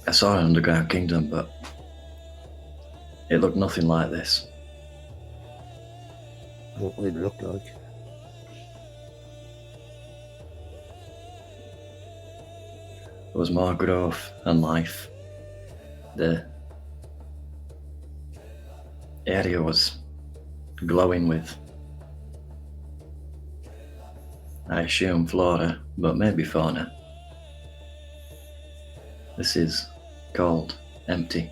I saw an underground kingdom, but it looked nothing like this. What would it look like? There was more growth and life. The area was glowing with, I assume, flora, but maybe fauna. This is cold, empty.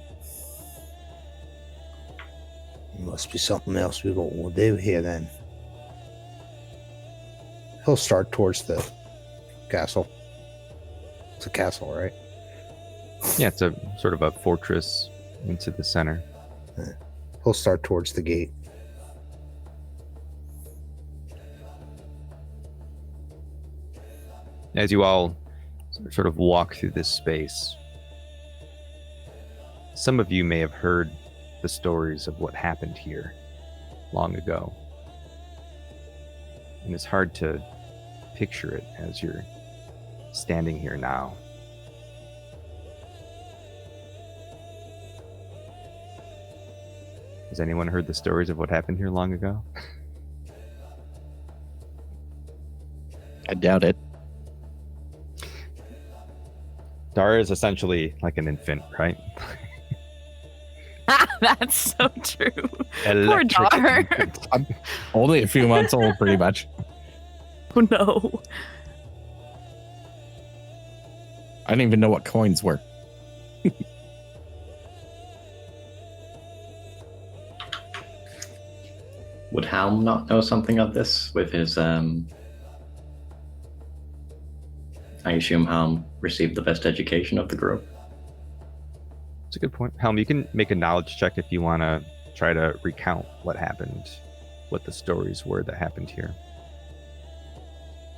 Must be something else we got to do here then. He'll start towards the castle. It's a castle, right? Yeah, it's a sort of a fortress into the center. He'll start towards the gate. As you all sort of walk through this space, some of you may have heard the stories of what happened here long ago. And it's hard to picture it as you're standing here now. Has anyone heard the stories of what happened here long ago? I doubt it. Dara is essentially like an infant, right? That's so true. Poor Electric Dar. infant. I'm only a few months old, pretty much. Oh no. I didn't even know what coins were. Would Helm not know something of this with his, I assume Helm received the best education of the group. That's a good point. Helm, you can make a knowledge check if you want to try to recount what happened, what the stories were that happened here.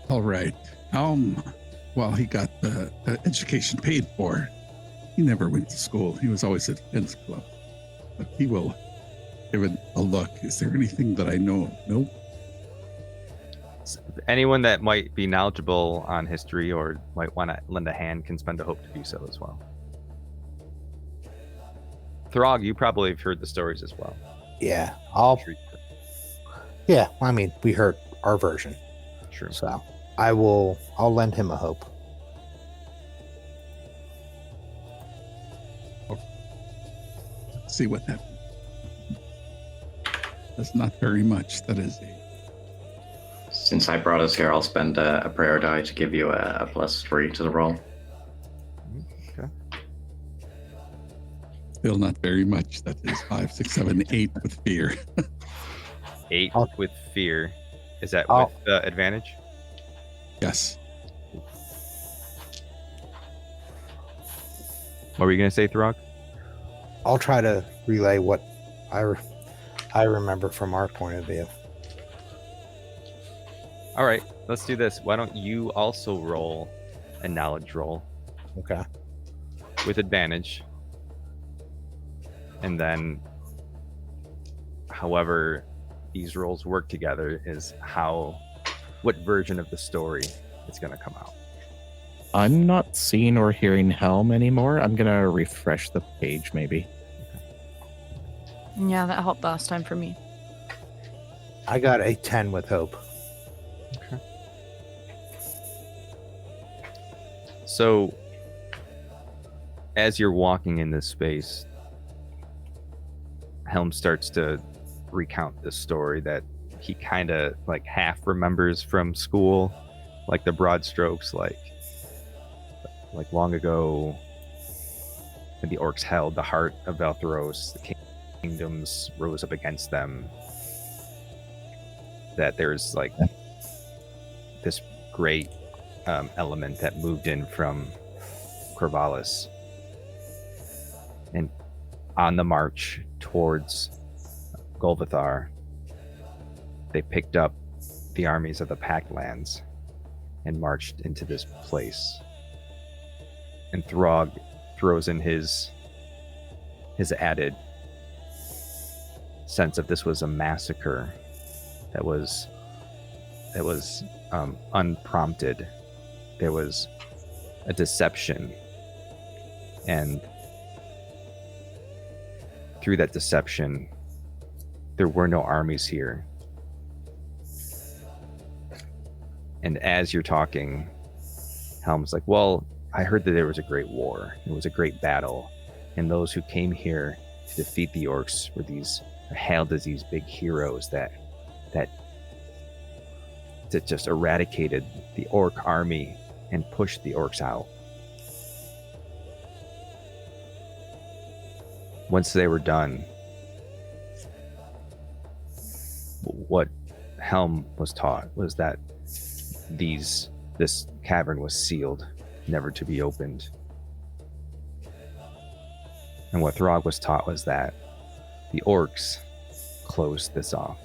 All right. Well, he got the education paid for. He never went to school. He was always at Defense Club. But he will give it a look. Is there anything that I know? Nope. Anyone that might be knowledgeable on history or might want to lend a hand can spend a hope to do so as well. Throg, you probably have heard the stories as well. Yeah, I mean, we heard our version. True. So I'll lend him a hope. Let's see what happens. That's not very much. That is Since I brought us here, I'll spend a prayer die to give you a +3 to the roll. Okay. still not very much. That is 5, 6, 7, 8 with fear. 8 I'll- with fear. Is that I'll- with advantage? Yes. What were you going to say, Throg? I'll try to relay what I remember from our point of view. All right, let's do this. Why don't you also roll a knowledge roll Okay. with advantage? And then, however these rolls work together is what version of the story is going to come out. I'm not seeing or hearing Helm anymore. I'm gonna refresh the page, maybe. Yeah, that helped last time for me. I got a 10 with hope. So, as you're walking in this space, Helm starts to recount this story that he kind of like half remembers from school, like the broad strokes, like long ago when the orcs held the heart of Vel'thyros, the kingdoms rose up against them, that there's like this great element that moved in from Corvallis, and on the march towards Golvathar, they picked up the armies of the Pact Lands and marched into this place. And Throg throws in his added sense of this was a massacre that was unprompted. There was a deception, and through that deception, there were no armies here. And as you're talking, Helm's like, well, I heard that there was a great war. It was a great battle. And those who came here to defeat the orcs were hailed as these big heroes that just eradicated the orc army and pushed the orcs out. Once they were done, what Helm was taught was that this cavern was sealed, never to be opened. And what Throg was taught was that the orcs closed this off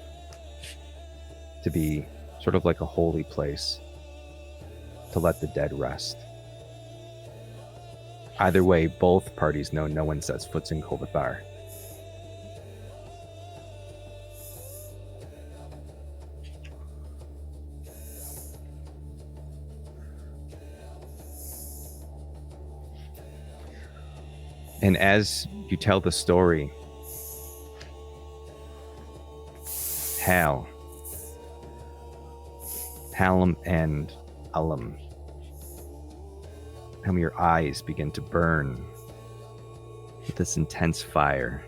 to be sort of like a holy place to let the dead rest. Either way, both parties know no one sets foot in Golvathar. And as you tell the story, Hallam and Ullum, your eyes begin to burn with this intense fire.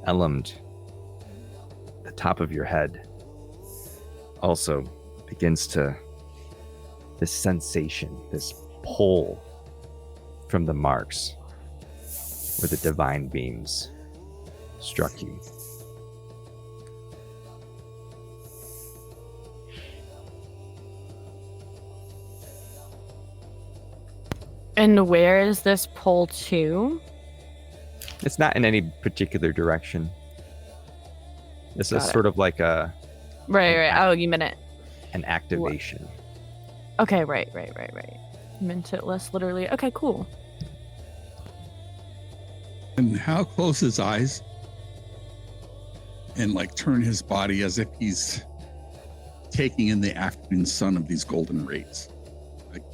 Ullum, the top of your head also begins to, this sensation, this pull from the marks where the divine beams struck you. And where is this pull to? It's not in any particular direction. This is sort of like Right. Oh, you meant it. an activation. Okay, right. Meant it less literally. Okay, cool. And how close his eyes and like turn his body as if he's taking in the afternoon sun of these golden rays, like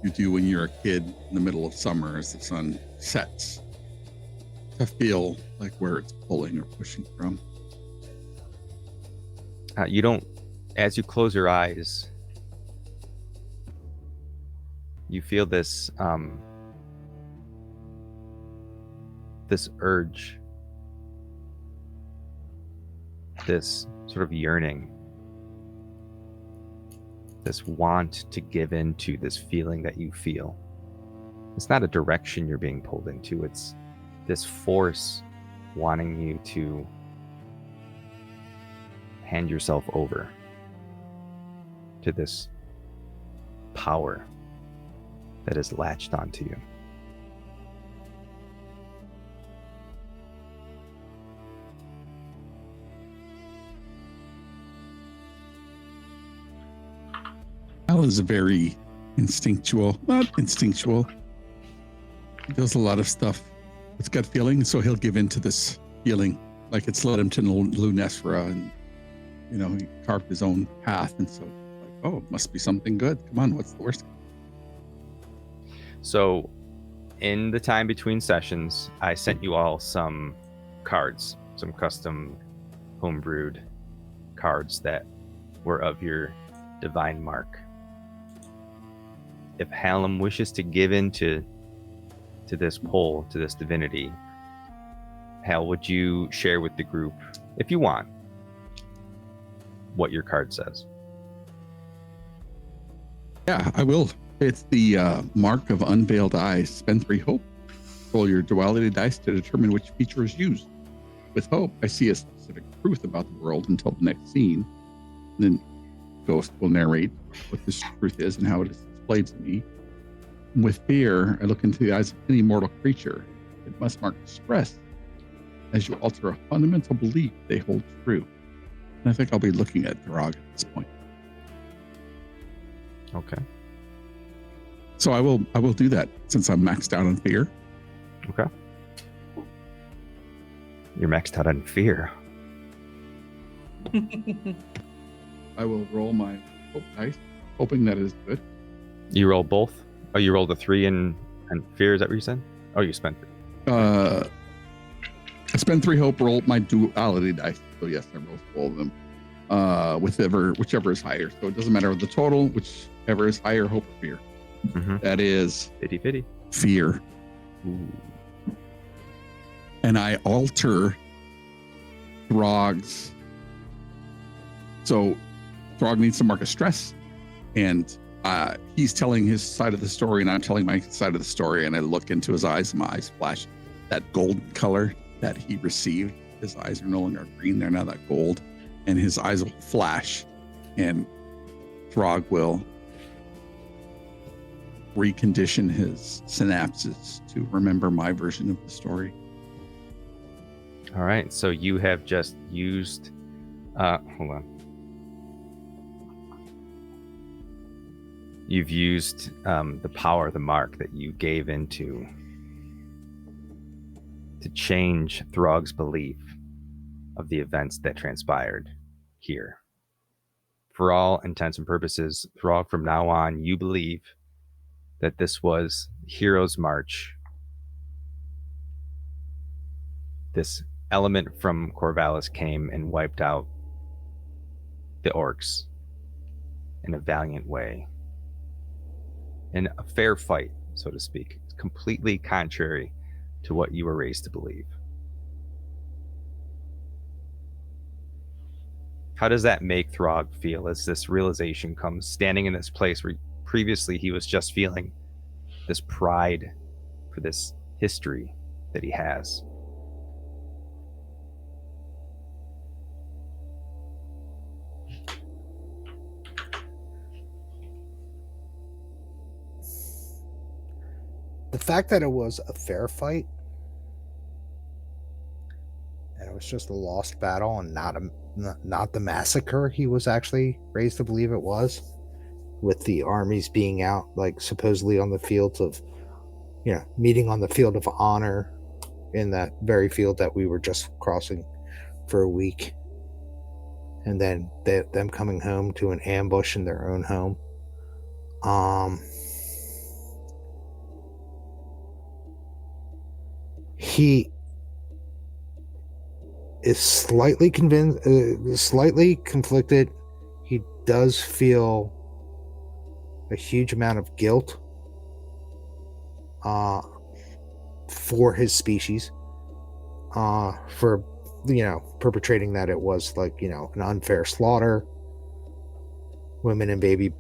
you do when you're a kid in the middle of summer as the sun sets, to feel like where it's pulling or pushing from. You don't, as you close your eyes, you feel this this urge, this sort of yearning, this want to give in to this feeling that you feel. It's not a direction you're being pulled into, it's this force wanting you to hand yourself over to this power that is latched onto you. Al is very instinctual, not instinctual. He does a lot of stuff with gut feeling, so he'll give in to this feeling. Like it's led him to Lunesra, and he carved his own path, and so like, oh, it must be something good. Come on, what's the worst? So, in the time between sessions, I sent you all some cards, some custom homebrewed cards that were of your divine mark. If Hallam wishes to give in to this pull, to this divinity, Hal, would you share with the group, if you want, what your card says? Yeah, I will. It's the mark of unveiled eyes. Spend 3 hope. Roll your duality dice to determine which feature is used. With hope, I see a specific truth about the world until the next scene. And then Ghost will narrate what this truth is and how it is displayed to me. And with fear, I look into the eyes of any mortal creature. It must mark distress as you alter a fundamental belief they hold true. And I think I'll be looking at Throg at this point. Okay. So I will do that since I'm maxed out on fear. Okay. You're maxed out on fear. I will roll my hope dice, hoping that it is good. You roll both? Oh, you rolled a 3 and fear, is that what you said? Oh, you spent 3. I spend 3 hope, roll my duality dice. So yes, I roll all of them. Whichever is higher. So it doesn't matter the total, whichever is higher, hope or fear. Mm-hmm. That is 50-50. Fear. Ooh. And I alter Throg's. So Throg needs to mark a stress, and he's telling his side of the story, and I'm telling my side of the story. And I look into his eyes, and my eyes flash that golden color that he received. His eyes are no longer green; they're now that gold, and his eyes will flash, and Throg will recondition his synapses to remember my version of the story. All right, so you have just used hold on. You've used the power of the mark that you gave into to change Throg's belief of the events that transpired here. For all intents and purposes, Throg, from now on, you believe that this was Hero's March. This element from Corvallis came and wiped out the orcs in a valiant way. In a fair fight, so to speak. It's completely contrary to what you were raised to believe. How does that make Throg feel as this realization comes, standing in this place where previously he was just feeling this pride for this history that he has? The fact that it was a fair fight and it was just a lost battle and not the massacre he was actually raised to believe it was, with the armies being out, like supposedly on the fields of, meeting on the field of honor in that very field that we were just crossing for a week, and then them coming home to an ambush in their own home. He is slightly slightly conflicted. He does feel a huge amount of guilt for his species, for perpetrating that. It was like an unfair slaughter, women and babies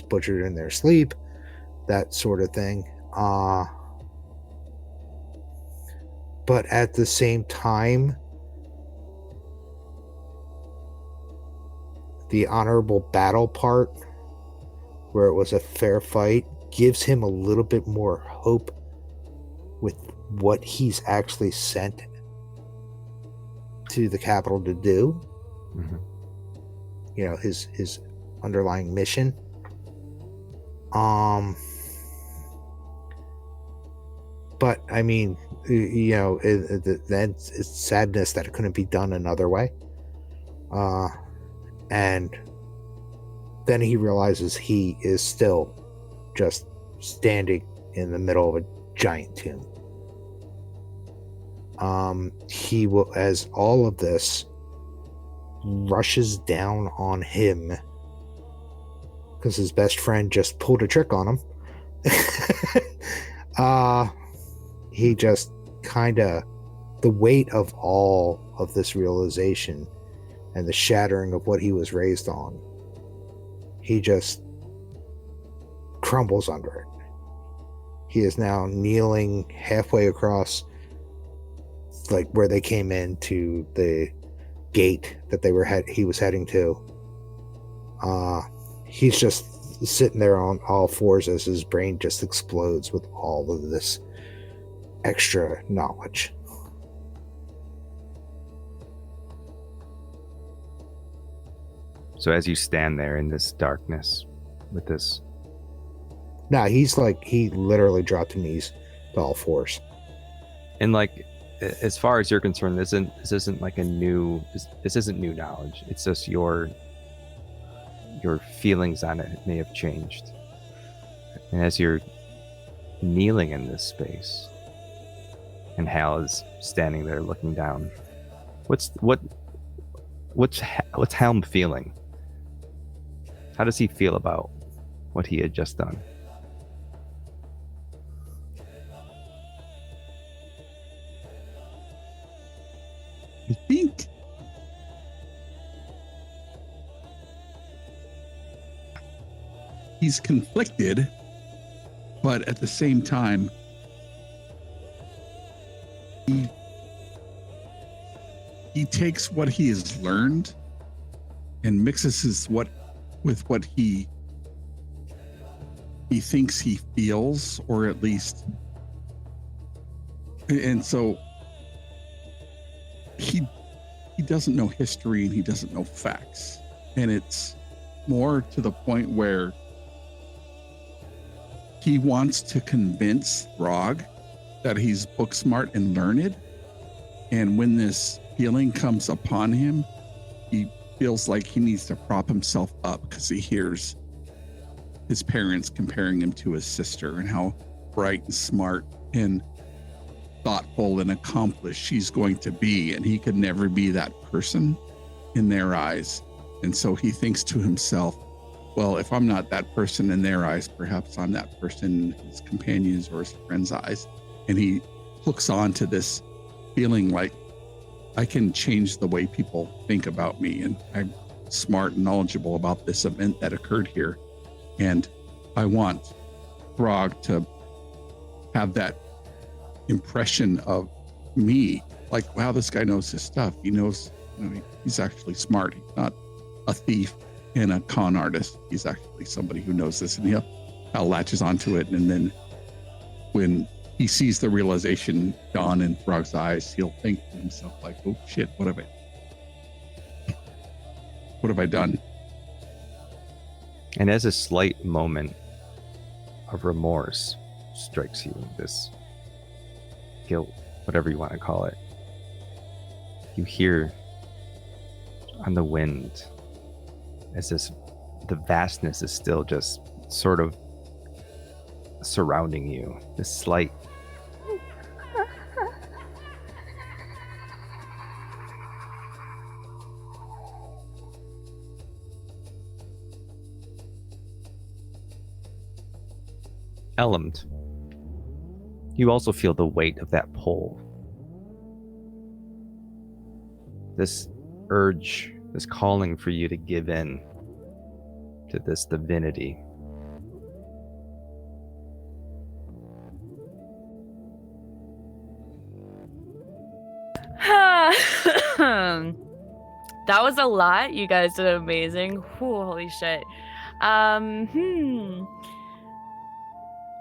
butchered in their sleep, that sort of thing. But at the same time, the honorable battle part, where it was a fair fight, gives him a little bit more hope with what he's actually sent to the capital to do. Mm-hmm. You know, his underlying mission. But I mean, you know, then it's sadness that it couldn't be done another way. And then he realizes he is still just standing in the middle of a giant tomb. He will, as all of this rushes down on him, because his best friend just pulled a trick on him. He just kind of, the weight of all of this realization and the shattering of what he was raised on, he just crumbles under it. He is now kneeling halfway across, like where they came into the gate that he was heading to. He's just sitting there on all fours as his brain just explodes with all of this extra knowledge. So as you stand there in this darkness with this... No, he literally dropped to knees to all fours. And like, as far as you're concerned, this isn't like this isn't new knowledge. It's just your feelings on it may have changed. And as you're kneeling in this space, and Hal is standing there looking down, what's Helm feeling? How does he feel about what he had just done? I think he's conflicted, but at the same time, he takes what he has learned and mixes with what he thinks he feels, or at least, and so he doesn't know history and he doesn't know facts, and it's more to the point where he wants to convince Throg that he's book smart and learned, and when this feeling comes upon him, he feels like he needs to prop himself up because he hears his parents comparing him to his sister and how bright and smart and thoughtful and accomplished she's going to be, and he could never be that person in their eyes. And so he thinks to himself, well, if I'm not that person in their eyes, perhaps I'm that person in his companions or his friends' eyes. And he hooks on to this feeling like, I can change the way people think about me, and I'm smart and knowledgeable about this event that occurred here. And I want Throg to have that impression of me, like, wow, this guy knows his stuff. He knows, he's actually smart. He's not a thief and a con artist. He's actually somebody who knows this, and he'll latches onto it. And then when he sees the realization dawn in Throg's eyes, he'll think to himself like, oh shit, what have I done? And as a slight moment of remorse strikes you, this guilt, whatever you want to call it, you hear on the wind, as the vastness is still just sort of surrounding you, this slight Elland, you also feel the weight of that pull. This urge, this calling for you to give in to this divinity. That was a lot. You guys did amazing. Holy shit.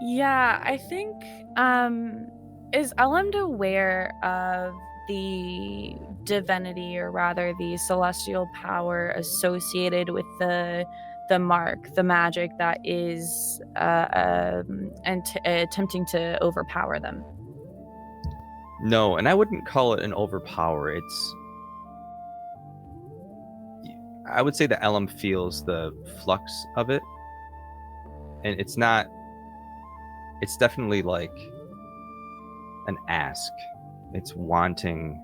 Yeah, I think is Elend aware of the divinity, or rather the celestial power associated with the mark, the magic that is attempting to overpower them? No, and I wouldn't call it an overpower. I would say that Elam feels the flux of it, and it's definitely like an ask. It's wanting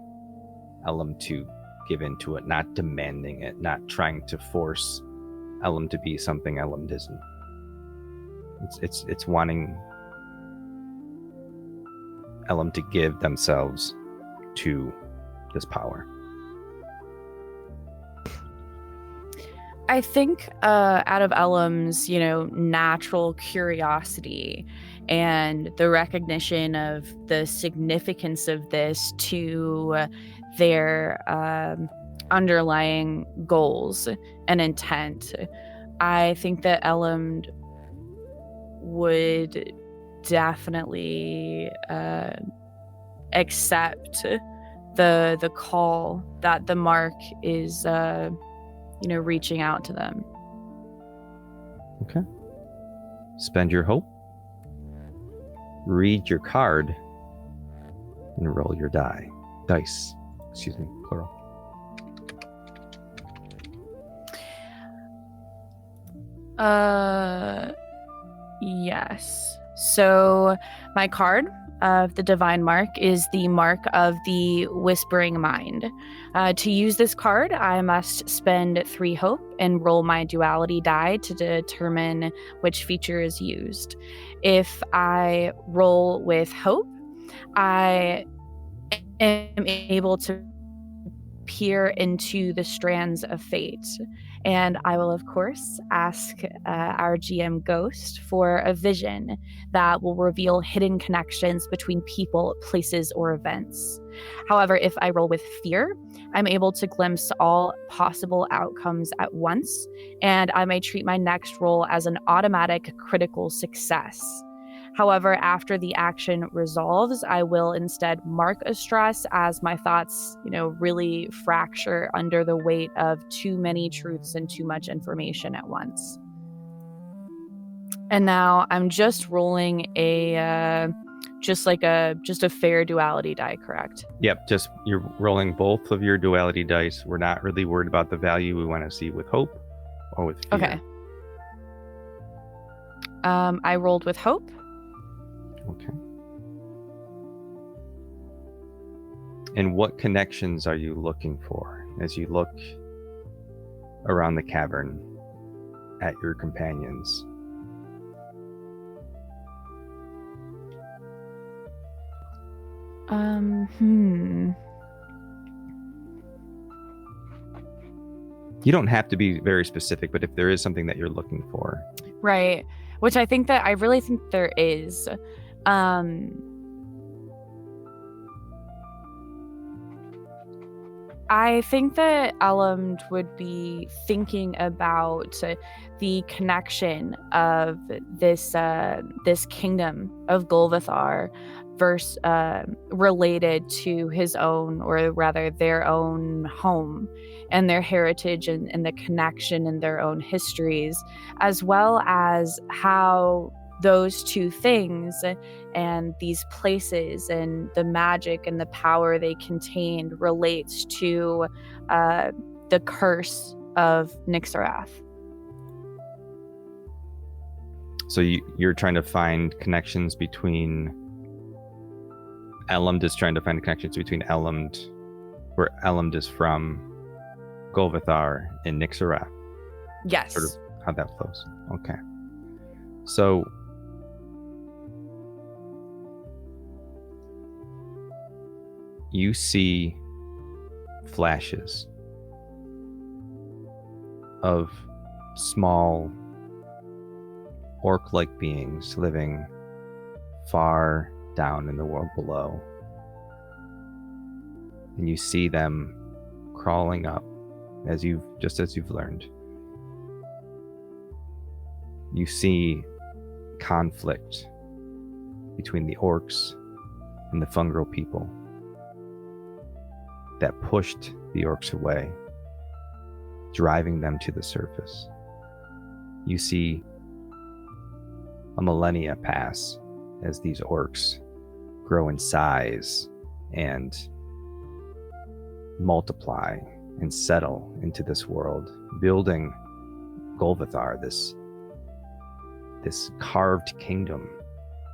Elam to give into it, not demanding it, not trying to force Elam to be something Elam isn't. It's wanting Elam to give themselves to this power. I think out of Elam's, natural curiosity and the recognition of the significance of this to their underlying goals and intent, I think that Elam would definitely accept the call that the mark is reaching out to them. Okay. Spend your hope. Read your card. And roll your dice. Excuse me, plural. Yes. So my card of the divine mark is the mark of the whispering mind. To use this card, I must spend 3 hope and roll my duality die to determine which feature is used. If I roll with hope, I am able to peer into the strands of fate. And I will, of course, ask our GM Ghost for a vision that will reveal hidden connections between people, places, or events. However, if I roll with fear, I'm able to glimpse all possible outcomes at once, and I may treat my next roll as an automatic critical success. However, after the action resolves, I will instead mark a stress as my thoughts, really fracture under the weight of too many truths and too much information at once. And now I'm just rolling just a fair duality die, correct? Yep, just you're rolling both of your duality dice. We're not really worried about the value we want to see with hope or with fear. Okay. I rolled with hope. Okay. And what connections are you looking for as you look around the cavern at your companions? You don't have to be very specific, but if there is something that you're looking for. Right. Which I really think there is. I think that Elam would be thinking about the connection of this kingdom of Golvathar related to his own, or rather their own home and their heritage and the connection in their own histories, as well as how those two things and these places and the magic and the power they contained relates to the curse of Nixarath. So you're trying to find connections between Elend is trying to find connections between Elend, where Elend is from, Golvathar, and Nixarath. Yes. Sort of how that flows. Okay. So you see flashes of small orc-like beings living far down in the world below. And you see them crawling up as you've learned. You see conflict between the orcs and the fungal people that pushed the orcs away, driving them to the surface. You see a millennia pass as these orcs grow in size and multiply and settle into this world, building Golvathar, this carved kingdom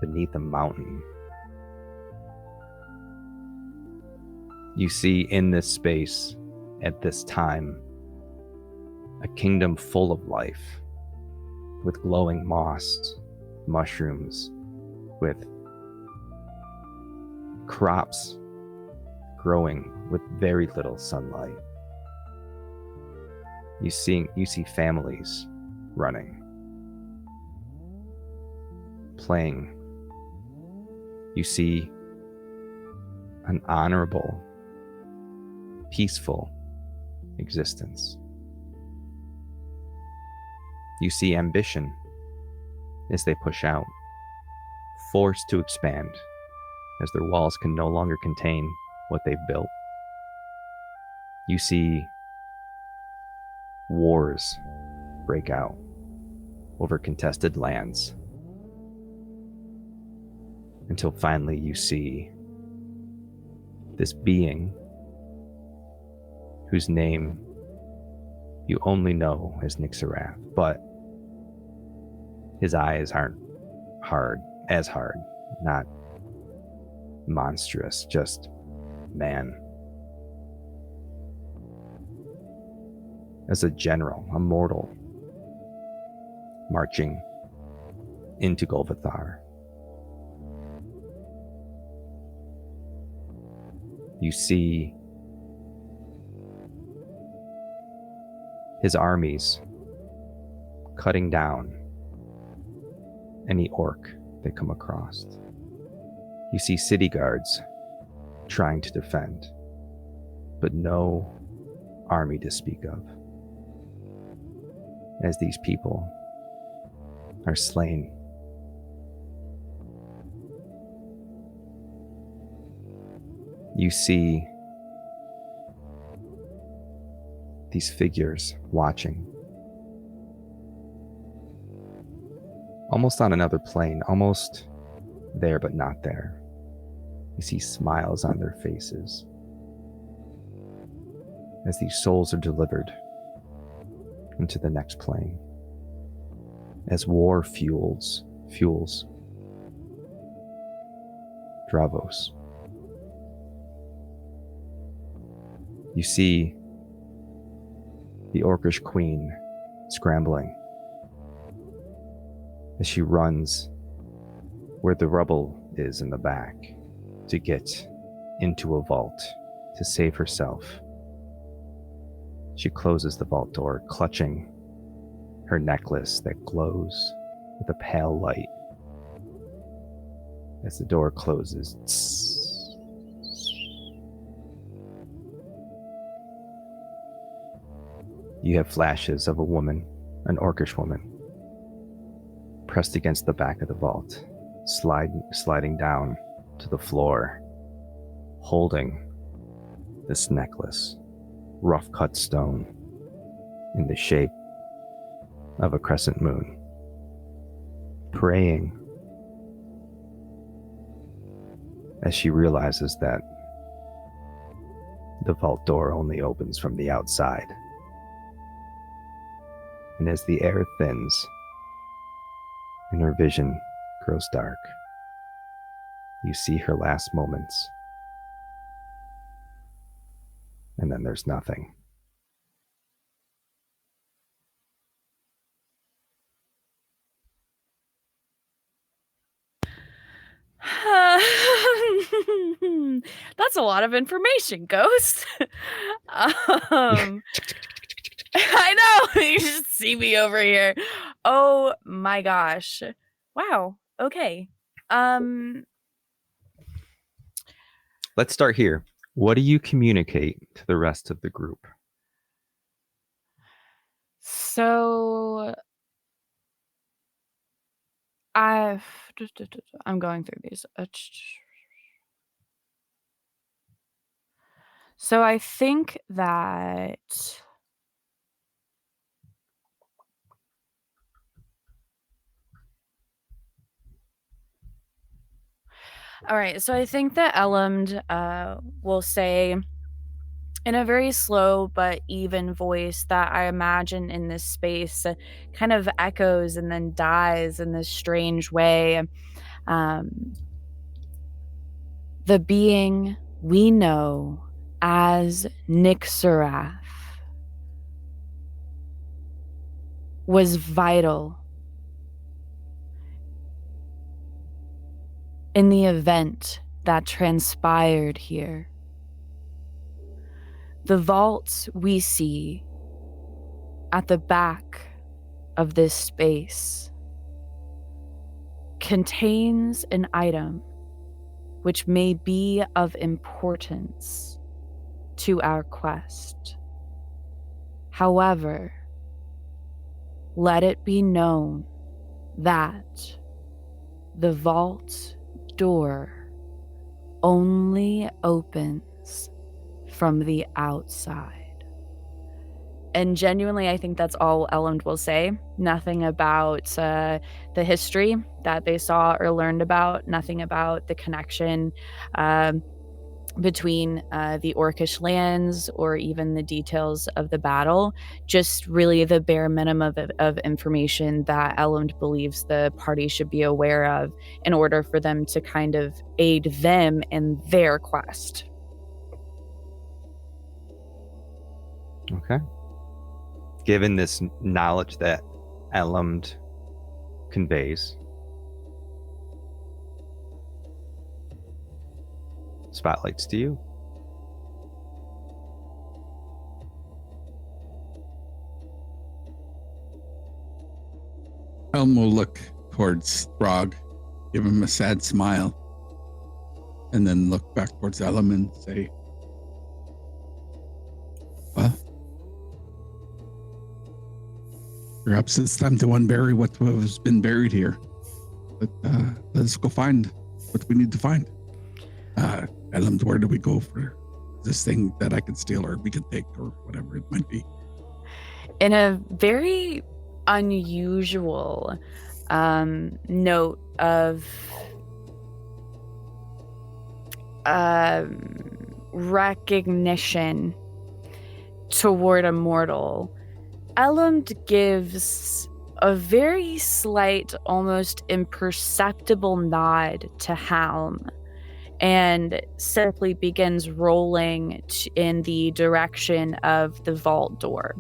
beneath a mountain. You see in this space, at this time, a kingdom full of life, with glowing moss, mushrooms, with crops growing with very little sunlight. You see families running, playing. You see an honorable, peaceful existence. You see ambition as they push out, forced to expand as their walls can no longer contain what they've built. You see wars break out over contested lands, until finally you see this being whose name you only know as Nixarath, but his eyes aren't hard, not monstrous, just man. As a general, a mortal, marching into Golvathar. You see his armies cutting down any orc they come across. You see city guards trying to defend, but no army to speak of, as these people are slain. You see these figures watching, almost on another plane, almost there but not there. You see smiles on their faces as these souls are delivered into the next plane, as war fuels Dravos. You see the Orcish queen scrambling as she runs where the rubble is in the back to get into a vault to save herself. She closes the vault door, clutching her necklace that glows with a pale light. As the door closes, you have flashes of a woman, an Orcish woman, pressed against the back of the vault, sliding down to the floor, holding this necklace, rough cut stone in the shape of a crescent moon, praying as she realizes that the vault door only opens from the outside. And as the air thins and her vision grows dark, you see her last moments, and then there's nothing. That's a lot of information, Ghost. I know. You just see me over here. Oh my gosh. Wow. Okay. Let's start here. What do you communicate to the rest of the group? So I'm going through these. So I think that all right. So I think that Elland will say in a very slow but even voice that I imagine in this space kind of echoes and then dies in this strange way. The being we know as Nixarath was vital in the event that transpired here. The vault we see at the back of this space contains an item which may be of importance to our quest. However, let it be known that the vault door only opens from the outside. And genuinely, I think that's all Elland will say. Nothing about the history that they saw or learned about, nothing about the connection between the Orcish lands or even the details of the battle. Just really the bare minimum of information that Elland believes the party should be aware of in order for them to kind of aid them in their quest. Okay. Given this knowledge that Elland conveys, spotlights to you. Elm will look towards Throg, give him a sad smile, and then look back towards Elam and say, well, perhaps it's time to unbury what has been buried here. But let's go find what we need to find. Elam, where do we go for this thing that I could steal or we could take or whatever it might be? In a very unusual note of recognition toward a mortal, Elland gives a very slight, almost imperceptible nod to Halm and simply begins rolling in the direction of the vault door.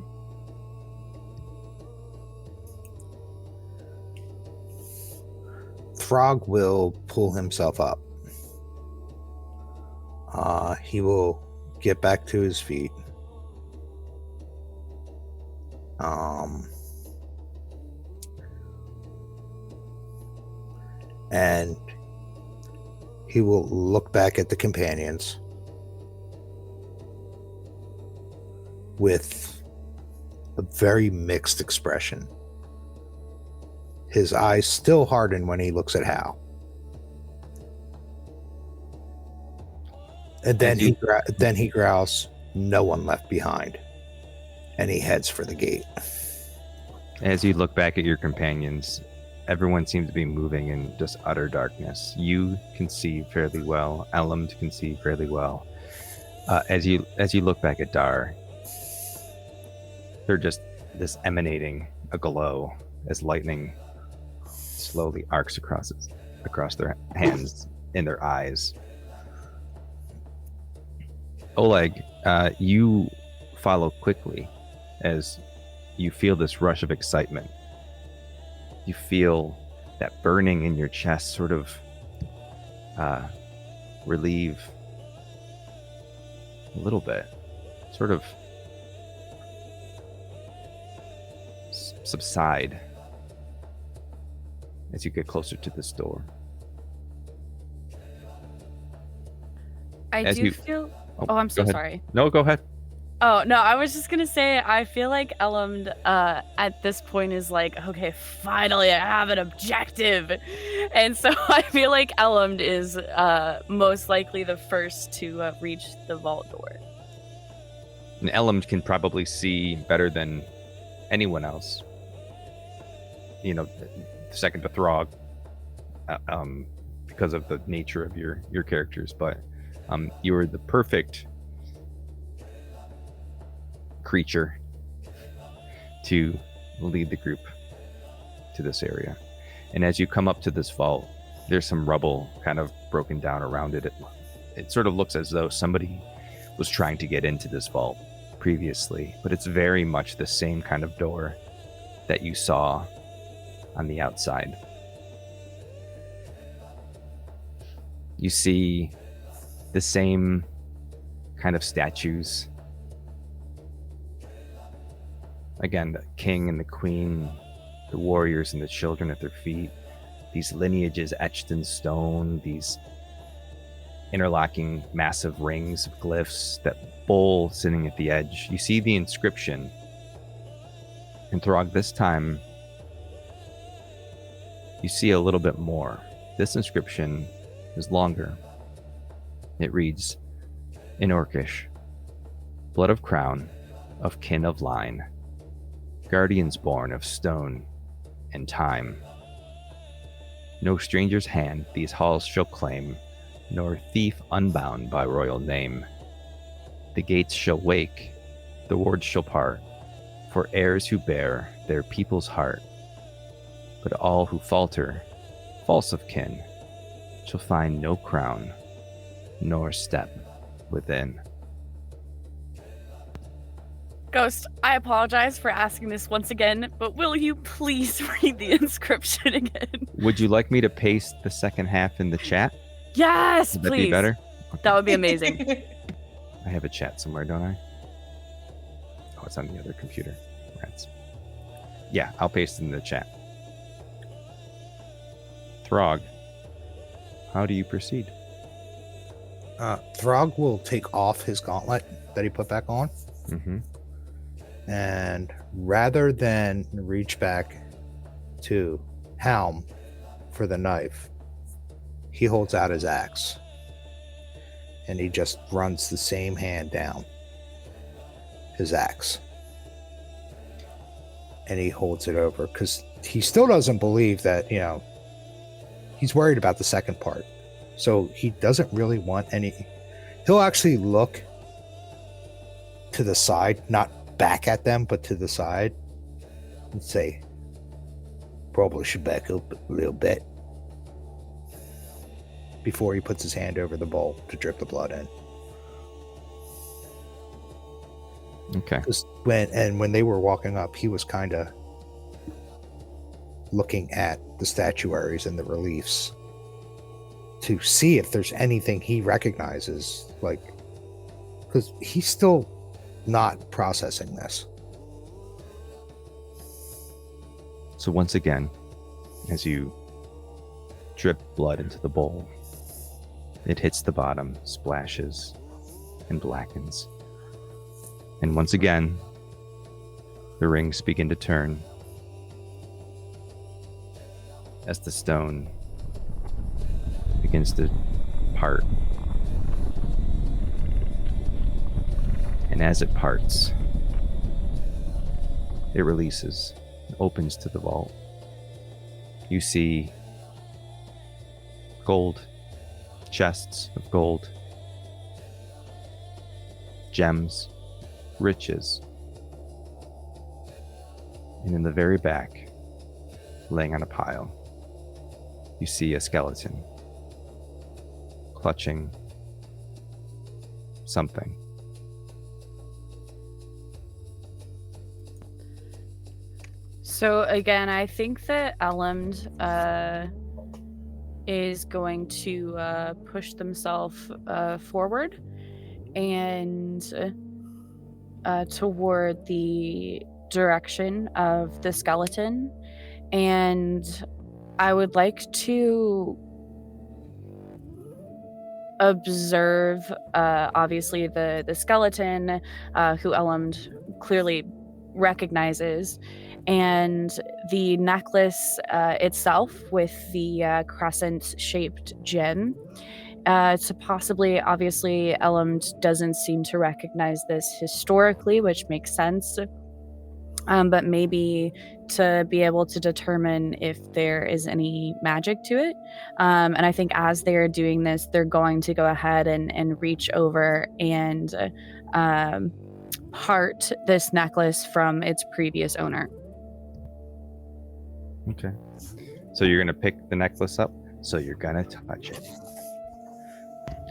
Throg will pull himself up. He will get back to his feet. And he will look back at the companions with a very mixed expression. His eyes still harden when he looks at Hal. And then he growls, "No one left behind." And he heads for the gate. As you look back at your companions, everyone seems to be moving in just utter darkness. You can see fairly well. Elam can see fairly well. As you look back at Dar, they're just this emanating a glow as lightning slowly arcs across their hands in their eyes. Oleg, you follow quickly as you feel this rush of excitement. You feel that burning in your chest sort of relieve a little bit, sort of subside as you get closer to this door. I As do you- feel... Oh, Oh, I'm so go ahead. sorry. No, go ahead. Oh, no, I was just gonna say, I feel like Elmd at this point is like, okay, finally I have an objective. And so I feel like Elmd is most likely the first to reach the vault door. And Elam can probably see better than anyone else. You know, second to Throg, because of the nature of your characters. But you are the perfect creature to lead the group to this area. And as you come up to this vault, there's some rubble kind of broken down around it. It sort of looks as though somebody was trying to get into this vault previously, but it's very much the same kind of door that you saw on the outside. You see the same kind of statues. Again, the king and the queen, the warriors and the children at their feet, these lineages etched in stone, these interlocking massive rings of glyphs, that bowl sitting at the edge. You see the inscription. And Throg, this time, you see a little bit more. This inscription is longer. It reads, in Orcish, blood of crown, of kin of line, guardians born of stone and time. No stranger's hand these halls shall claim, nor thief unbound by royal name. The gates shall wake, the wards shall part, for heirs who bear their people's heart. But all who falter, false of kin, shall find no crown, nor step within. Ghost, I apologize for asking this once again, but will you please read the inscription again? Would you like me to paste the second half in the chat? Yes, Would that please. be better? Okay. That would be amazing. I have a chat somewhere, don't I? Oh, it's on the other computer. Rats. Yeah, I'll paste it in the chat. Throg, how do you proceed? Throg will take off his gauntlet that he put back on. Mm-hmm. And rather than reach back to Helm for the knife, he holds out his axe. And he just runs the same hand down his axe. And he holds it over because he still doesn't believe that, he's worried about the second part. So he doesn't really want any. He'll actually look to the side, not back at them, but to the side, and say, probably should back up a little bit, before he puts his hand over the bowl to drip the blood in. Okay. When they were walking up, he was kind of looking at the statuaries and the reliefs to see if there's anything he recognizes, because he's still not processing this. So once again, as you drip blood into the bowl, it hits the bottom, splashes, and blackens. And once again, the rings begin to turn as the stone begins to part. And as it parts, it releases, opens to the vault. You see gold, chests of gold, gems, riches. And in the very back, laying on a pile, you see a skeleton clutching something. So again, I think that Elmd is going to push themselves forward and toward the direction of the skeleton, and I would like to observe, obviously, the skeleton, who Elmond clearly recognizes, and the necklace itself with the crescent-shaped gem. To possibly, obviously, Elmond doesn't seem to recognize this historically, which makes sense. But maybe to be able to determine if there is any magic to it. And I think as they're doing this, they're going to go ahead and reach over and part this necklace from its previous owner. Okay. So you're going to pick the necklace up. So you're going to touch it.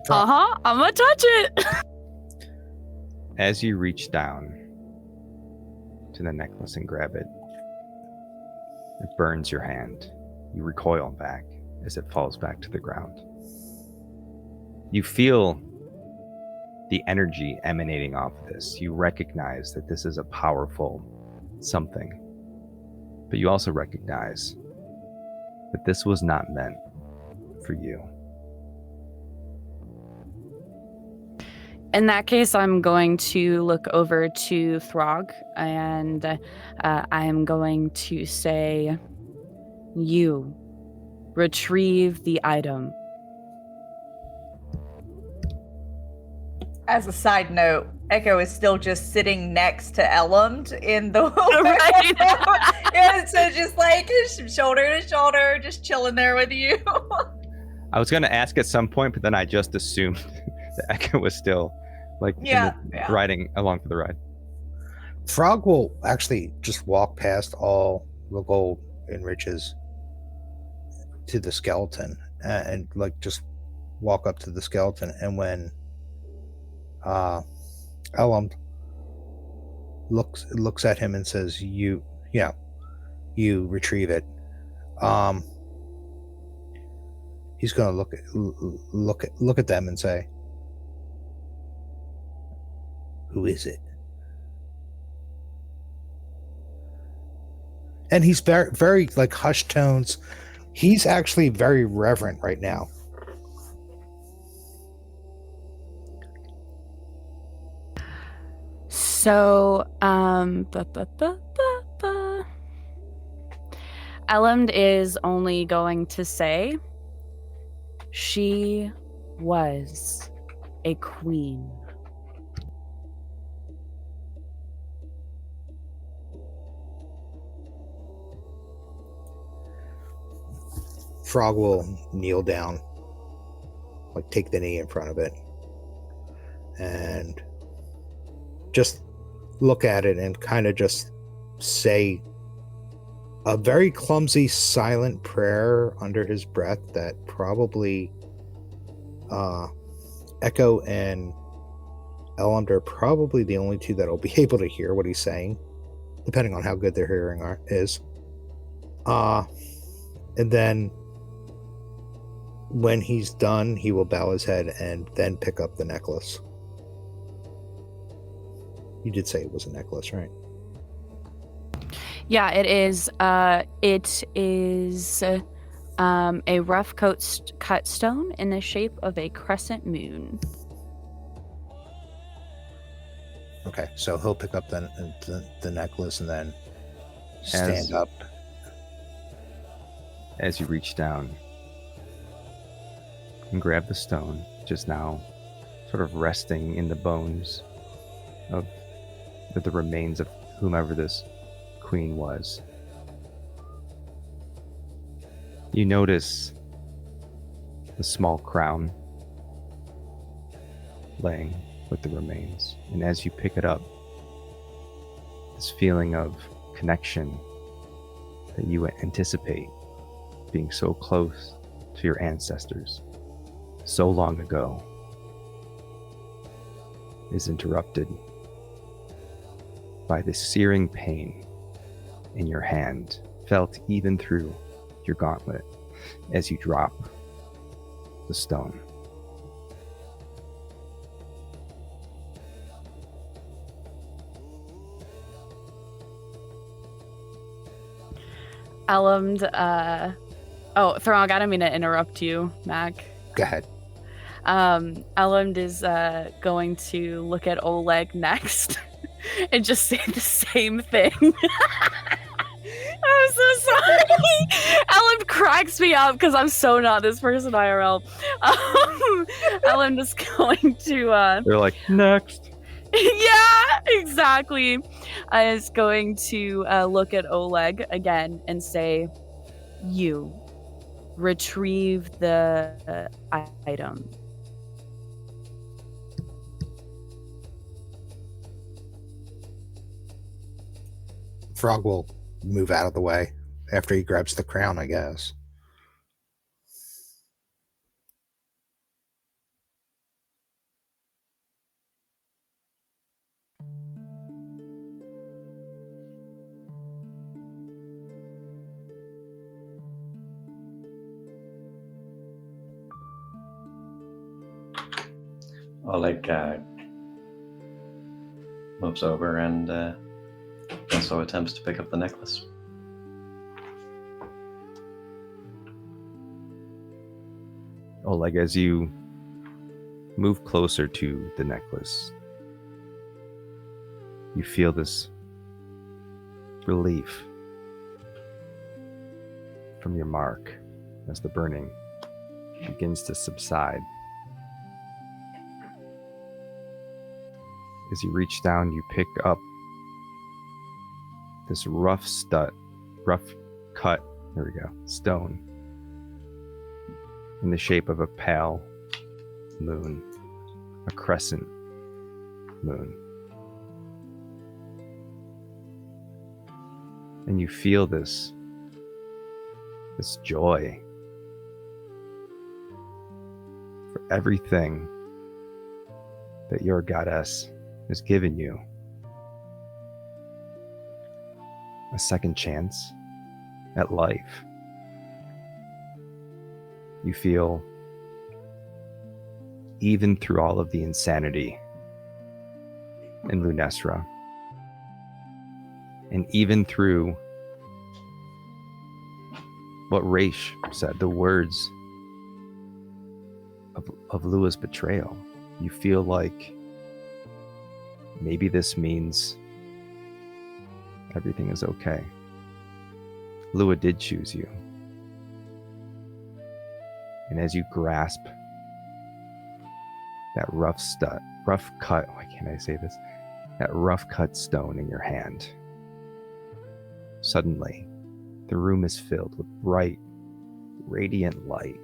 I'm going to touch it. As you reach down to the necklace and grab it, it burns your hand. You recoil back as it falls back to the ground. You feel the energy emanating off this. You recognize that this is a powerful something, but you also recognize that this was not meant for you. In that case, I'm going to look over to Throg, and I'm going to say, you retrieve the item. As a side note, Echo is still just sitting next to Elmond in the Right. yeah, so just like shoulder to shoulder, just chilling there with you. I was going to ask at some point, but then I just assumed that Echo was still riding along for the ride. Frog will actually just walk past all the gold and riches to the skeleton and like just walk up to the skeleton, and when Elmond looks at him and says, you retrieve it. He's gonna look at them and say, who is it? And he's very, very like hushed tones. He's actually very reverent right now. So, Elmond is only going to say, she was a queen. Frog will kneel down, like take the knee in front of it, and just look at it and kind of just say a very clumsy silent prayer under his breath that probably Echo and Elmond are probably the only two that will be able to hear what he's saying, depending on how good their hearing is. And then when he's done, he will bow his head and then pick up the necklace. You did say it was a necklace, right? Yeah, it is. It is a rough cut stone in the shape of a crescent moon. Okay, so he'll pick up the necklace and then stand up. As you reach down and grab the stone, just now sort of resting in the bones of the remains of whomever this queen was. You notice the small crown laying with the remains, and as you pick it up, this feeling of connection that you anticipate being so close to your ancestors so long ago is interrupted by the searing pain in your hand, felt even through your gauntlet as you drop the stone. Elmond, Throg, I don't mean to interrupt you, Mac. Go ahead. Elend is going to look at Oleg next and just say the same thing. I'm so sorry. Ellen cracks me up because I'm so not this person IRL. Ellen is going to. They're like, next. Yeah, exactly. Is going to look at Oleg again and say, "You retrieve the item." Frog will move out of the way after he grabs the crown, I guess. Oleg moves over and also attempts to pick up the necklace. Oleg, as you move closer to the necklace, you feel this relief from your mark as the burning begins to subside. As you reach down, you pick up this rough cut, there we go, stone in the shape of a pale moon, a crescent moon. And you feel this joy for everything that your goddess has given you. A second chance at life. You feel, even through all of the insanity in Lunesra, and even through what Raish said, the words of Lua's betrayal, you feel like maybe this means everything is okay. Lua did choose you. And as you grasp that rough cut, why can't I say this? That rough cut stone in your hand, suddenly the room is filled with bright, radiant light.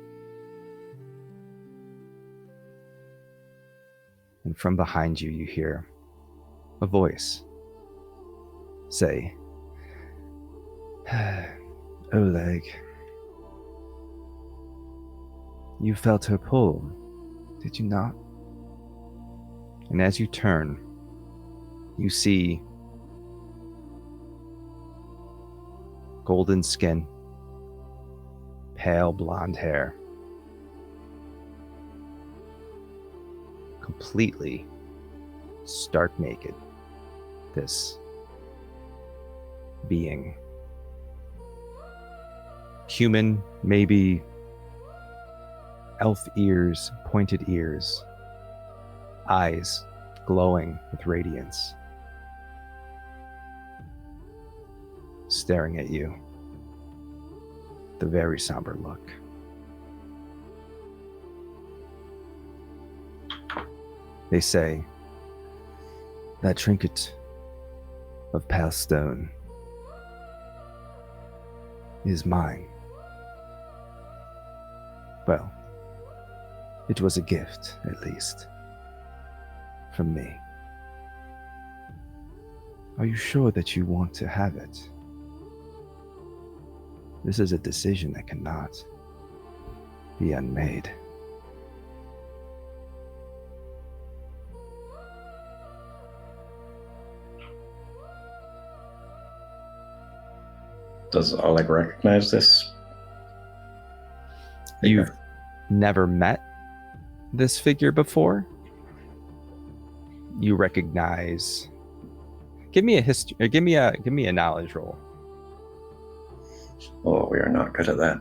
And from behind you, you hear a voice say, Oleg, you felt her pull, did you not? And as you turn, you see golden skin, pale blonde hair, completely stark naked. This being, human, maybe elf ears, pointed ears, eyes glowing with radiance, staring at you, the very somber look. They say, that trinket of pale stone is mine. Well, it was a gift, at least, from me. Are you sure that you want to have it? This is a decision that cannot be unmade. Does Oleg recognize this? You've never met this figure before? You recognize. Give me a history. Or give me a knowledge roll. Oh, we are not good at that.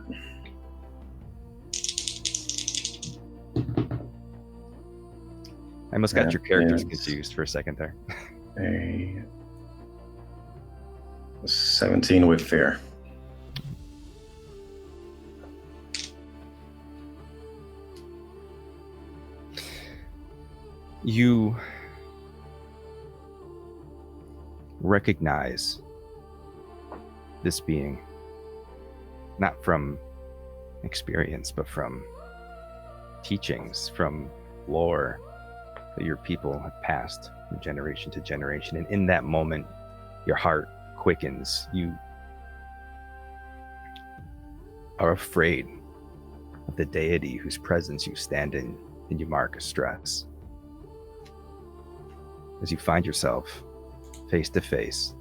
I almost got That your characters is confused for a second there. a 17 with fear. You recognize this being, not from experience, but from teachings, from lore that your people have passed from generation to generation. And in that moment, your heart quickens. You are afraid of the deity whose presence you stand in, and you mark a stress. As you find yourself face to face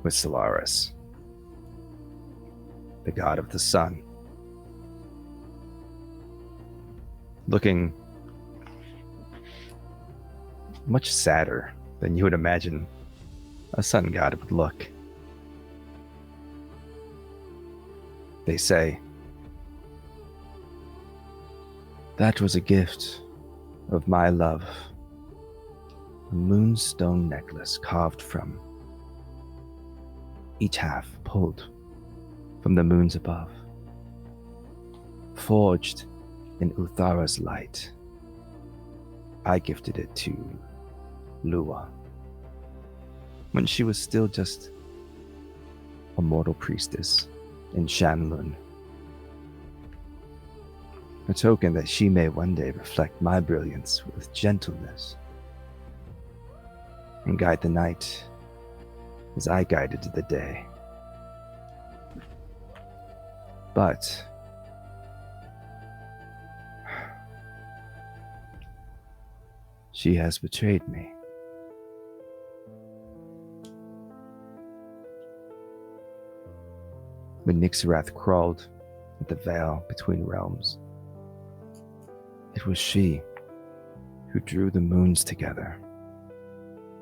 with Solaris, the god of the sun, looking much sadder than you would imagine a sun god would look. They say, "That was a gift of my love, a moonstone necklace carved from, each half pulled from the moons above, forged in Uthara's light. I gifted it to Lua when she was still just a mortal priestess in Shanlun, a token that she may one day reflect my brilliance with gentleness and guide the night as I guided the day. But she has betrayed me. When Nixarath crawled at the veil between realms, it was she who drew the moons together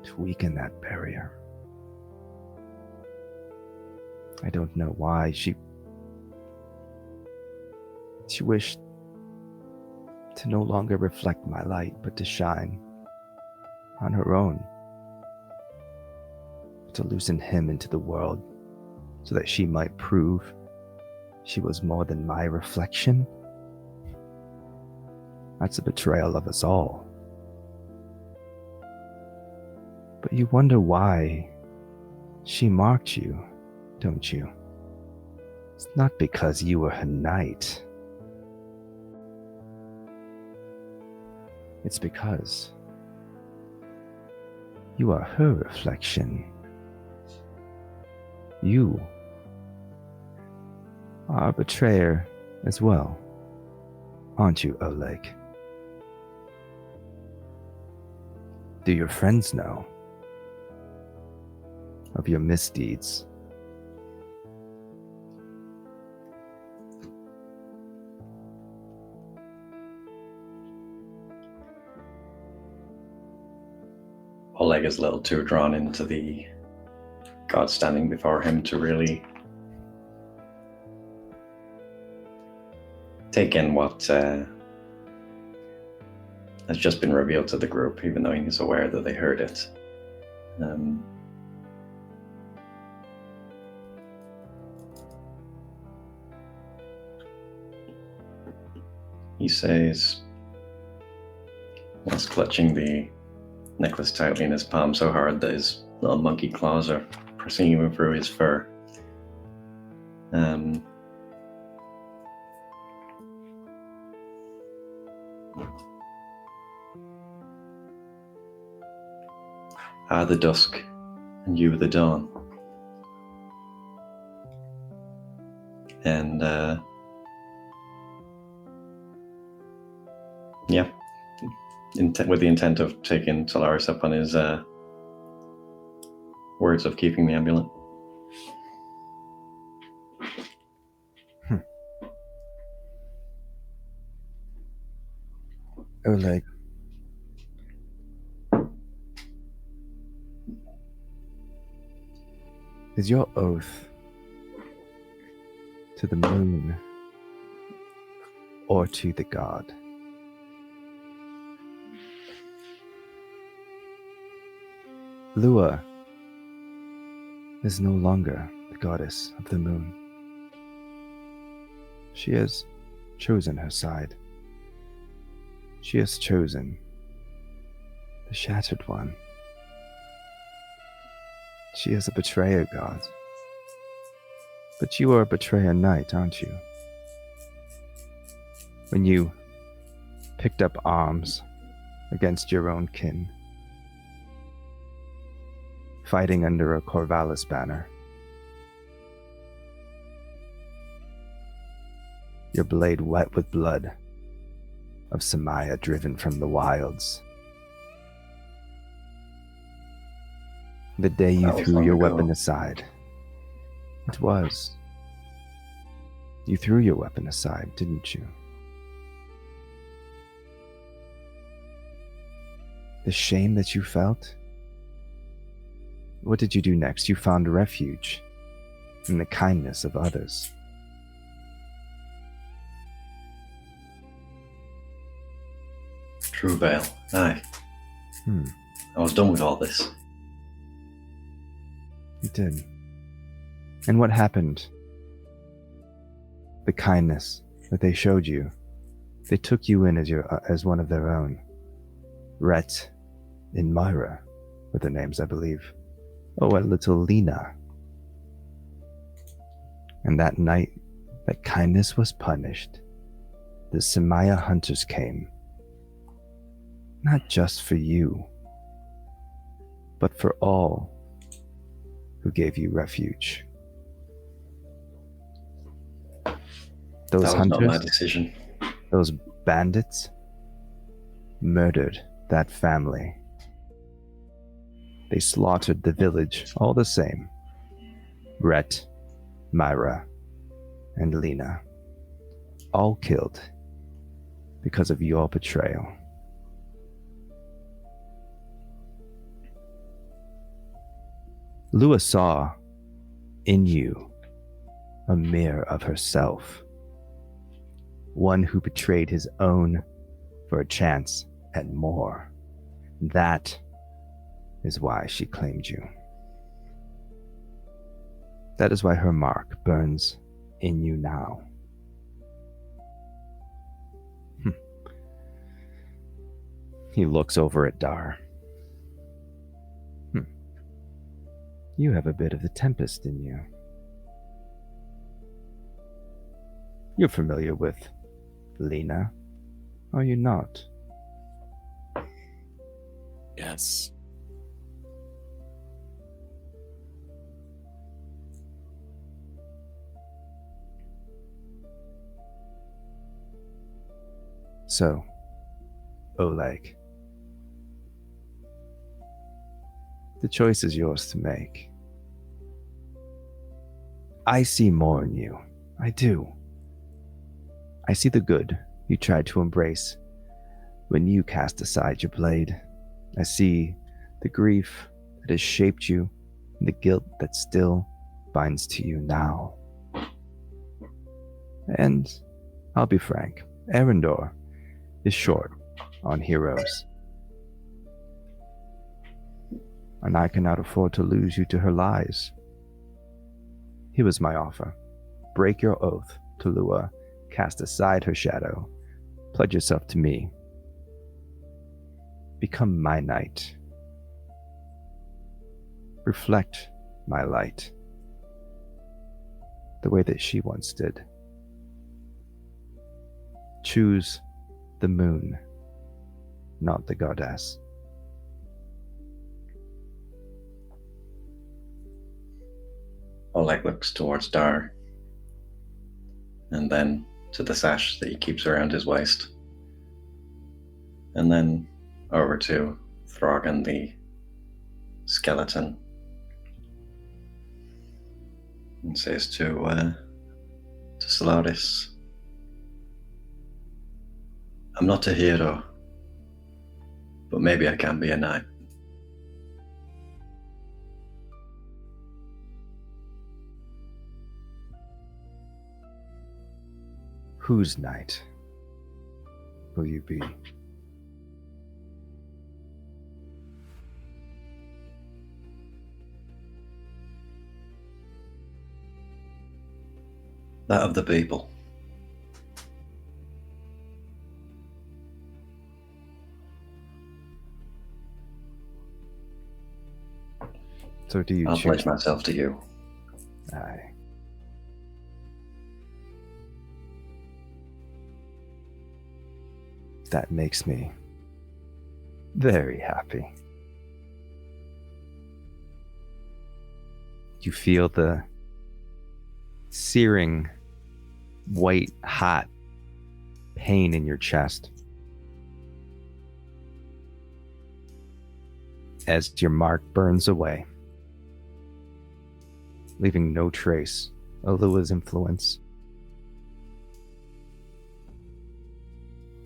to weaken that barrier. I don't know why she wished to no longer reflect my light, but to shine on her own, to loosen him into the world so that she might prove she was more than my reflection. That's a betrayal of us all. But you wonder why she marked you, don't you? It's not because you were her knight. It's because you are her reflection. You are a betrayer as well, aren't you, Oleg? Do your friends know of your misdeeds? Oleg is a little too drawn into the god standing before him to really take in what has just been revealed to the group, even though he's aware that they heard it. He says, whilst clutching the necklace tightly in his palm so hard that his little monkey claws are pressing even through his fur. I the dusk, and you the dawn. And yeah, with the intent of taking Solaris up on his words of keeping the amulet. Oleg, is your oath to the moon or to the god? Lua is no longer the goddess of the moon. She has chosen her side. She has chosen the Shattered One. She is a betrayer god. But you are a betrayer knight, aren't you? When you picked up arms against your own kin, fighting under a Corvallis banner, your blade wet with blood of Samaya driven from the wilds. The day you That was threw long your ago. weapon aside. It was. You threw your weapon aside, didn't you? The shame that you felt? What did you do next? You found refuge in the kindness of others. True, Vale. Aye. I was done with all this. You did. And what happened? The kindness that they showed you. They took you in as one of their own. Rhett and Myra were their names, I believe. Oh, and little Lena. And that night, that kindness was punished. The Samaya hunters came. Not just for you, but for all who gave you refuge. Those That was not my hunters, decision. those bandits, murdered that family. They slaughtered the village all the same. Rhett, Myra, and Lena, all killed because of your betrayal. Lua saw in you a mirror of herself, one who betrayed his own for a chance at more. That is why she claimed you. That is why her mark burns in you now. He looks over at Dar. You have a bit of the Tempest in you. You're familiar with Lena, are you not? Yes. So, Oleg, the choice is yours to make. I see more in you. I do. I see the good you tried to embrace when you cast aside your blade. I see the grief that has shaped you and the guilt that still binds to you now. And I'll be frank, Arendor is short on heroes. And I cannot afford to lose you to her lies. Here was my offer. Break your oath to Lua, cast aside her shadow, pledge yourself to me. Become my knight. Reflect my light, the way that she once did. Choose the moon, not the goddess. Oleg looks towards Dar, and then to the sash that he keeps around his waist, and then over to Throgan the skeleton, and says to Solaris, I'm not a hero, but maybe I can be a knight. Whose knight will you be? That of the people. So do you I'll choose? pledge myself to you. Aye. That makes me very happy. You feel the searing, white, hot pain in your chest as your mark burns away, leaving no trace of Lua's influence.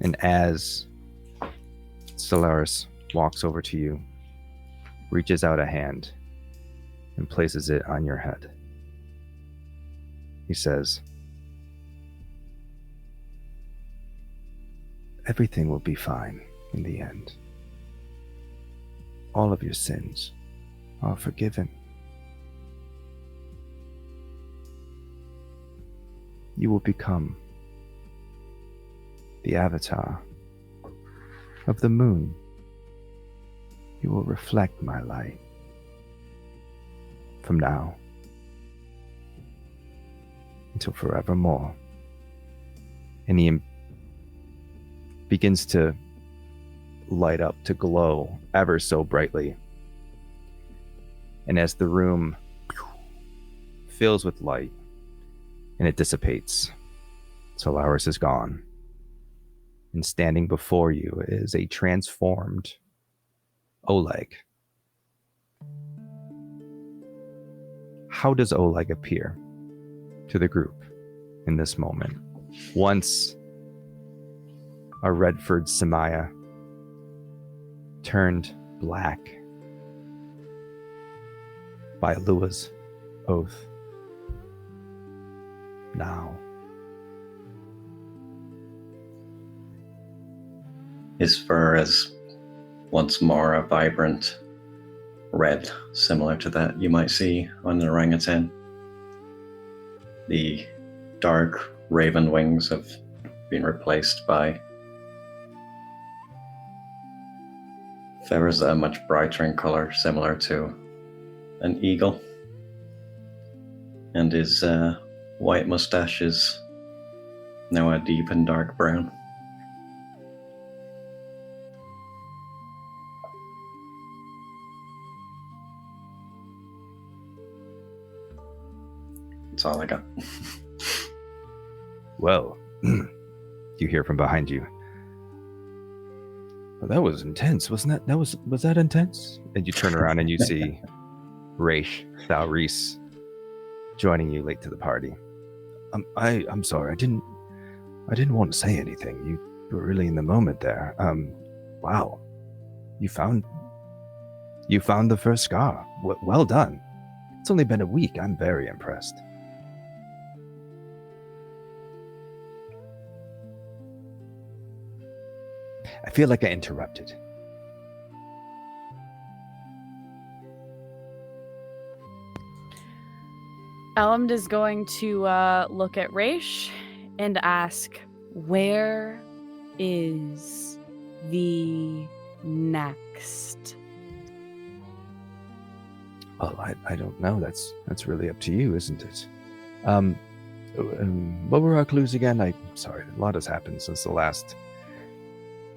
And as Stellaris walks over to you, reaches out a hand, and places it on your head, he says, "Everything will be fine in the end. All of your sins are forgiven. You will become the avatar of the moon. You will reflect my light from now until forevermore." And he begins to light up, to glow ever so brightly. And as the room fills with light and it dissipates, Solaris is gone. And standing before you is a transformed Oleg. How does Oleg appear to the group in this moment? Once a Redford Samaya turned black by Lua's oath. Now His fur is once more a vibrant red, similar to that you might see on an orangutan. The dark raven wings have been replaced by feathers that are much brighter in color, similar to an eagle. And his white mustache is now a deep and dark brown. That's all I got. Well, you hear from behind you. Well, that was intense, wasn't that? Was that intense? And you turn around and you see Vel'thyros joining you late to the party. I'm sorry, I didn't want to say anything. You were really in the moment there. Wow, you found the first scar. Well done. It's only been a week. I'm very impressed. I feel like I interrupted. Elmd is going to look at Raish and ask, where is the next? Well, I don't know. That's really up to you, isn't it? What were our clues again? I'm sorry, a lot has happened since the last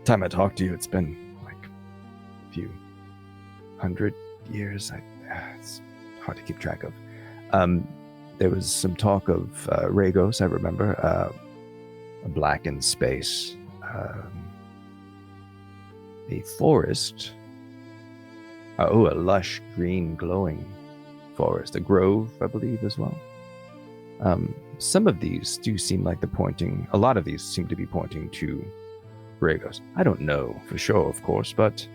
time I talked to you. It's been like a few 100 years. It's hard to keep track of. There was some talk of Ragos, I remember, a blackened space, a forest, a lush green glowing forest, a grove, I believe, as well. Some of these do seem like a lot of these seem to be pointing to Ragos. I don't know for sure, of course, but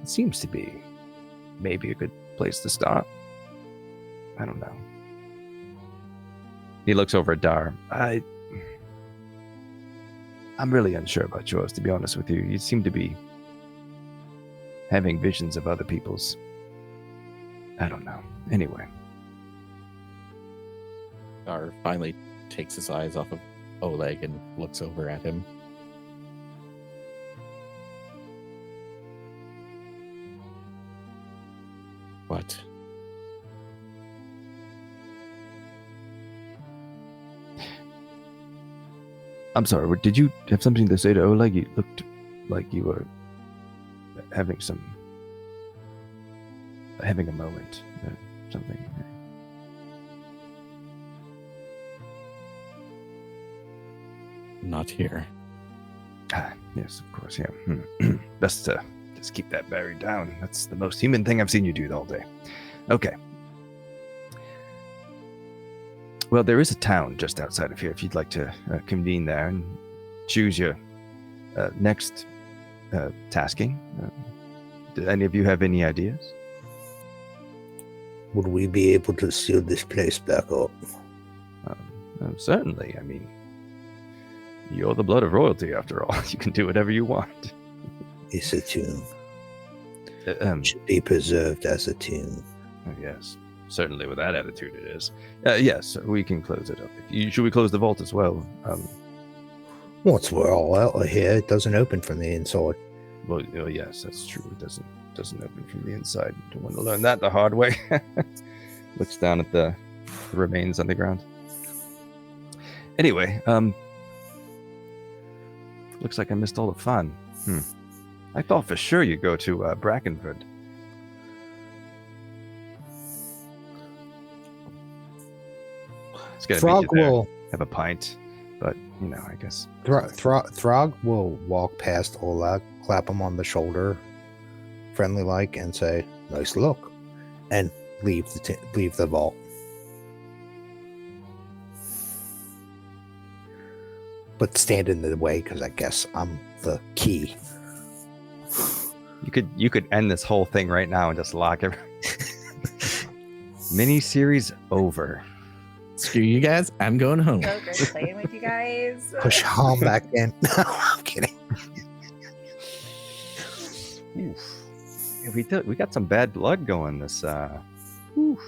it seems to be maybe a good place to start. I don't know. He looks over at Dar. I'm really unsure about yours, to be honest with you. You seem to be having visions of other people's. I don't know. Anyway. Dar finally takes his eyes off of Oleg and looks over at him. What? I'm sorry, did you have something to say to Oleg? You looked like you were having a moment or something. Not here. Yes, of course, yeah. Best to just keep that buried down. That's the most human thing I've seen you do all day. Okay. Well, there is a town just outside of here if you'd like to convene there and choose your next tasking. Do any of you have any ideas? Would we be able to seal this place back up? Certainly. I mean, you're the blood of royalty, after all. You can do whatever you want. It's a tomb. Should be preserved as a tomb. Yes, certainly with that attitude it is. Yes, we can close it up. Should we close the vault as well? Once we're all out of here, it doesn't open from the inside. Well, yes, that's true. It doesn't open from the inside. Don't want to learn that the hard way. Looks down at the remains on the ground. Anyway, looks like I missed all the fun. I thought for sure you'd go to Brackenford. It's gonna Throg meet you there, will have a pint, but I guess Throg will walk past Oleg, clap him on the shoulder, friendly like, and say, "Nice look," and leave the vault. But stand in the way because I guess I'm the key. you could end this whole thing right now and just lock it. Mini-series over. Screw you guys, I'm going home. So great playing with you guys. Push home back in. No, I'm kidding. Oof. Yeah, we got some bad blood going this oof.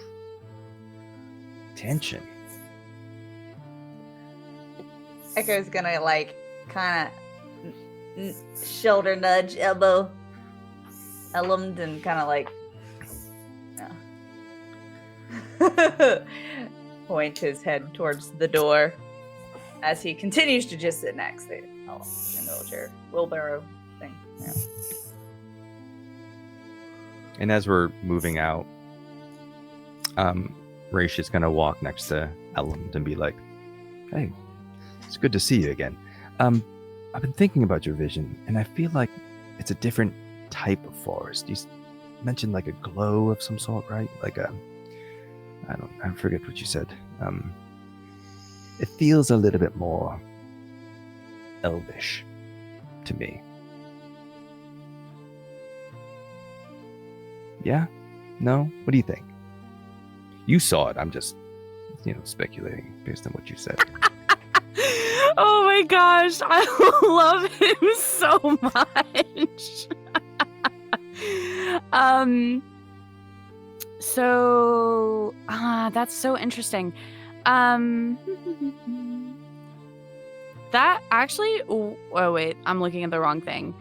Tension. Echo's gonna kind of shoulder nudge, elbow Elumd, and kind of point his head towards the door as he continues to just sit next to in the wheelchair, wheelbarrow thing. Yeah. And as we're moving out, Raish is gonna walk next to Elumd and be like, "Hey, it's good to see you again. I've been thinking about your vision, and I feel like it's a different type of forest. You mentioned like a glow of some sort, right? Like I forget what you said. It feels a little bit more elvish to me. Yeah? No? What do you think? You saw it. I'm just, speculating based on what you said." Oh my gosh, I love him so much. So that's so interesting. That actually, oh wait, I'm looking at the wrong thing.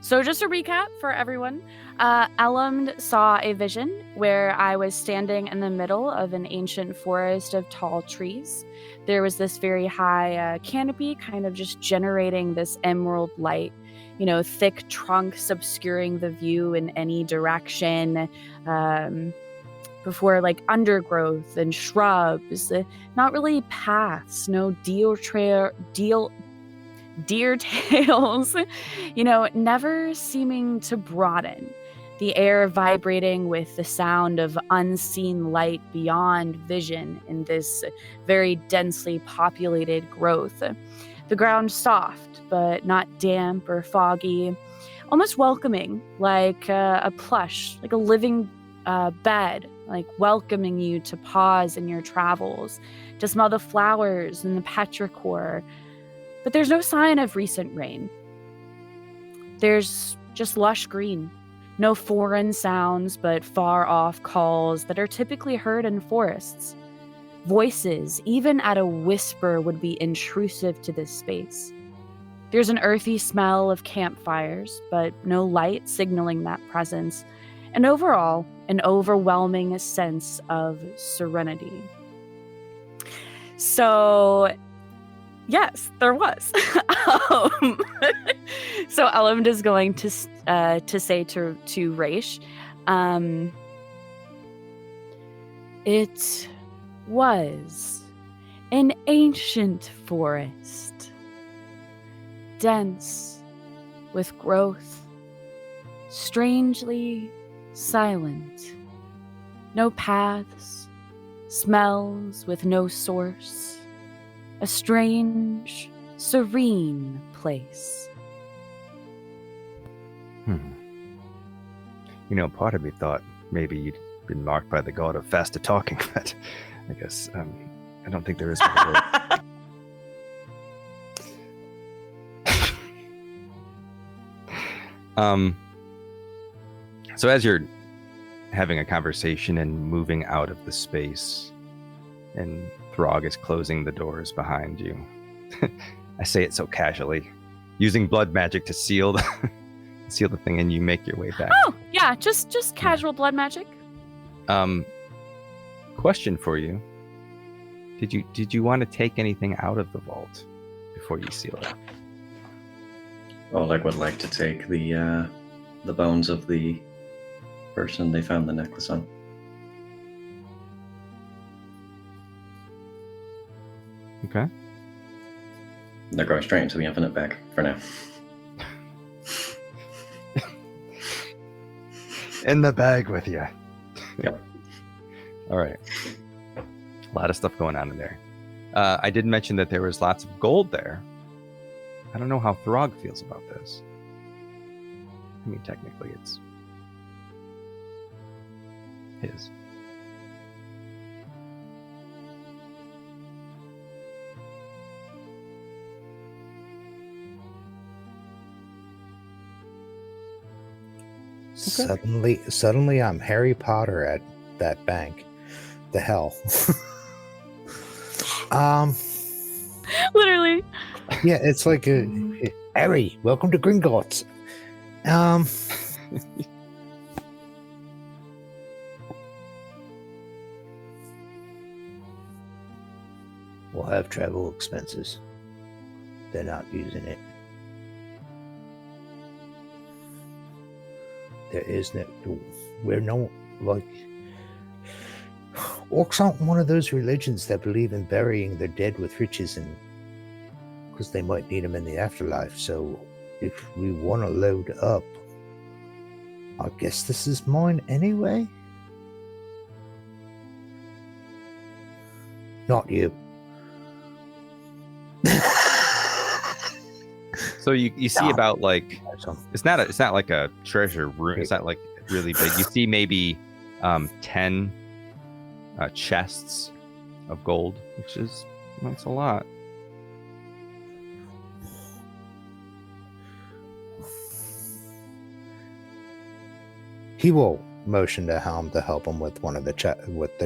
So just a recap for everyone. Elumd saw a vision where I was standing in the middle of an ancient forest of tall trees. There was this very high canopy kind of just generating this emerald light, thick trunks obscuring the view in any direction, before undergrowth and shrubs, not really paths, no deer tails, never seeming to broaden. The air vibrating with the sound of unseen light beyond vision in this very densely populated growth. The ground soft, but not damp or foggy, almost welcoming, like a plush, like a living bed, welcoming you to pause in your travels, to smell the flowers and the petrichor. But there's no sign of recent rain. There's just lush green. No foreign sounds, but far-off calls that are typically heard in forests. Voices, even at a whisper, would be intrusive to this space. There's an earthy smell of campfires, but no light signaling that presence, and overall, an overwhelming sense of serenity. So, yes, there was. So Elrond is going to say to Raish, it was an ancient forest, dense with growth, strangely silent. No paths, smells with no source. A strange, serene place. You know, part of me thought maybe you'd been marked by the god of faster talking, but I guess I don't think there is one. So as you're having a conversation and moving out of the space, and Throg is closing the doors behind you, I say it so casually, using blood magic to seal the thing, and you make your way back. Oh, yeah, just casual blood magic. Question for you. Did you want to take anything out of the vault before you seal it? Oleg would like to take the bones of the person they found the necklace on. Okay. They're going straight into the infinite bag for now. In the bag with you. Yep. All right. A lot of stuff going on in there. I did mention that there was lots of gold there. I don't know how Throg feels about this. I mean, technically it's his. Suddenly I'm Harry Potter at that bank. The hell. Literally. Yeah, it's like Harry, welcome to Gringotts. We'll have travel expenses. They're not using it. There is no, we're no, like, orcs aren't one of those religions that believe in burying their dead with riches, and because they might need them in the afterlife. So if we want to load up, I guess this is mine anyway. Not you. So you see about like it's not like a treasure room. It's not like really big. You see maybe 10 chests of gold, which is that's a lot. He will motion to Helm to help him with one of the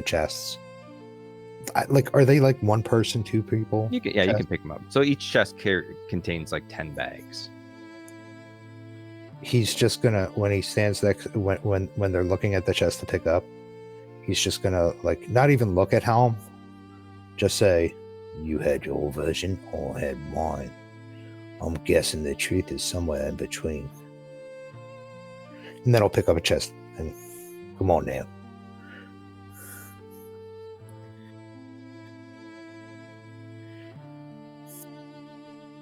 chests. Are they like one person, two people? You can pick them up. So each chest contains like 10 bags. He's just gonna, when he stands next, when they're looking at the chest to pick up, he's just gonna like not even look at Helm, just say, "You had your version, I had mine. I'm guessing the truth is somewhere in between." And then I'll pick up a chest and come on now.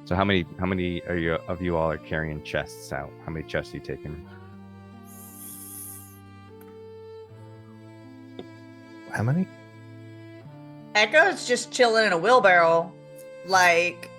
So how many of you all are carrying chests out? How many chests are you taking? How many? Echo's just chilling in a wheelbarrow. Like,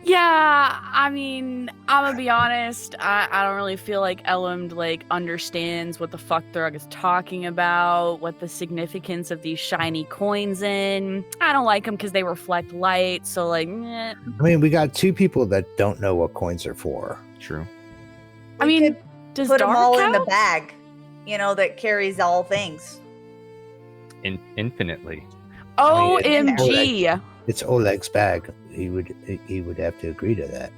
Yeah, I mean, I'm gonna be honest. I don't really feel like Elrond like understands what the fuck Throg is talking about, what the significance of these shiny coins in. I don't like them because they reflect light. So like, meh. I mean, we got two people that don't know what coins are for. True. I we mean, could does put them Dara all in the count? bag, that carries all things. infinitely. OMG. It's Oleg's bag. He would have to agree to that.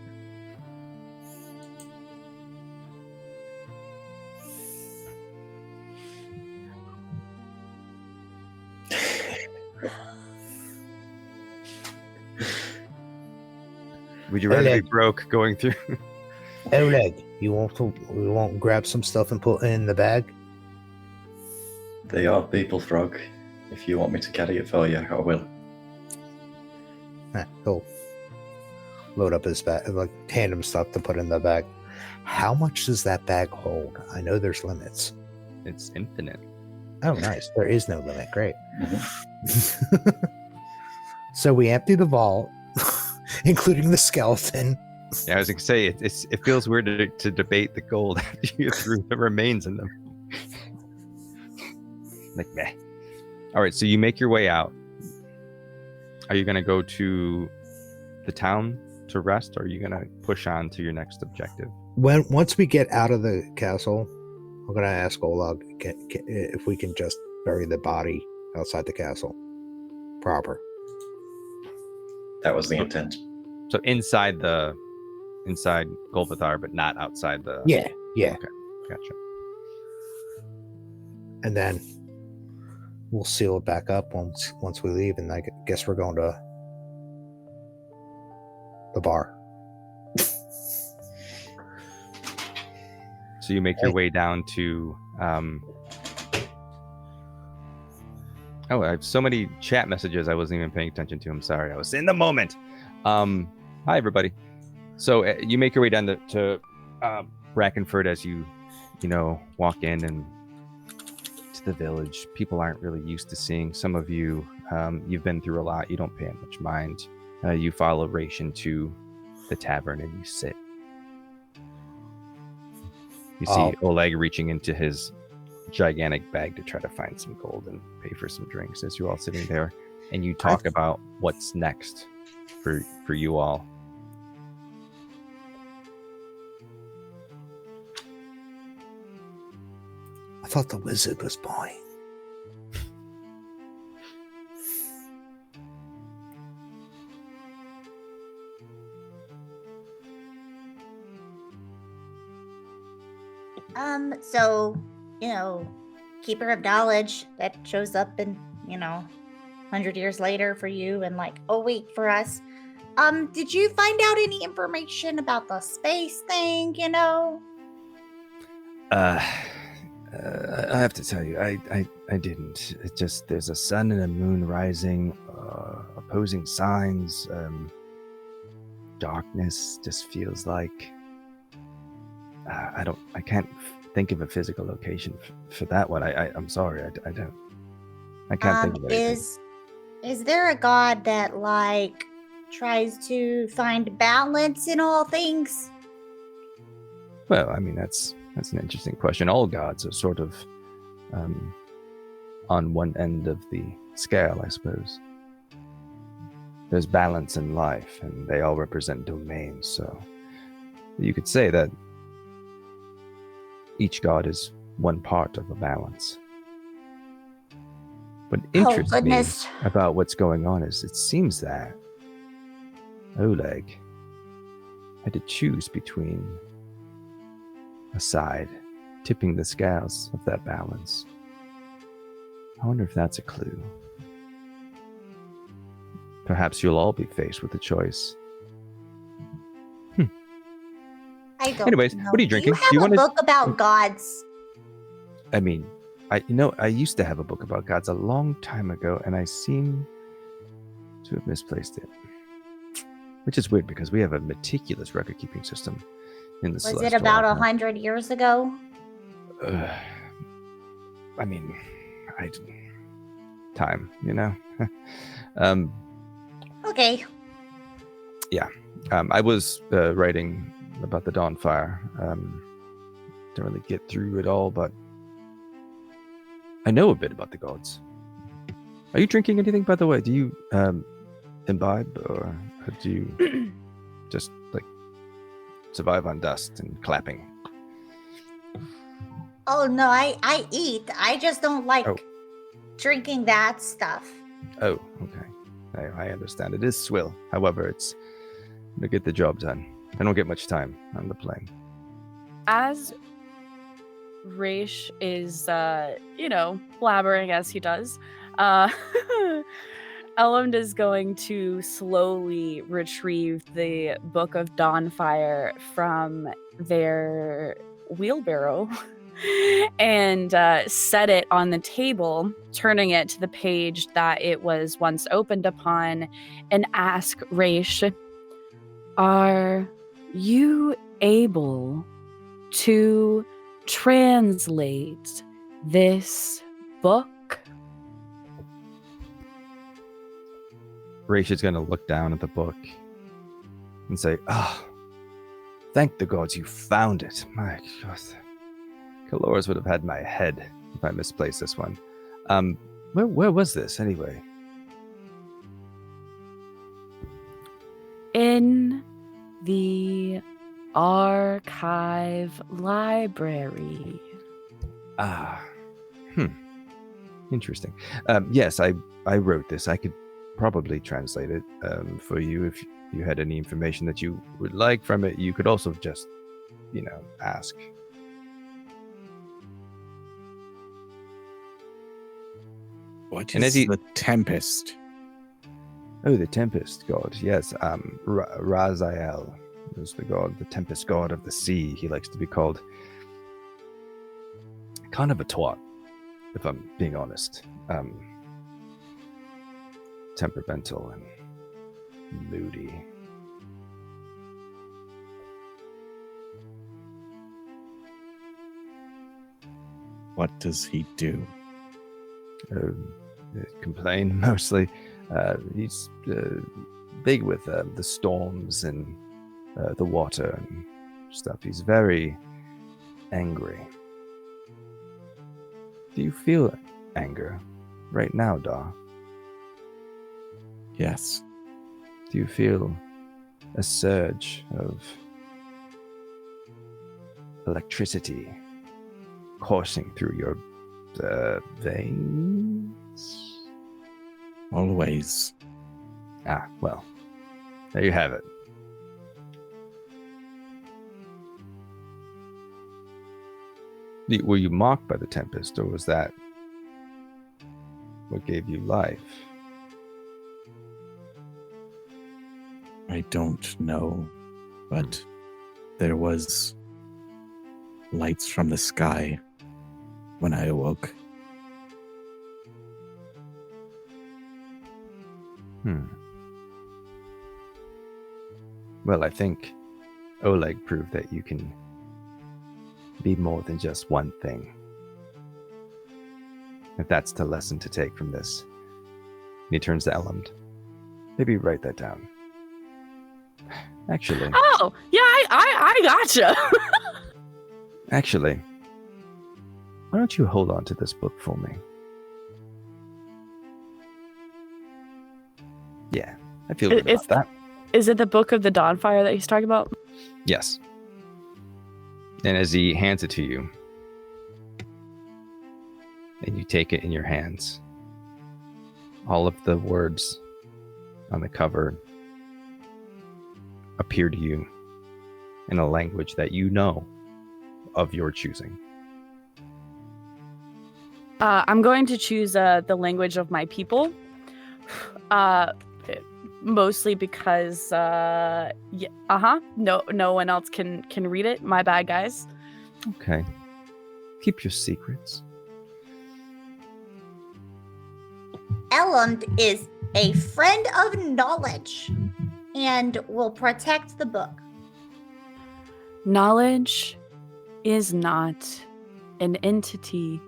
Would you rather be Oleg. broke going through? Oleg, you won't grab some stuff and put it in the bag? They are people, Frog. If you want me to carry it for you, I will. He'll load up his bag, like hand him stuff to put in the bag. How much does that bag hold? I know there's limits. It's infinite. Oh, nice. There is no limit. Great. Mhm. So we empty the vault, including the skeleton. Yeah, I was gonna say it feels weird to debate the gold after you threw the remains in them. Like meh. All right, so you make your way out. Are you gonna go to the town to rest, or are you gonna push on to your next objective? Once we get out of the castle, I'm gonna ask Oleg if we can just bury the body outside the castle. Proper. That was the intent. So inside Vel'thyros, but not outside the. Yeah. Okay, gotcha. And then we'll seal it back up once we leave, and I guess we're going to the bar. So you make your way down to. Oh, I have so many chat messages I wasn't even paying attention to. I'm sorry, I was in the moment. Hi everybody. So you make your way down to Brackenford as you walk in and to the village. People aren't really used to seeing. Some of you, you've been through a lot. You don't pay much mind. You follow Ration to the tavern and you sit. You see Oleg reaching into his gigantic bag to try to find some gold and pay for some drinks as you're all sitting there, and you talk about what's next for you all. I thought the wizard was buying. So, Keeper of Knowledge that shows up in, 100 years later for you and like a week for us. Did you find out any information about the space thing, I have to tell you, I didn't. It just, there's a sun and a moon rising, opposing signs, darkness just feels like I can't think of a physical location for that one. I'm sorry, I can't think of anything. Is there a god that like tries to find balance in all things? Well, I mean, that's an interesting question. All gods are sort of on one end of the scale, I suppose. There's balance in life, and they all represent domains, so you could say that each god is one part of a balance. What interests me about what's going on is it seems that Oleg had to choose between a side, tipping the scales of that balance. I wonder if that's a clue. Perhaps you'll all be faced with a choice. I don't Anyways, know. what are you drinking? Do you have a book about gods? I mean, I used to have a book about gods a long time ago, and I seem to have misplaced it. Which is weird because we have a meticulous record-keeping system in the Was it Celestial about Archive. 100 years ago? I mean, time, Okay. Yeah. I was writing about the Dawnfire. Didn't really get through it all, but I know a bit about the gods. Are you drinking anything, by the way? Do you imbibe, or do you just like survive on dust and clapping? Oh no, I eat. I just don't like drinking that stuff. Oh, okay. I understand. It is swill. However, it's to get the job done. I don't get much time on the plane. As Raish is, blabbering as he does, Elrond is going to slowly retrieve the Book of Dawnfire from their wheelbarrow and set it on the table, turning it to the page that it was once opened upon, and ask Raish, are you able to translate this book? Raish is going to look down at the book and say, "Oh, thank the gods you found it. My God. Caloris would have had my head if I misplaced this one. Where was this anyway?" In the archive library. Interesting. Yes, I wrote this. I could probably translate it for you if you had any information that you would like from it. You could also just, ask. What And is as the Tempest? Oh, the Tempest God. Yes, Raziel is the god, the Tempest God of the sea. He likes to be called. Kind of a twat, if I'm being honest. Temperamental and moody. What does he do? Complain mostly. He's big with the storms and the water and stuff. He's very angry. Do you feel anger right now, Da? Yes. Do you feel a surge of electricity coursing through your veins? Always. Well, there you have it. Were you mocked by the Tempest, or was that what gave you life? I don't know, but there was lights from the sky when I awoke. Well, I think Oleg proved that you can be more than just one thing. If that's the lesson to take from this. And he turns to Elrond. Maybe write that down. Actually. Oh, yeah, I gotcha. Actually, why don't you hold on to this book for me? Yeah, I feel good about that. Is it the Book of the Dawnfire that he's talking about? Yes. And as he hands it to you, and you take it in your hands, all of the words on the cover appear to you in a language that you know of your choosing. I'm going to choose the language of my people. Mostly because no one else can read it. My bad, guys. Okay. Keep your secrets. Elrond is a friend of knowledge and will protect the book. Knowledge is not an entity.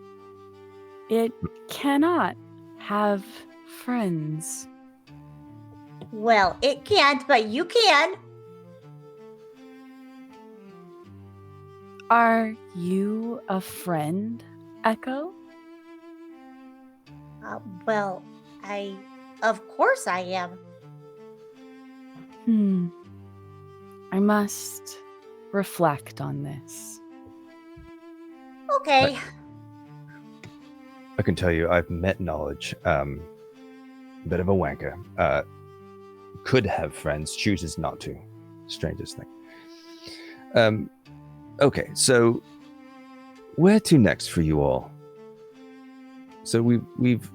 It cannot have friends. Well, it can't, but you can. Are you a friend, Echo? Well, of course I am. I must reflect on this. Okay. A can tell you I've met knowledge. Bit of a wanker. Could have friends, chooses not to. Strangest thing. Okay, so where to next for you all? So we've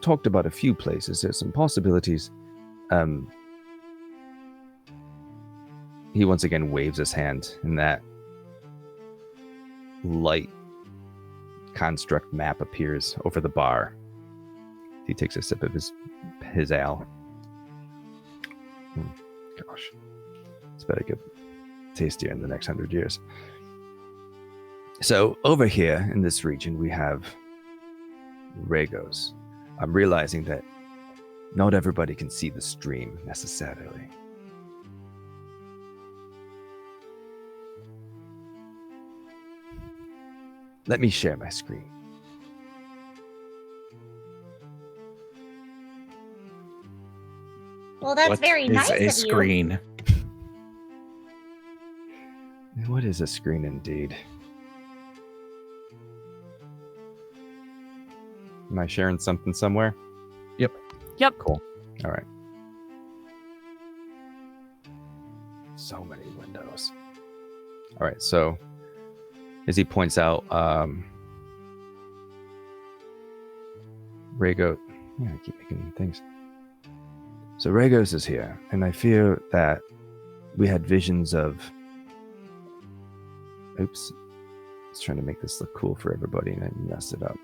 talked about a few places. There's some possibilities. He once again waves his hand, and that light construct map appears over the bar. He takes a sip of his ale. Gosh, it's better get tastier in the next 100 years. So over here in this region, we have Regos. I'm realizing that not everybody can see the stream necessarily. Let me share my screen. Well, that's What very is nice a of you. screen? What is a screen indeed? Am I sharing something somewhere? Yep. Cool. All right. So many windows. All right, so as he points out, Rego, yeah, I keep making things. So Regos is here, and I fear that we had visions of. Oops, I was trying to make this look cool for everybody, and I messed it up.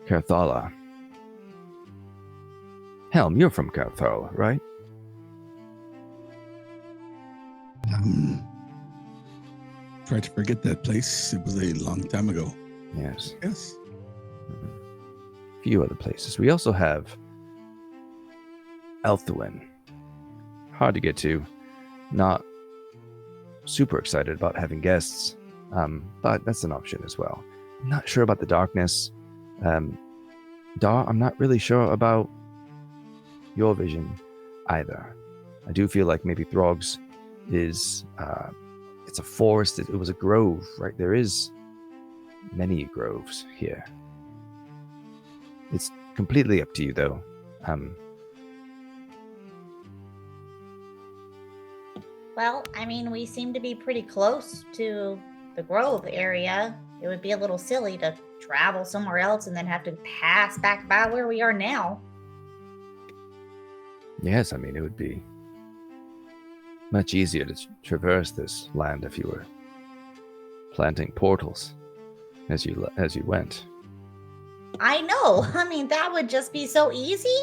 Carthala. Helm, you're from Carthala, right? Try to forget that place. It was a long time ago. Yes. Yes. A few other places. We also have Elthuin. Hard to get to. Not super excited about having guests, but that's an option as well. I'm not sure about the darkness. I'm not really sure about your vision either. I do feel like maybe Throg's is it's a forest. It was a grove, right? There is many groves here. It's completely up to you, though. Well, I mean, we seem to be pretty close to the Grove area. It would be a little silly to travel somewhere else and then have to pass back by where we are now. Yes, I mean, it would be much easier to traverse this land if you were planting portals as you went. I know. I mean, that would just be so easy.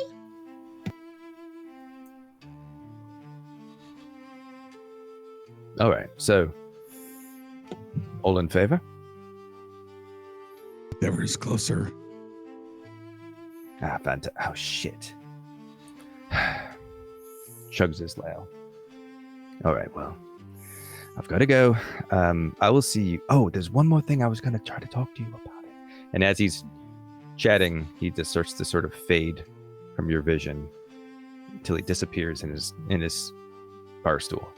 All right, so all in favor? Whatever is closer. Fantastic. Oh, shit. Chugs his ale. All right, well, I've got to go. I will see you. Oh, there's one more thing I was going to try to talk to you about it. And as he's chatting, he just starts to sort of fade from your vision until he disappears in his bar stool.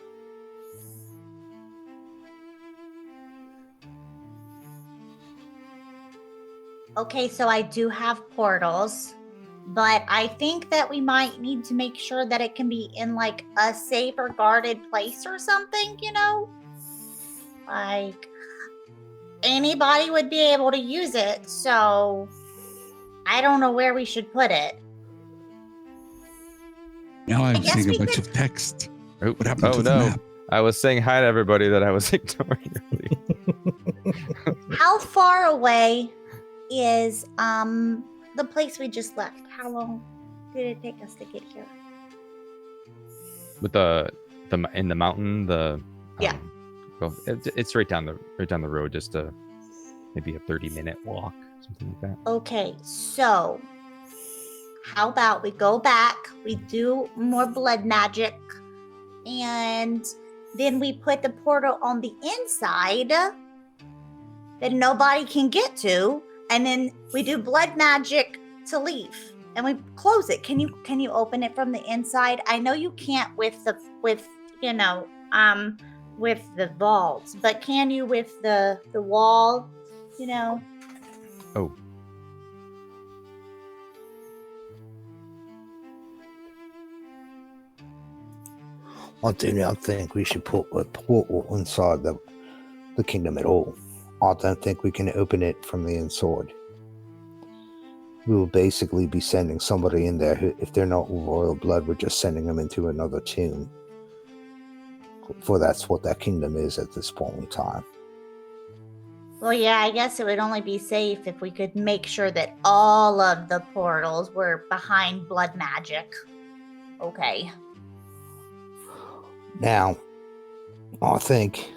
Okay, so I do have portals, but I think that we might need to make sure that it can be in like a safe or guarded place or something, you know? Like anybody would be able to use it, so I don't know where we should put it. Now I'm guess seeing we a bunch could- of text. Oh, What happened to the no. map? I was saying hi to everybody that I was ignoring earlier. How far away is the place we just left? How long did it take us to get here? With the in the mountain, Yeah. Well, it's right down the road, just maybe a 30-minute walk, something like that. Okay, so how about we go back, we do more blood magic, and then we put the portal on the inside that nobody can get to, and then we do blood magic to leave, and we close it. Can you open it from the inside? I know you can't with with the vaults, but can you with the wall, you know? Oh. I do not think we should put a portal inside the kingdom at all. I don't think we can open it from the inside. We will basically be sending somebody in there who, if they're not royal blood, we're just sending them into another tomb. For that's what that kingdom is at this point in time. Well, yeah, I guess it would only be safe if we could make sure that all of the portals were behind blood magic. Okay. Now, I think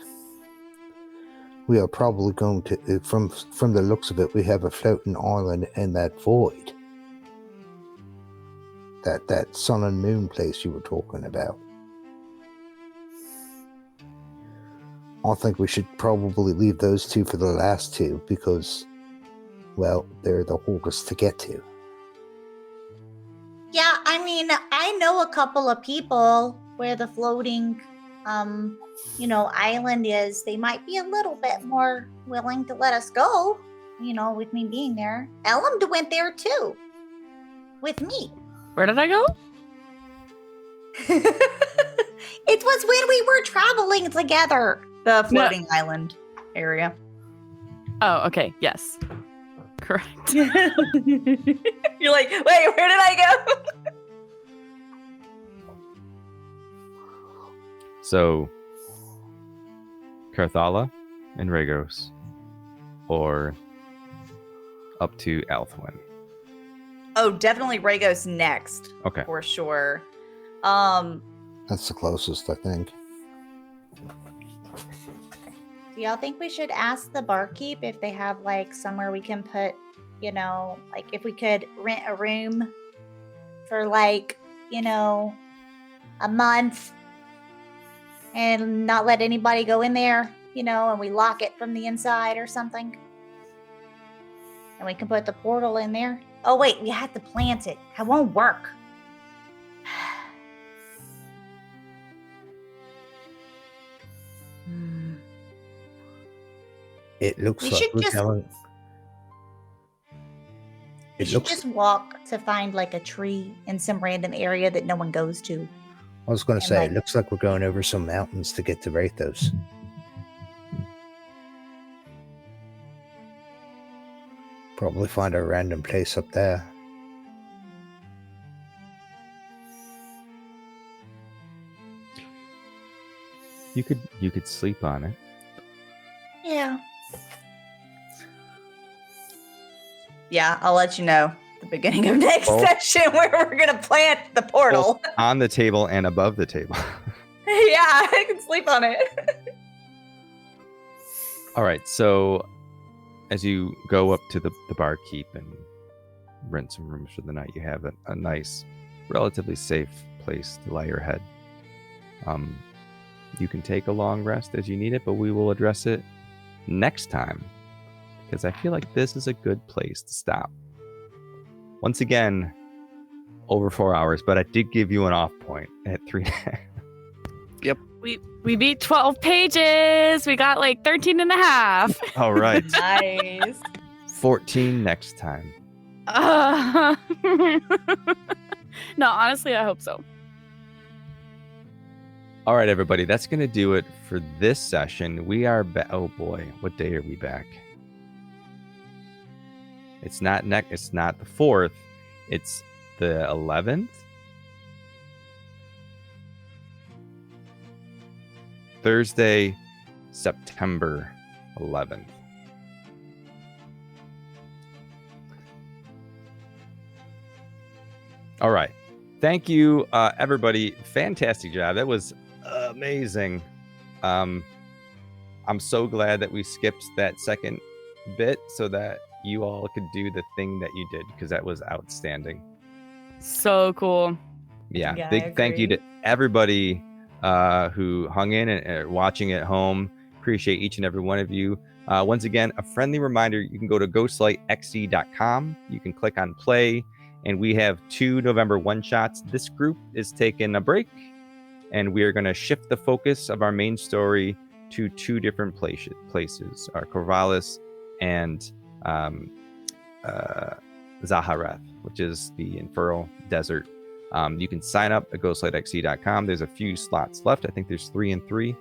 we are probably going to, from the looks of it, we have a floating island in that void. That sun and moon place you were talking about. I think we should probably leave those two for the last two because, well, they're the hardest to get to. Yeah, I mean, I know a couple of people where the floating, island is. They might be a little bit more willing to let us go, with me being there. Ellum went there too, with me. Where did I go? It was when we were traveling together. The floating island area. Oh, okay. Yes. Correct. You're like, wait, where did I go? So, Carthala and Regos, or up to Althwin? Oh, definitely Regos next. Okay. For sure. That's the closest, I think. Do y'all think we should ask the barkeep if they have somewhere we can put, if we could rent a room for a month and not let anybody go in there, and we lock it from the inside or something? And we can put the portal in there. Oh, wait, we have to plant it. That won't work. It looks We like should we're just- going. We should just walk to find a tree in some random area that no one goes to. I was going to and, say, like- it looks like we're going over some mountains to get to Vel'thyros. Probably find a random place up there. You could sleep on it. Yeah. Yeah, I'll let you know at the beginning of next session where we're gonna plant the portal. Both on the table and above the table. Yeah, I can sleep on it. All right, so as you go up to the barkeep and rent some rooms for the night, you have a nice, relatively safe place to lie your head. You can take a long rest as you need it, but we will address it next time because I feel like this is a good place to stop. Once again, over 4 hours, but I did give you an off point at 3. Yep. We beat 12 pages. We got 13 and a half. All right. Nice. 14 next time. No, honestly, I hope so. All right, everybody, that's going to do it for this session. We are back. Oh boy, what day are we back? It's not It's not the 4th. It's the 11th. Thursday, September 11th. All right. Thank you, everybody. Fantastic job. That was amazing. I'm so glad that we skipped that second bit so that you all could do the thing that you did because that was outstanding. So cool. Yeah, Yeah, I big thank you agree. to everybody who hung in and are watching at home. Appreciate each and every one of you. Once again, a friendly reminder, you can go to ghostlightxc.com. You can click on play, and we have 2 November one-shots. This group is taking a break, and we are going to shift the focus of our main story to two different places, Corvallis and Zahareth, which is the Inferno Desert. You can sign up at ghostlightxc.com. There's a few slots left. I think there's 3 and 3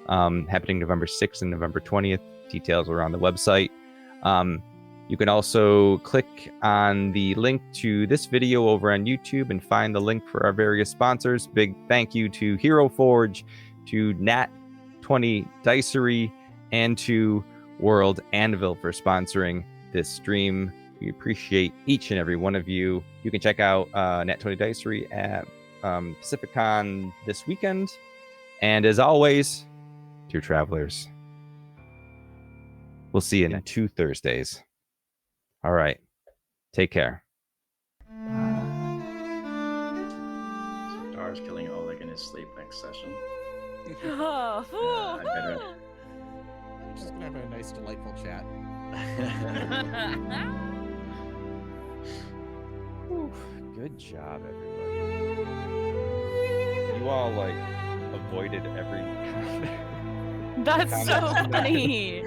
happening November 6th and November 20th. Details are on the website. You can also click on the link to this video over on YouTube and find the link for our various sponsors. Big thank you to Hero Forge, to Nat20 Dicery, and to World Anvil for sponsoring this stream. We appreciate each and every one of you. You can check out Nat20 Dicery at PacificCon this weekend. And as always, dear travelers, we'll see you in 2 Thursdays. All right. Take care. Dar's killing Oleg in his sleep next session. Oh, I better. We're just gonna have a nice, delightful chat. Whew, good job, everybody. You all avoided every. That's so funny.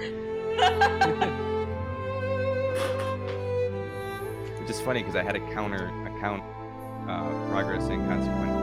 Which is funny because I had a count progress and consequence